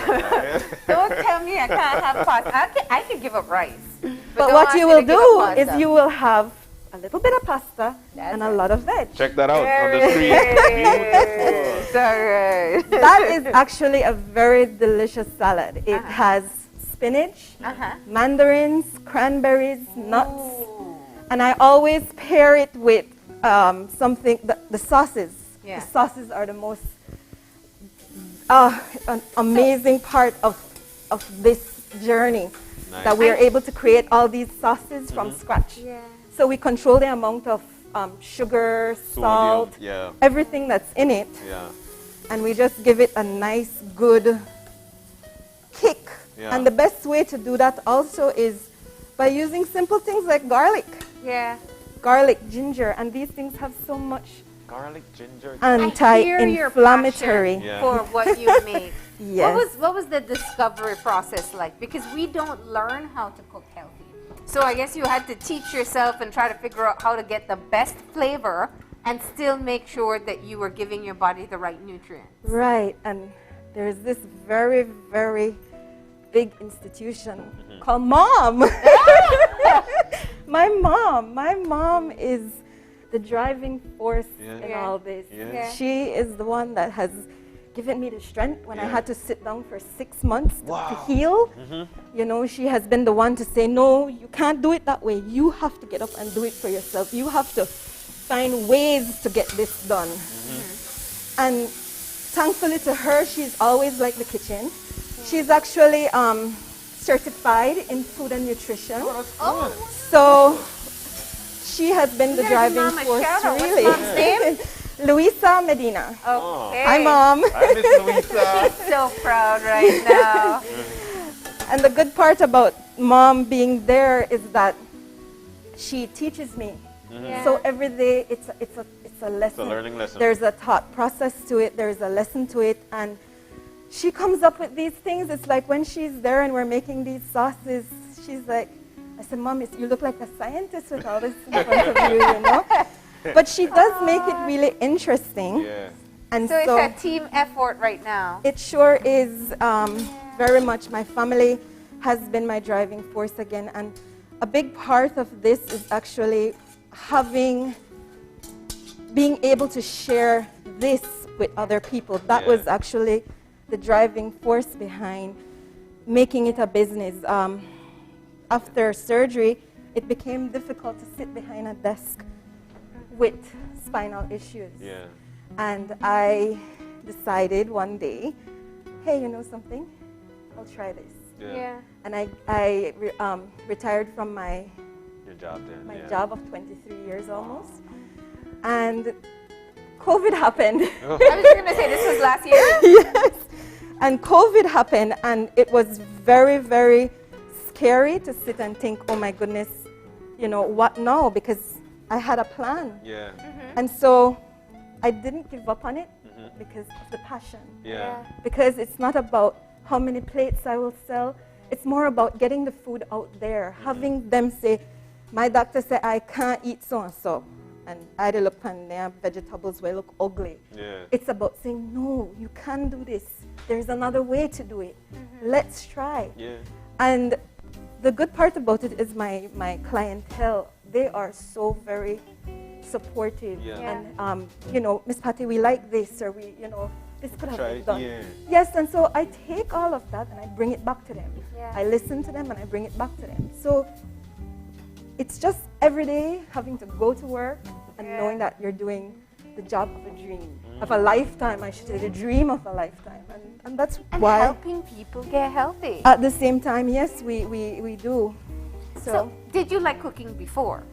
[SPEAKER 2] Don't tell me I can't have pasta. I can give up rice.
[SPEAKER 23] But
[SPEAKER 2] don't
[SPEAKER 23] what
[SPEAKER 2] ask
[SPEAKER 23] you
[SPEAKER 2] me to
[SPEAKER 23] will
[SPEAKER 2] give up
[SPEAKER 23] do
[SPEAKER 2] pasta.
[SPEAKER 23] is you will have a little bit of pasta and a lot of veg.
[SPEAKER 3] Check that out on the street. Beautiful.
[SPEAKER 2] All right.
[SPEAKER 23] That is actually a very delicious salad. It has spinach, mandarins, cranberries, nuts, and I always pair it with something, the sauces.
[SPEAKER 2] Yeah.
[SPEAKER 23] The sauces are the most an amazing part of this journey.
[SPEAKER 3] Nice.
[SPEAKER 23] That we are able to create all these sauces from scratch.
[SPEAKER 2] Yeah.
[SPEAKER 23] So we control the amount of sugar, salt,
[SPEAKER 3] yeah.
[SPEAKER 23] everything that's in it.
[SPEAKER 3] Yeah.
[SPEAKER 23] And we just give it a nice, good kick.
[SPEAKER 3] Yeah.
[SPEAKER 23] And the best way to do that also is by using simple things like garlic.
[SPEAKER 2] Yeah.
[SPEAKER 23] Garlic, ginger, and these things have so much
[SPEAKER 3] Garlic, ginger.
[SPEAKER 23] anti-inflammatory.
[SPEAKER 2] For what you make.
[SPEAKER 23] Yes.
[SPEAKER 2] What was the discovery process like? Because we don't learn how to cook healthy. So I guess you had to teach yourself and try to figure out how to get the best flavor and still make sure that you were giving your body the right nutrients.
[SPEAKER 23] Right, and there's this very, very big institution called Mom. My mom is the driving force in all this.
[SPEAKER 3] Yeah.
[SPEAKER 23] She is the one that has given me the strength when I had to sit down for 6 months to heal. You know, she has been the one to say, no, you can't do it that way. You have to get up and do it for yourself. You have to find ways to get this done. And thankfully to her, she's always liked the kitchen. She's actually certified in food and nutrition. So she has been the driving force, really.
[SPEAKER 2] What's mom's name?
[SPEAKER 23] Luisa Medina.
[SPEAKER 2] Okay.
[SPEAKER 23] Hi, Mom.
[SPEAKER 3] Hi, Miss Luisa.
[SPEAKER 2] So proud right now.
[SPEAKER 23] And the good part about Mom being there is that she teaches me. So every day it's a lesson.
[SPEAKER 3] It's a learning lesson.
[SPEAKER 23] There's a thought process to it. There's a lesson to it, and she comes up with these things. It's like when she's there and we're making these sauces, she's like, I said, Mom, you look like a scientist with all this in front of you, you know. But she does make it really interesting.
[SPEAKER 3] Yeah.
[SPEAKER 23] And
[SPEAKER 2] so it's a team effort right now.
[SPEAKER 23] It sure is very much. My family has been my driving force again. And a big part of this is actually being able to share this with other people. That was actually the driving force behind making it a business. After surgery, it became difficult to sit behind a desk with spinal issues.
[SPEAKER 3] Yeah.
[SPEAKER 23] And I decided one day, hey, you know something? I'll try this.
[SPEAKER 2] Yeah.
[SPEAKER 23] And I retired from my
[SPEAKER 3] job then.
[SPEAKER 23] My job of 23 years almost. And COVID happened.
[SPEAKER 2] I was going to say, this was last year?
[SPEAKER 23] Yes. And COVID happened, and it was very, very scary to sit and think, oh my goodness, you know, what now? Because I had a plan.
[SPEAKER 3] Yeah.
[SPEAKER 23] And so I didn't give up on it because of the passion.
[SPEAKER 3] Yeah.
[SPEAKER 23] Because it's not about how many plates I will sell. It's more about getting the food out there, having them say, my doctor said I can't eat so-and-so. And I look and their vegetables will look ugly.
[SPEAKER 3] Yeah.
[SPEAKER 23] It's about saying, no, you can do this. There's another way to do it. Let's try.
[SPEAKER 3] Yeah.
[SPEAKER 23] And the good part about it is my clientele, they are so very supportive.
[SPEAKER 3] Yeah.
[SPEAKER 23] And, you know, Miss Patty, we like this, or we, you know, this could have been done.
[SPEAKER 3] Yeah.
[SPEAKER 23] Yes, and so I take all of that and I bring it back to them.
[SPEAKER 2] Yeah.
[SPEAKER 23] I listen to them and I bring it back to them. So it's just every day having to go to work and knowing that you're doing the job of a dream, of a lifetime, I should say, the dream of a lifetime. And that's why.
[SPEAKER 2] Helping people get healthy.
[SPEAKER 23] At the same time, yes, we do.
[SPEAKER 2] So did you like cooking before?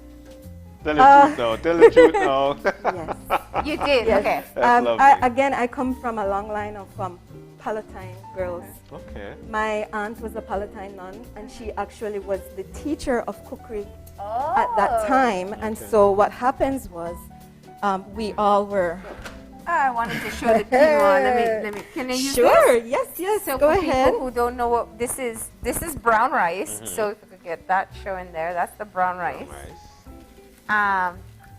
[SPEAKER 3] Tell the truth now. Tell the truth now.
[SPEAKER 23] Yes.
[SPEAKER 2] You did?
[SPEAKER 23] Yes.
[SPEAKER 2] Okay.
[SPEAKER 3] That's lovely.
[SPEAKER 23] Again, I come from a long line of Palatine girls.
[SPEAKER 3] Okay.
[SPEAKER 23] My aunt was a Palatine nun, and she actually was the teacher of cookery at that time. And so what happens was, we all were.
[SPEAKER 2] I wanted to show the quinoa. Let me. Can I use
[SPEAKER 23] Sure.
[SPEAKER 2] this?
[SPEAKER 23] Yes.
[SPEAKER 2] So
[SPEAKER 23] Go
[SPEAKER 2] for
[SPEAKER 23] ahead.
[SPEAKER 2] people who don't know what this is brown rice. So if you could get that showing there, that's the brown rice.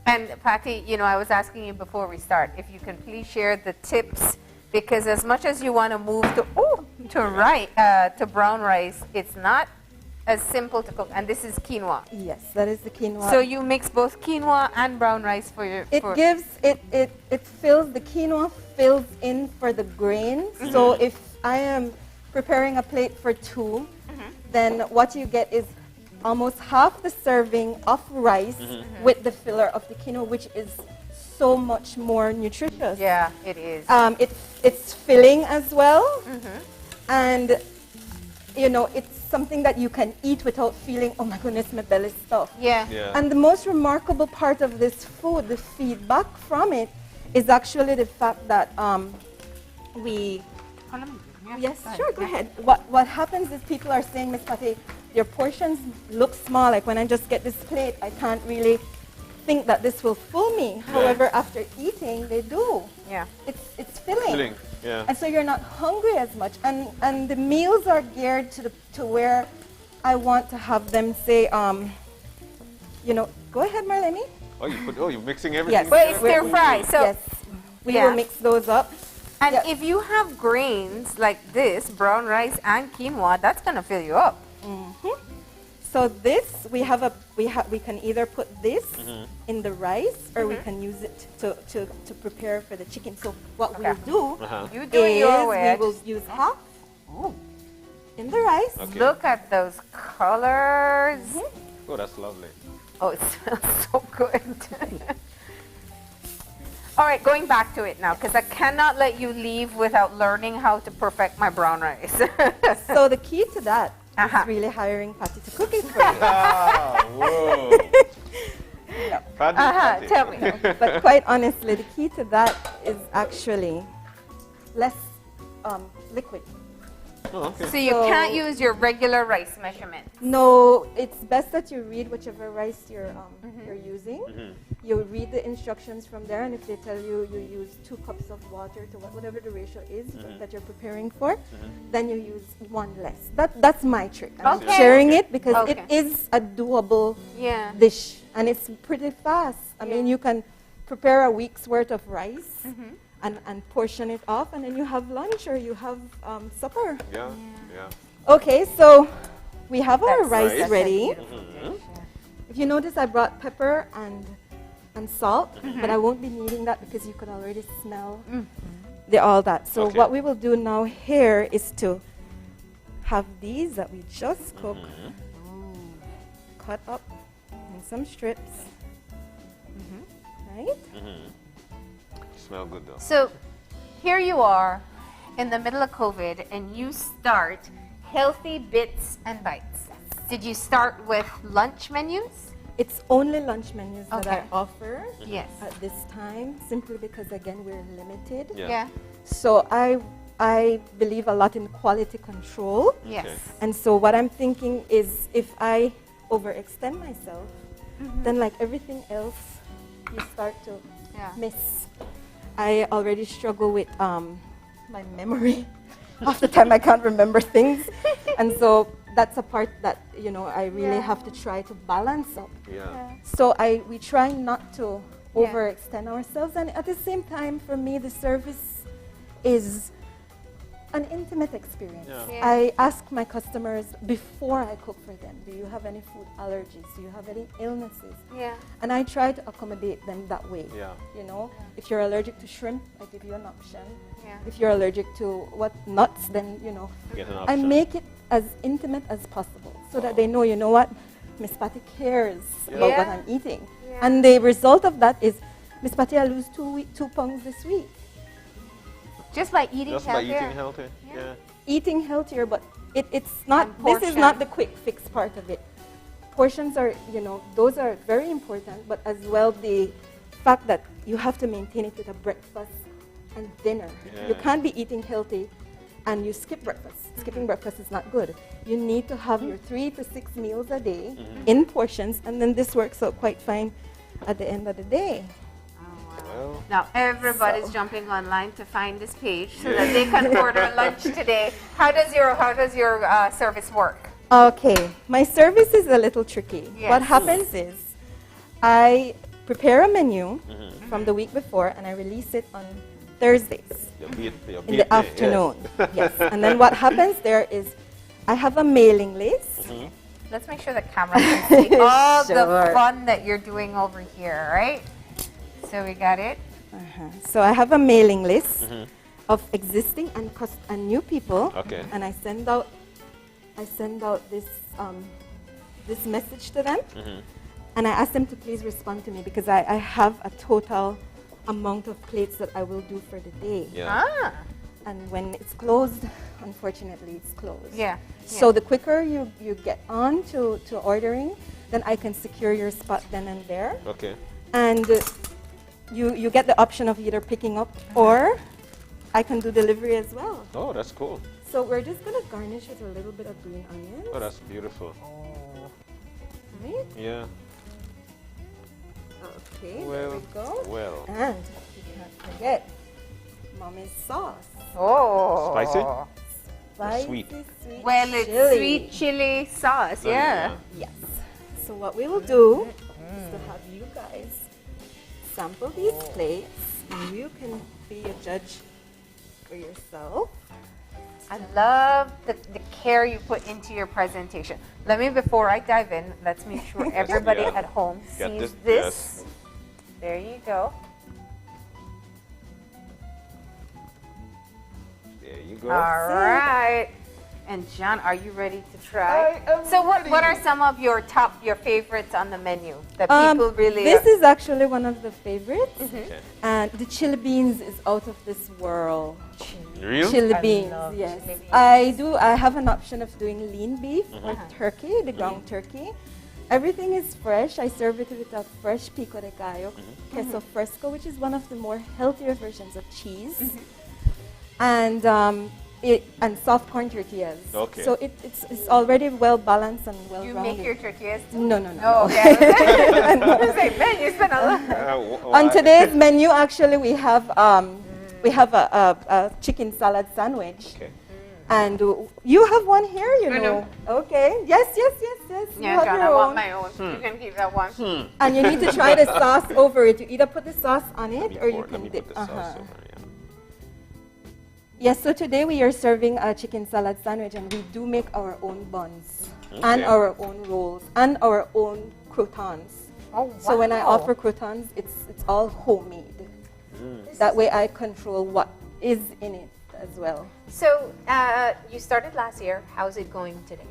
[SPEAKER 2] And Patty, you know, I was asking you before we start if you can please share the tips, because as much as you want to move to brown rice, it's not as simple to cook. And this is quinoa.
[SPEAKER 23] Yes, that is the quinoa.
[SPEAKER 2] So you mix both quinoa and brown rice for your.
[SPEAKER 23] It fills, the quinoa fills in for the grains. So if I am preparing a plate for two, then what you get is almost half the serving of rice with the filler of the quinoa, which is so much more nutritious.
[SPEAKER 2] Yeah, it is.
[SPEAKER 23] It's filling as well, and you know, it's something that you can eat without feeling, oh my goodness, my belly stuffed.
[SPEAKER 2] Yeah.
[SPEAKER 23] And the most remarkable part of this food, the feedback from it, is actually the fact that Yes, sure, go ahead. What happens is people are saying, Miss Patty, your portions look small. Like when I just get this plate, I can't really think that this will fill me. However, after eating, they do.
[SPEAKER 2] Yeah.
[SPEAKER 23] It's filling.
[SPEAKER 3] Yeah.
[SPEAKER 23] And so you're not hungry as much. And the meals are geared to where I want to have them say, you know, go ahead, Marlene.
[SPEAKER 3] You're mixing everything.
[SPEAKER 23] Yes.
[SPEAKER 2] But it's stir fry. So
[SPEAKER 23] yes. We will mix those up.
[SPEAKER 2] And if you have grains like this, brown rice and quinoa, that's going to fill you up.
[SPEAKER 23] So this, we can either put this in the rice, or we can use it to prepare for the chicken. So what we'll do
[SPEAKER 2] You do it your way.
[SPEAKER 23] we will use half in the rice.
[SPEAKER 3] Okay.
[SPEAKER 2] Look at those colors.
[SPEAKER 3] Oh, that's lovely.
[SPEAKER 2] Oh, it smells so good. All right, going back to it now, because I cannot let you leave without learning how to perfect my brown rice.
[SPEAKER 23] So the key to that is really hiring Patty to cook it for you.
[SPEAKER 3] Whoa.
[SPEAKER 2] Tell me.
[SPEAKER 23] But quite honestly, the key to that is actually less liquid.
[SPEAKER 3] Oh, okay.
[SPEAKER 2] So you can't use your regular rice measurement.
[SPEAKER 23] No, it's best that you read whichever rice you're using. You read the instructions from there, and if they tell you you use 2 cups of water to whatever the ratio is that you're preparing for, then you use 1 less. That's my trick. I'm sharing it because it is a doable dish, and it's pretty fast. I mean, you can prepare a week's worth of rice and portion it off, and then you have lunch or you have supper.
[SPEAKER 3] Yeah.
[SPEAKER 23] Okay, so we have our rice ready. If you notice, I brought pepper and salt, but I won't be needing that because you could already smell all that. So what we will do now here is to have these that we just cooked, cut up in some strips, right?
[SPEAKER 3] Smell good though.
[SPEAKER 2] So here you are in the middle of COVID, and you start Healthy Bits and Bites. Did you start with lunch menus?
[SPEAKER 23] It's only lunch menus that I offer
[SPEAKER 2] Yes.
[SPEAKER 23] at this time, simply because, again, we're limited.
[SPEAKER 2] Yeah.
[SPEAKER 23] So I believe a lot in quality control.
[SPEAKER 2] Yes.
[SPEAKER 23] And so what I'm thinking is, if I overextend myself, then like everything else, you start to miss. I already struggle with my memory. Half the time I can't remember things. And so that's a part that, you know, I really have to try to balance up. So we try not to overextend ourselves. And at the same time, for me, the service is an intimate experience. I ask my customers before I cook for them, do you have any food allergies? Do you have any illnesses? And I try to accommodate them that way. You know, if you're allergic to shrimp, I give you an option. If you're allergic to nuts, then, you know, I make it as intimate as possible so that they know, you know what, Miss Patty cares about what I'm eating. And the result of that is, Miss Patty, I lose 2 pounds this week.
[SPEAKER 2] Just by eating healthier.
[SPEAKER 3] Just by eating healthy.
[SPEAKER 23] Eating healthier, but it's not, this is not the quick fix part of it. Portions are, you know, those are very important, but as well the fact that you have to maintain it with a breakfast and dinner. You can't be eating healthy and you skip breakfast. Skipping breakfast is not good. You need to have your 3 to 6 meals a day in portions, and then this works out quite fine at the end of the day.
[SPEAKER 2] Now everybody's jumping online to find this page so that they can order lunch today. How does your service work?
[SPEAKER 23] Okay, my service is a little tricky.
[SPEAKER 2] Yes.
[SPEAKER 23] What happens is I prepare a menu from the week before and I release it on Thursdays in the afternoon. Yes. And then what happens there is I have a mailing list.
[SPEAKER 2] Let's make sure the camera can see all the fun that you're doing over here, right? So we got it.
[SPEAKER 23] So I have a mailing list of existing and new people.
[SPEAKER 3] Okay.
[SPEAKER 23] And I send out this this message to them. And I ask them to please respond to me because I have a total amount of plates that I will do for the day. And when it's closed, unfortunately, it's closed. So the quicker you get on to ordering, then I can secure your spot then and there.
[SPEAKER 3] Okay.
[SPEAKER 23] And you get the option of either picking up or I can do delivery as well.
[SPEAKER 3] Oh, that's cool.
[SPEAKER 23] So we're just going to garnish with a little bit of green onions.
[SPEAKER 3] Oh, that's beautiful.
[SPEAKER 23] Right?
[SPEAKER 3] Yeah.
[SPEAKER 23] Okay,
[SPEAKER 3] Well,
[SPEAKER 23] there we go.
[SPEAKER 3] well.
[SPEAKER 23] And you can't forget mommy's sauce.
[SPEAKER 2] Oh.
[SPEAKER 3] Spicy?
[SPEAKER 23] Spicy,
[SPEAKER 3] Sweet.
[SPEAKER 23] sweet
[SPEAKER 2] Well, it's
[SPEAKER 23] chili.
[SPEAKER 2] sweet chili sauce, yeah.
[SPEAKER 23] Yes. So what we will do is to have you guys sample these plates and you can be a judge for yourself.
[SPEAKER 2] I love the care you put into your presentation. Before I dive in, let's make sure everybody at home
[SPEAKER 3] Got
[SPEAKER 2] sees
[SPEAKER 3] this,
[SPEAKER 2] this.
[SPEAKER 3] yes.
[SPEAKER 2] There you go.
[SPEAKER 3] There you go.
[SPEAKER 2] All right. And John, are you ready to try? So what are some of your favorites on the menu that people really...
[SPEAKER 23] This is actually one of the favorites.
[SPEAKER 2] Okay.
[SPEAKER 23] And the chili beans is out of this world.
[SPEAKER 3] Real?
[SPEAKER 23] Chili
[SPEAKER 2] I
[SPEAKER 23] beans,
[SPEAKER 2] love
[SPEAKER 23] yes.
[SPEAKER 2] chili beans.
[SPEAKER 23] I have an option of doing lean beef or turkey, the ground turkey. Everything is fresh. I serve it with a fresh pico de gallo, queso fresco, which is one of the more healthier versions of cheese. And soft corn tortillas.
[SPEAKER 3] Okay.
[SPEAKER 23] So it's already well balanced and well rounded.
[SPEAKER 2] You make your tortillas too?
[SPEAKER 23] No.
[SPEAKER 2] Oh, okay. I was like, man, you spent a lot.
[SPEAKER 23] On today's menu, actually, we have a chicken salad sandwich.
[SPEAKER 3] Okay.
[SPEAKER 23] And you have one here, you
[SPEAKER 2] I
[SPEAKER 23] know.
[SPEAKER 2] know.
[SPEAKER 23] Okay. Yes.
[SPEAKER 2] Yeah,
[SPEAKER 23] you have
[SPEAKER 2] John,
[SPEAKER 23] your
[SPEAKER 2] I want
[SPEAKER 23] own.
[SPEAKER 2] my own. You can keep that one.
[SPEAKER 23] And you need to try the sauce over it. You either put the sauce on it or you can dip. Yes, so today we are serving a chicken salad sandwich and we do make our own buns and our own rolls and our own croutons.
[SPEAKER 2] Oh, wow.
[SPEAKER 23] So when I offer croutons, it's all homemade. That way I control what is in it as well.
[SPEAKER 2] So you started last year. How's it going today?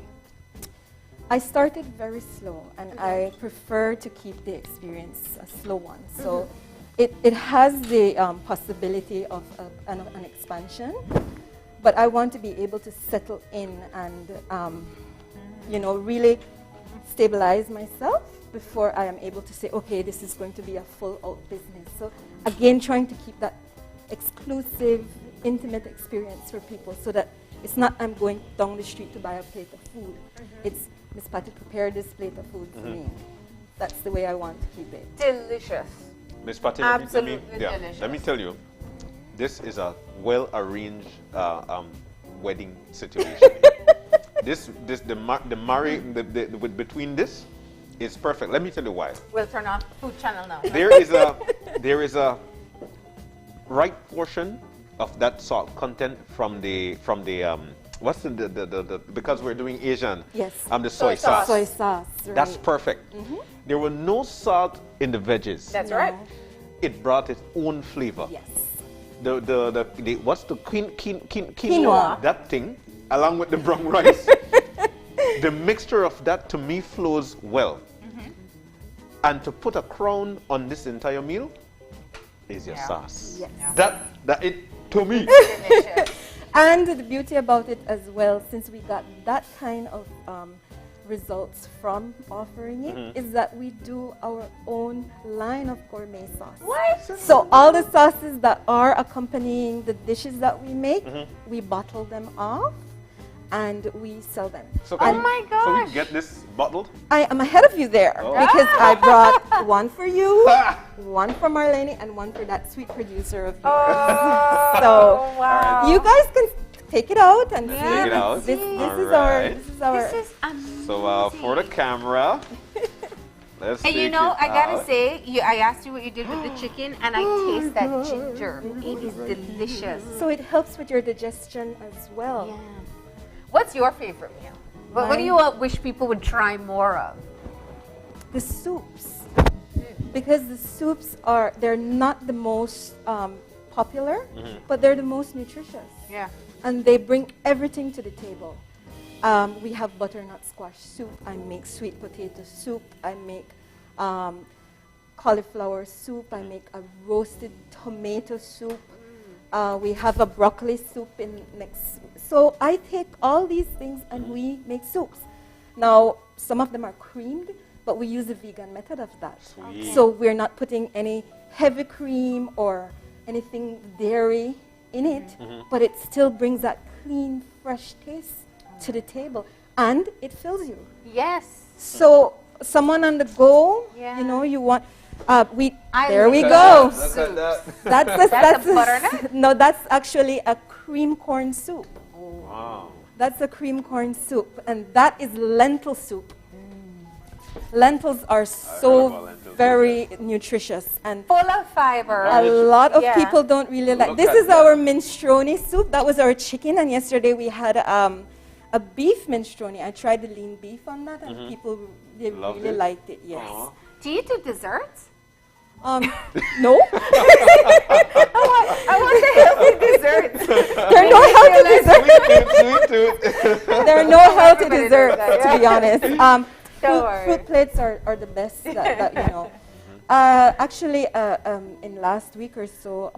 [SPEAKER 23] I started very slow and I prefer to keep the experience a slow one. So it has the possibility of an expansion, but I want to be able to settle in and really stabilize myself before I am able to say, okay, this is going to be a full-out business. So again, trying to keep that exclusive, intimate experience for people so that it's not I'm going down the street to buy a plate of food. It's Miss Patty prepared this plate of food for me. That's the way I want to keep it.
[SPEAKER 2] Delicious.
[SPEAKER 3] Miss Patty,
[SPEAKER 2] Absolutely delicious.
[SPEAKER 3] let me tell you, this is a well-arranged wedding situation. Between this is perfect. Let me tell you why.
[SPEAKER 2] We'll turn on Food Channel now.
[SPEAKER 3] There is a right portion of that salt content from the what's the because we're doing Asian.
[SPEAKER 23] Yes.
[SPEAKER 3] The soy sauce.
[SPEAKER 23] Soy sauce. Right.
[SPEAKER 3] That's perfect. There were no salt in the veggies.
[SPEAKER 2] That's right.
[SPEAKER 3] It brought its own flavor.
[SPEAKER 23] Yes.
[SPEAKER 3] The what's the quinoa?
[SPEAKER 23] Quinoa.
[SPEAKER 3] That thing, along with the brown rice. The mixture of that to me flows well. And to put a crown on this entire meal is your sauce.
[SPEAKER 23] Yes.
[SPEAKER 3] That it to me.
[SPEAKER 23] And the beauty about it as well, since we got that kind of results from offering it is that we do our own line of gourmet sauce.
[SPEAKER 2] What?
[SPEAKER 23] So all the sauces that are accompanying the dishes that we make, we bottle them off and we sell them.
[SPEAKER 3] So
[SPEAKER 23] And
[SPEAKER 2] my
[SPEAKER 3] So we
[SPEAKER 2] gosh.
[SPEAKER 3] get this bottled?
[SPEAKER 23] I am ahead of you there because I brought one for you, one for Marlene, and one for that sweet producer of yours. So
[SPEAKER 2] wow.
[SPEAKER 23] you guys can take it out and see.
[SPEAKER 3] Take it out.
[SPEAKER 23] This
[SPEAKER 3] Alright.
[SPEAKER 23] is our.
[SPEAKER 2] This is amazing.
[SPEAKER 3] So for the camera, let's
[SPEAKER 2] And
[SPEAKER 3] take
[SPEAKER 2] you know,
[SPEAKER 3] it
[SPEAKER 2] I gotta
[SPEAKER 3] out.
[SPEAKER 2] say, I asked you what you did with the chicken, and I taste that ginger. It is delicious.
[SPEAKER 23] So it helps with your digestion as well.
[SPEAKER 2] Yeah. What's your favorite meal? What do you wish people would try more of?
[SPEAKER 23] The soups, because the soups they're not the most popular, but they're the most nutritious.
[SPEAKER 2] Yeah.
[SPEAKER 23] And they bring everything to the table. We have butternut squash soup. I make sweet potato soup. I make cauliflower soup. I make a roasted tomato soup. We have a broccoli soup next. So I take all these things and we make soups. Now, some of them are creamed, but we use the vegan method of that.
[SPEAKER 3] Sweet.
[SPEAKER 23] So we're not putting any heavy cream or anything dairy in it, but it still brings that clean, fresh taste to the table, and it fills you.
[SPEAKER 2] Yes.
[SPEAKER 23] So someone on the go,
[SPEAKER 2] Yeah.
[SPEAKER 23] you know, you want.
[SPEAKER 2] I
[SPEAKER 23] There we
[SPEAKER 2] love
[SPEAKER 23] go.
[SPEAKER 2] soup.
[SPEAKER 23] That's
[SPEAKER 2] a butternut?
[SPEAKER 23] No, that's actually a cream corn soup.
[SPEAKER 3] Wow.
[SPEAKER 23] That's a cream corn soup, and that is lentil soup. Lentils are so very nutritious and
[SPEAKER 2] full of fiber.
[SPEAKER 23] a lot of
[SPEAKER 2] Yeah.
[SPEAKER 23] people don't really like.
[SPEAKER 3] Look
[SPEAKER 23] This
[SPEAKER 3] at
[SPEAKER 23] is
[SPEAKER 3] that.
[SPEAKER 23] our minestrone soup. That was our chicken, and yesterday we had a beef minestrone. I tried the lean beef on that, and people they
[SPEAKER 3] Loved
[SPEAKER 23] really
[SPEAKER 3] it?
[SPEAKER 23] liked it. Yes.
[SPEAKER 3] Aw.
[SPEAKER 2] Do you do desserts?
[SPEAKER 23] No.
[SPEAKER 2] I want the healthy desserts.
[SPEAKER 23] There are no healthy desserts.
[SPEAKER 3] Sweet tooth.
[SPEAKER 23] There are no healthy
[SPEAKER 2] Everybody
[SPEAKER 23] desserts,
[SPEAKER 2] does that,
[SPEAKER 23] to be
[SPEAKER 2] yeah.
[SPEAKER 23] honest.
[SPEAKER 2] Don't worry.
[SPEAKER 23] Fruit plates are the best that you know. Actually, in last week or so,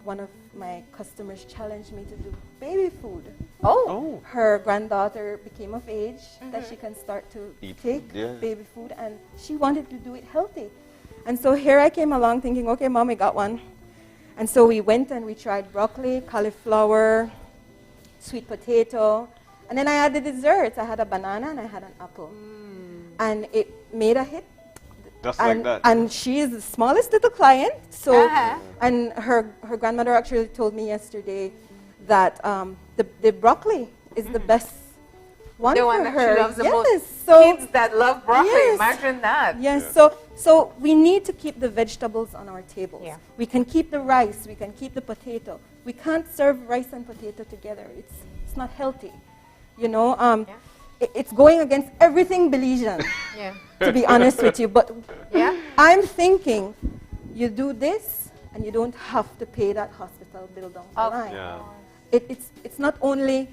[SPEAKER 23] one of my customers challenged me to do baby food.
[SPEAKER 2] Oh.
[SPEAKER 23] Her granddaughter became of age that she can start to
[SPEAKER 3] Eat
[SPEAKER 23] take
[SPEAKER 3] food, yeah.
[SPEAKER 23] baby food, and she wanted to do it healthy. And so here I came along thinking, okay, Mom, we got one. And so we went and we tried broccoli, cauliflower, sweet potato, and then I had the desserts. I had a banana and I had an apple. And it made a hit.
[SPEAKER 3] Just
[SPEAKER 23] and,
[SPEAKER 3] like that.
[SPEAKER 23] And she is the smallest little client. So,
[SPEAKER 2] Uh-huh.
[SPEAKER 23] and her grandmother actually told me yesterday that the broccoli is the best one
[SPEAKER 2] The
[SPEAKER 23] for
[SPEAKER 2] one that
[SPEAKER 23] her.
[SPEAKER 2] she loves the
[SPEAKER 23] yes.
[SPEAKER 2] most.
[SPEAKER 23] So
[SPEAKER 2] Kids that love broccoli,
[SPEAKER 23] Yes.
[SPEAKER 2] imagine that.
[SPEAKER 23] Yes, so we need to keep the vegetables on our tables.
[SPEAKER 2] Yeah.
[SPEAKER 23] We can keep the rice, we can keep the potato. We can't serve rice and potato together. It's not healthy. You know, it's going against everything Belizean,
[SPEAKER 2] Yeah.
[SPEAKER 23] to be honest with you. But
[SPEAKER 2] Yeah.
[SPEAKER 23] I'm thinking you do this and you don't have to pay that hospital bill down the line.
[SPEAKER 3] Yeah.
[SPEAKER 23] It's not only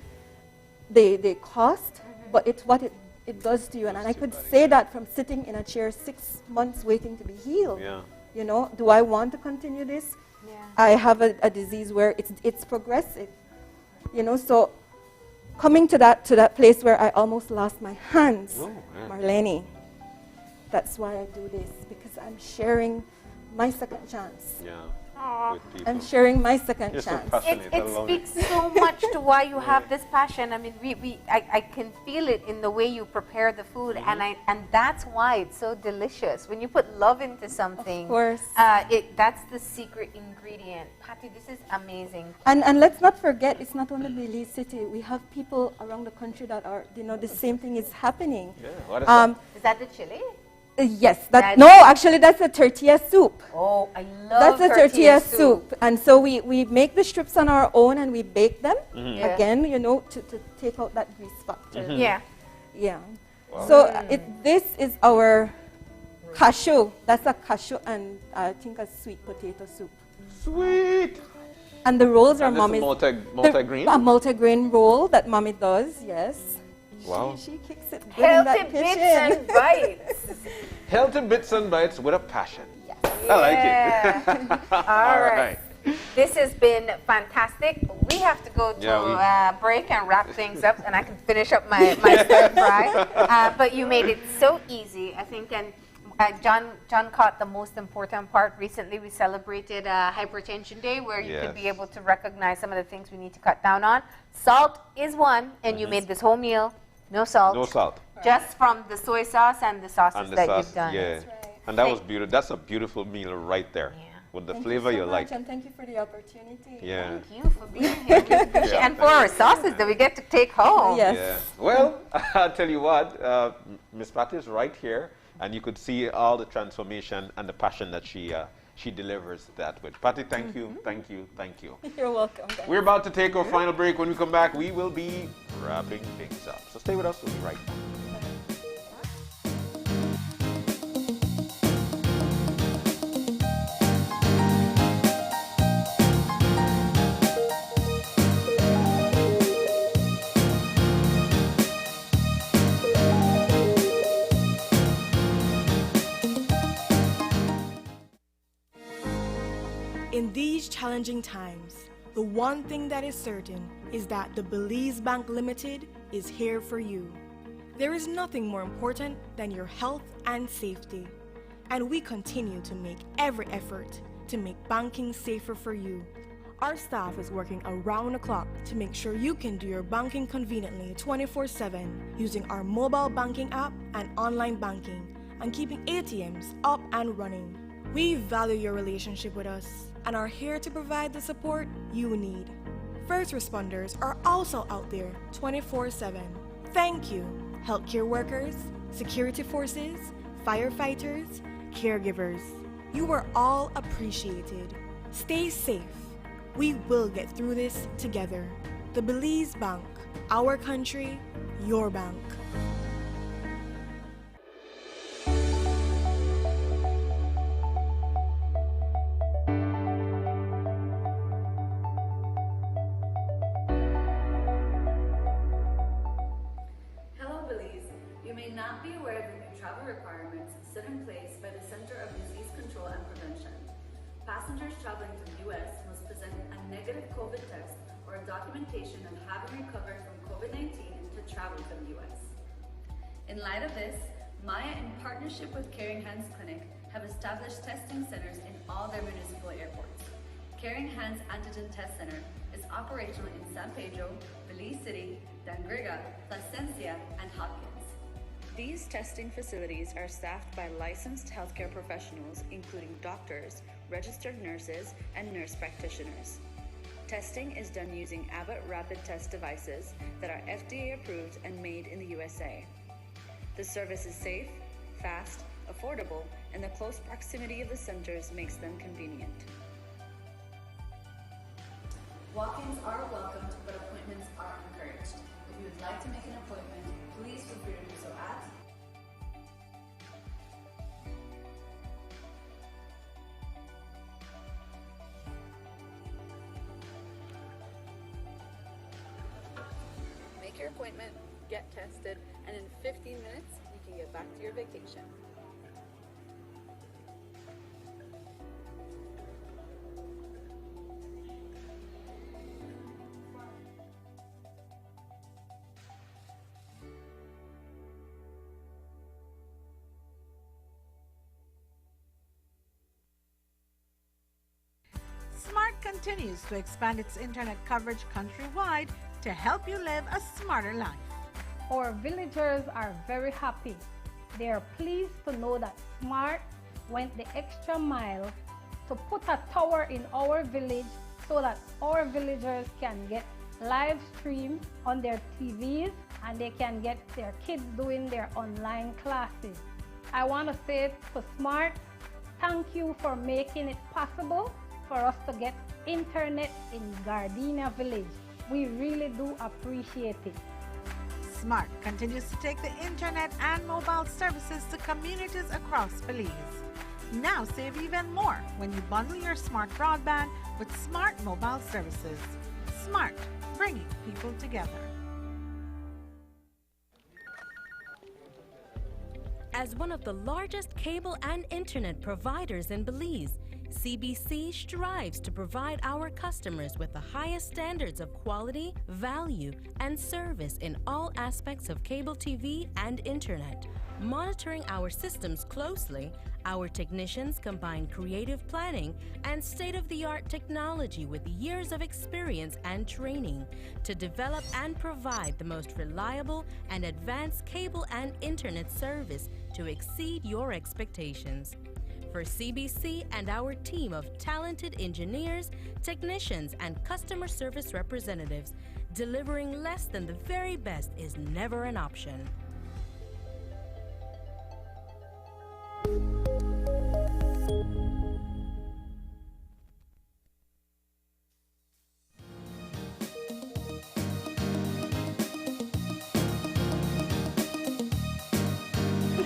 [SPEAKER 23] the cost, but it's what it does to you. And I could say that from sitting in a chair 6 months waiting to be healed.
[SPEAKER 3] Yeah.
[SPEAKER 23] You know, do I want to continue this?
[SPEAKER 2] Yeah.
[SPEAKER 23] I have a disease where it's progressive. You know, so coming to that place where I almost lost my hands,
[SPEAKER 3] Oh, yeah.
[SPEAKER 23] Marlene, that's why I do this, because I'm sharing my second chance.
[SPEAKER 3] Yeah.
[SPEAKER 2] Aw.
[SPEAKER 3] With people.
[SPEAKER 23] I'm sharing my second
[SPEAKER 3] You're so
[SPEAKER 23] chance.
[SPEAKER 3] passionate. I
[SPEAKER 2] It
[SPEAKER 3] love it.
[SPEAKER 2] speaks so much to why you have this passion. I mean, I can feel it in the way you prepare the food, and that's why it's so delicious. When you put love into something,
[SPEAKER 23] Of course.
[SPEAKER 2] That's the secret ingredient. Patty, this is amazing.
[SPEAKER 23] And let's not forget, it's not only Belize City. We have people around the country that are, you know, the same thing is happening.
[SPEAKER 3] Yeah. What is that?
[SPEAKER 2] Is that the chili?
[SPEAKER 23] Yes,
[SPEAKER 2] That's-
[SPEAKER 23] no, actually that's a tortilla soup.
[SPEAKER 2] Oh, I
[SPEAKER 23] That's
[SPEAKER 2] love
[SPEAKER 23] a tortilla soup. And so we make the strips on our own and we bake them.
[SPEAKER 2] Yeah.
[SPEAKER 23] Again, you know, to take out that grease factor.
[SPEAKER 2] Yeah.
[SPEAKER 23] Yeah.
[SPEAKER 3] Wow.
[SPEAKER 23] So this is our cashew. That's a cashew and I think a sweet potato soup.
[SPEAKER 3] Sweet.
[SPEAKER 23] And the rolls are
[SPEAKER 3] And this is
[SPEAKER 23] mommy's.
[SPEAKER 3] multi-grain?
[SPEAKER 23] A multi-grain roll that mommy does, yes.
[SPEAKER 3] Wow.
[SPEAKER 23] She kicks it good in
[SPEAKER 2] Healthy
[SPEAKER 23] that
[SPEAKER 2] bits
[SPEAKER 23] kitchen.
[SPEAKER 2] and bites.
[SPEAKER 3] Healthy bits and bites with a passion. I like it.
[SPEAKER 2] All right. This has been fantastic. We have to go to
[SPEAKER 3] Yeah,
[SPEAKER 2] break and wrap things up, and I can finish up my stir fry. But you made it so easy, I think, and John caught the most important part. Recently, we celebrated Hypertension Day, where you could be able to recognize some of the things we need to cut down on. Salt is one, and you made this whole meal, no salt.
[SPEAKER 3] No salt.
[SPEAKER 2] Just from the soy sauce and the sauces that you've done.
[SPEAKER 3] Yeah.
[SPEAKER 2] That's right.
[SPEAKER 3] And that was beautiful. That's a beautiful meal right there. Yeah. With the flavor you like.
[SPEAKER 23] And thank you for the opportunity.
[SPEAKER 3] Yeah.
[SPEAKER 2] Thank you for being here. We appreciate it. And for our sauces that we get to take home.
[SPEAKER 23] Yes.
[SPEAKER 3] Yeah. Well, I'll tell you what, Miss Patty is right here, and you could see all the transformation and the passion that she delivers that with. Patty, thank you, thank you, thank you.
[SPEAKER 23] You're welcome. Guys.
[SPEAKER 3] We're about to take our final break. When we come back, we will be wrapping things up. So stay with us. We'll be right back.
[SPEAKER 1] In these challenging times, the one thing that is certain is that the Belize Bank Limited is here for you. There is nothing more important than your health and safety, and we continue to make every effort to make banking safer for you. Our staff is working around the clock to make sure you can do your banking conveniently 24/7 using our mobile banking app and online banking and keeping ATMs up and running. We value your relationship with us and are here to provide the support you need. First responders are also out there 24/7. Thank you, healthcare workers, security forces, firefighters, caregivers. You are all appreciated. Stay safe. We will get through this together. The Belize Bank, our country, your bank.
[SPEAKER 15] Hello, Belize. You may not be aware of the new travel requirements set in place by the Center of Disease Control and Prevention. Passengers traveling to the U.S. must present a negative COVID test or a documentation of having recovered from COVID-19 to travel to the U.S. In light of this, Maya, in partnership with Caring Hands Clinic, have established testing centers in all their municipal airports. Caring Hands Antigen Test Center is operational in San Pedro, Belize City, Dangriga, Placencia, and Hopkins. These testing facilities are staffed by licensed healthcare professionals, including doctors, registered nurses, and nurse practitioners. Testing is done using Abbott rapid test devices that are FDA approved and made in the USA. The service is safe, fast, affordable, and the close proximity of the centers makes them convenient. Walk-ins are welcomed, but appointments are encouraged. If you would like to make an appointment, please feel free to do so at Make your appointment, get tested, and in 15 minutes, you can get back to your vacation.
[SPEAKER 5] Smart continues to expand its internet coverage countrywide to help you live a smarter life.
[SPEAKER 6] Our villagers are very happy. They are pleased to know that Smart went the extra mile to put a tower in our village so that our villagers can get live stream on their TVs and they can get their kids doing their online classes. I want to say to Smart, thank you for making it possible for us to get internet in Gardenia Village. We really do appreciate it.
[SPEAKER 5] Smart continues to take the internet and mobile services to communities across Belize. Now save even more when you bundle your smart broadband with smart mobile services. Smart, bringing people together.
[SPEAKER 4] As one of the largest cable and internet providers in Belize, CBC strives to provide our customers with the highest standards of quality, value, and service in all aspects of cable TV and internet. Monitoring our systems closely, our technicians combine creative planning and state-of-the-art technology with years of experience and training to develop and provide the most reliable and advanced cable and internet service to exceed your expectations. For CBC and our team of talented engineers, technicians, and customer service representatives, delivering less than the very best is never an option.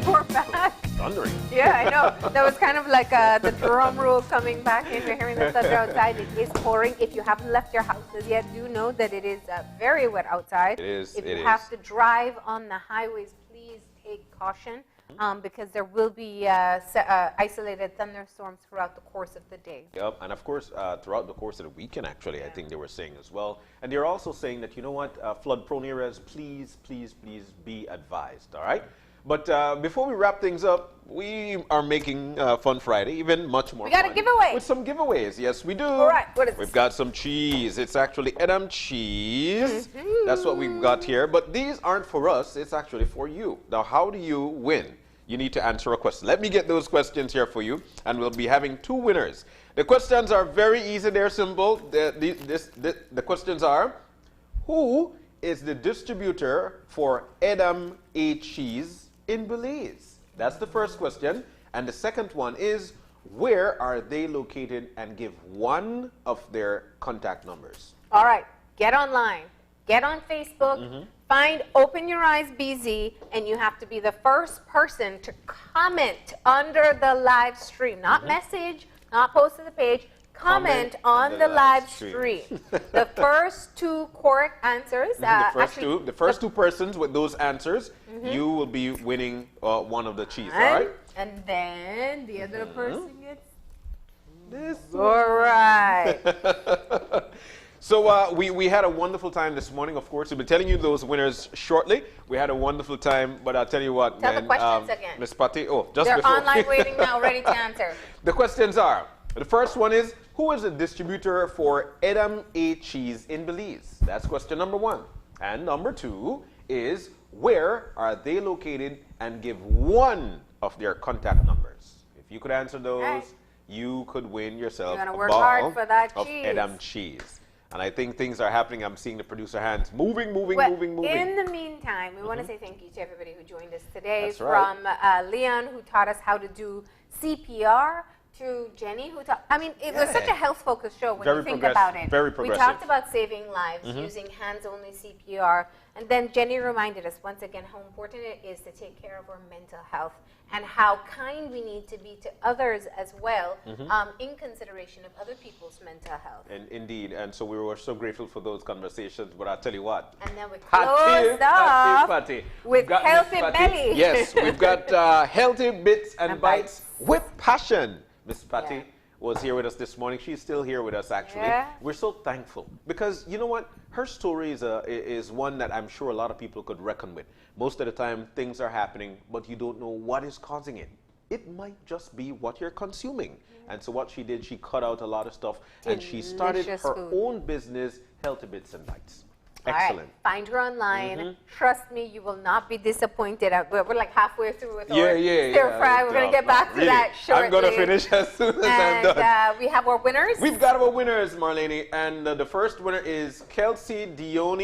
[SPEAKER 2] We're back.
[SPEAKER 3] Thundering.
[SPEAKER 2] Yeah, I know. That was kind of like the drum roll coming back in. We're hearing the thunder outside. It is pouring. If you haven't left your houses yet, do know that it is very wet outside.
[SPEAKER 3] It is.
[SPEAKER 2] If you have to drive on the highways, please take caution because there will be isolated thunderstorms throughout the course of the day.
[SPEAKER 3] Yep, and of course, throughout the course of the weekend, actually, I think they were saying as well. And they're also saying that, you know what, flood-prone areas, please, please, please be advised, all right? But before we wrap things up, we are making Fun Friday even much more
[SPEAKER 2] We got
[SPEAKER 3] fun.
[SPEAKER 2] a giveaway.
[SPEAKER 3] With some giveaways, yes we do.
[SPEAKER 2] All right, what is
[SPEAKER 3] We've
[SPEAKER 2] this?
[SPEAKER 3] got some cheese. It's actually Edam cheese. That's what we've got here. But these aren't for us, it's actually for you. Now, how do you win? You need to answer a question. Let me get those questions here for you, and we'll be having 2 winners. The questions are very easy, they're simple. The questions are, who is the distributor for Edam A cheese in Belize? That's the first question. And the second one is, where are they located, and give one of their contact numbers.
[SPEAKER 2] All right, get online, get on Facebook, find Open Your Eyes BZ, and you have to be the first person to comment under the live stream, not message, not post to the page, comment on the live stream. The first 2 correct answers.
[SPEAKER 3] The first two persons with those answers, you will be winning one of the cheese, all right?
[SPEAKER 2] And then the other person gets this. All right.
[SPEAKER 3] So we had a wonderful time this morning, of course. We'll be telling you those winners shortly. We had a wonderful time, but I'll tell you what,
[SPEAKER 2] Tell the questions again.
[SPEAKER 3] Ms. Patty, just
[SPEAKER 2] They're
[SPEAKER 3] before.
[SPEAKER 2] online waiting now, ready to answer.
[SPEAKER 3] The questions are, the first one is, who is the distributor for Edam A cheese in Belize? That's question number 1. And number 2 is, where are they located, and give one of their contact numbers. If you could answer those, you could win yourself
[SPEAKER 2] You're gonna
[SPEAKER 3] a
[SPEAKER 2] work
[SPEAKER 3] ball
[SPEAKER 2] hard for that
[SPEAKER 3] of
[SPEAKER 2] cheese.
[SPEAKER 3] Edam cheese. And I think things are happening. I'm seeing the producer hands moving.
[SPEAKER 2] In the meantime, we want to say thank you to everybody who joined us today.
[SPEAKER 3] That's right.
[SPEAKER 2] From Leon, who taught us how to do CPR, to Jenny, who taught, I mean, it was such a health-focused show when you think about it.
[SPEAKER 3] Very
[SPEAKER 2] We
[SPEAKER 3] progressive.
[SPEAKER 2] talked about saving lives using hands-only CPR. And then Jenny reminded us once again how important it is to take care of our mental health and how kind we need to be to others as well, in consideration of other people's mental health.
[SPEAKER 3] And indeed, and so we were so grateful for those conversations. But I'll tell you what,
[SPEAKER 2] And then we closed off with
[SPEAKER 3] Got
[SPEAKER 2] Healthy
[SPEAKER 3] Miss Patty.
[SPEAKER 2] Belly.
[SPEAKER 3] Yes, we've got healthy bits and bites with passion. Miss Patty was here with us this morning. She's still here with us, actually.
[SPEAKER 2] Yeah.
[SPEAKER 3] We're so thankful because, you know what? Her story is one that I'm sure a lot of people could reckon with. Most of the time, things are happening, but you don't know what is causing it. It might just be what you're consuming. And so what she did, she cut out a lot of stuff, and she started
[SPEAKER 2] Delicious
[SPEAKER 3] her
[SPEAKER 2] food.
[SPEAKER 3] own business, Healthy Bits and Bites.
[SPEAKER 2] All right,
[SPEAKER 3] Excellent.
[SPEAKER 2] find her online. Trust me, you will not be disappointed. We're like halfway through with our
[SPEAKER 3] Yeah.
[SPEAKER 2] stir fry. We're going to get back to that shortly.
[SPEAKER 3] I'm going to finish as soon as I'm done.
[SPEAKER 2] And we have our winners.
[SPEAKER 3] We've got our winners, Marlene, and the first winner is Kelsey Dion,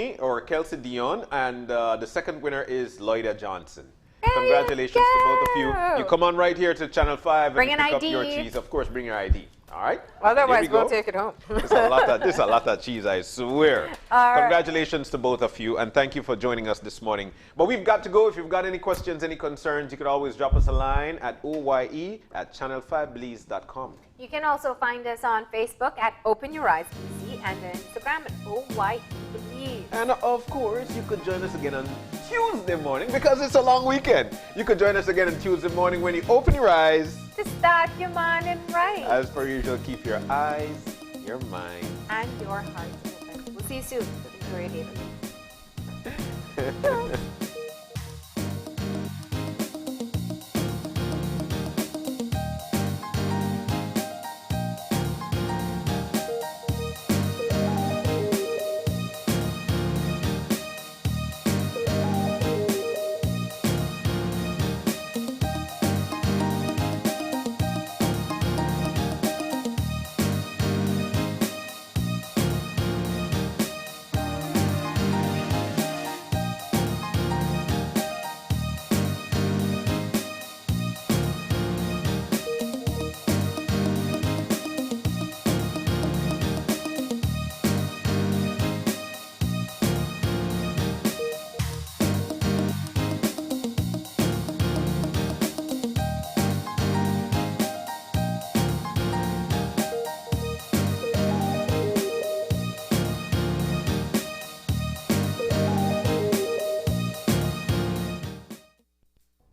[SPEAKER 3] and the second winner is Lloyda Johnson. Congratulations to both of you. You come on right here to Channel 5
[SPEAKER 2] Bring
[SPEAKER 3] and
[SPEAKER 2] an
[SPEAKER 3] pick up
[SPEAKER 2] ID.
[SPEAKER 3] your cheese. Of course, bring your ID. All right?
[SPEAKER 2] Otherwise,
[SPEAKER 3] There
[SPEAKER 2] we'll
[SPEAKER 3] go.
[SPEAKER 2] take it home.
[SPEAKER 3] This is a lot of cheese, I swear.
[SPEAKER 2] All right.
[SPEAKER 3] Congratulations to both of you, and thank you for joining us this morning. But we've got to go. If you've got any questions, any concerns, you could always drop us a line at oye@channel5belize.com.
[SPEAKER 2] You can also find us on Facebook at Open Your Eyes BZ and on Instagram at OYEBelieves.
[SPEAKER 3] And of course, you could join us again on Tuesday morning because it's a long weekend. You could join us again on Tuesday morning when you open your eyes.
[SPEAKER 2] To start your morning right.
[SPEAKER 3] As per usual, keep your eyes, your mind,
[SPEAKER 2] and your heart open. We'll see you soon. Enjoy your day.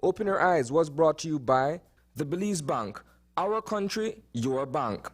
[SPEAKER 7] Open Your Eyes was brought to you by the Belize Bank. Our country, your bank.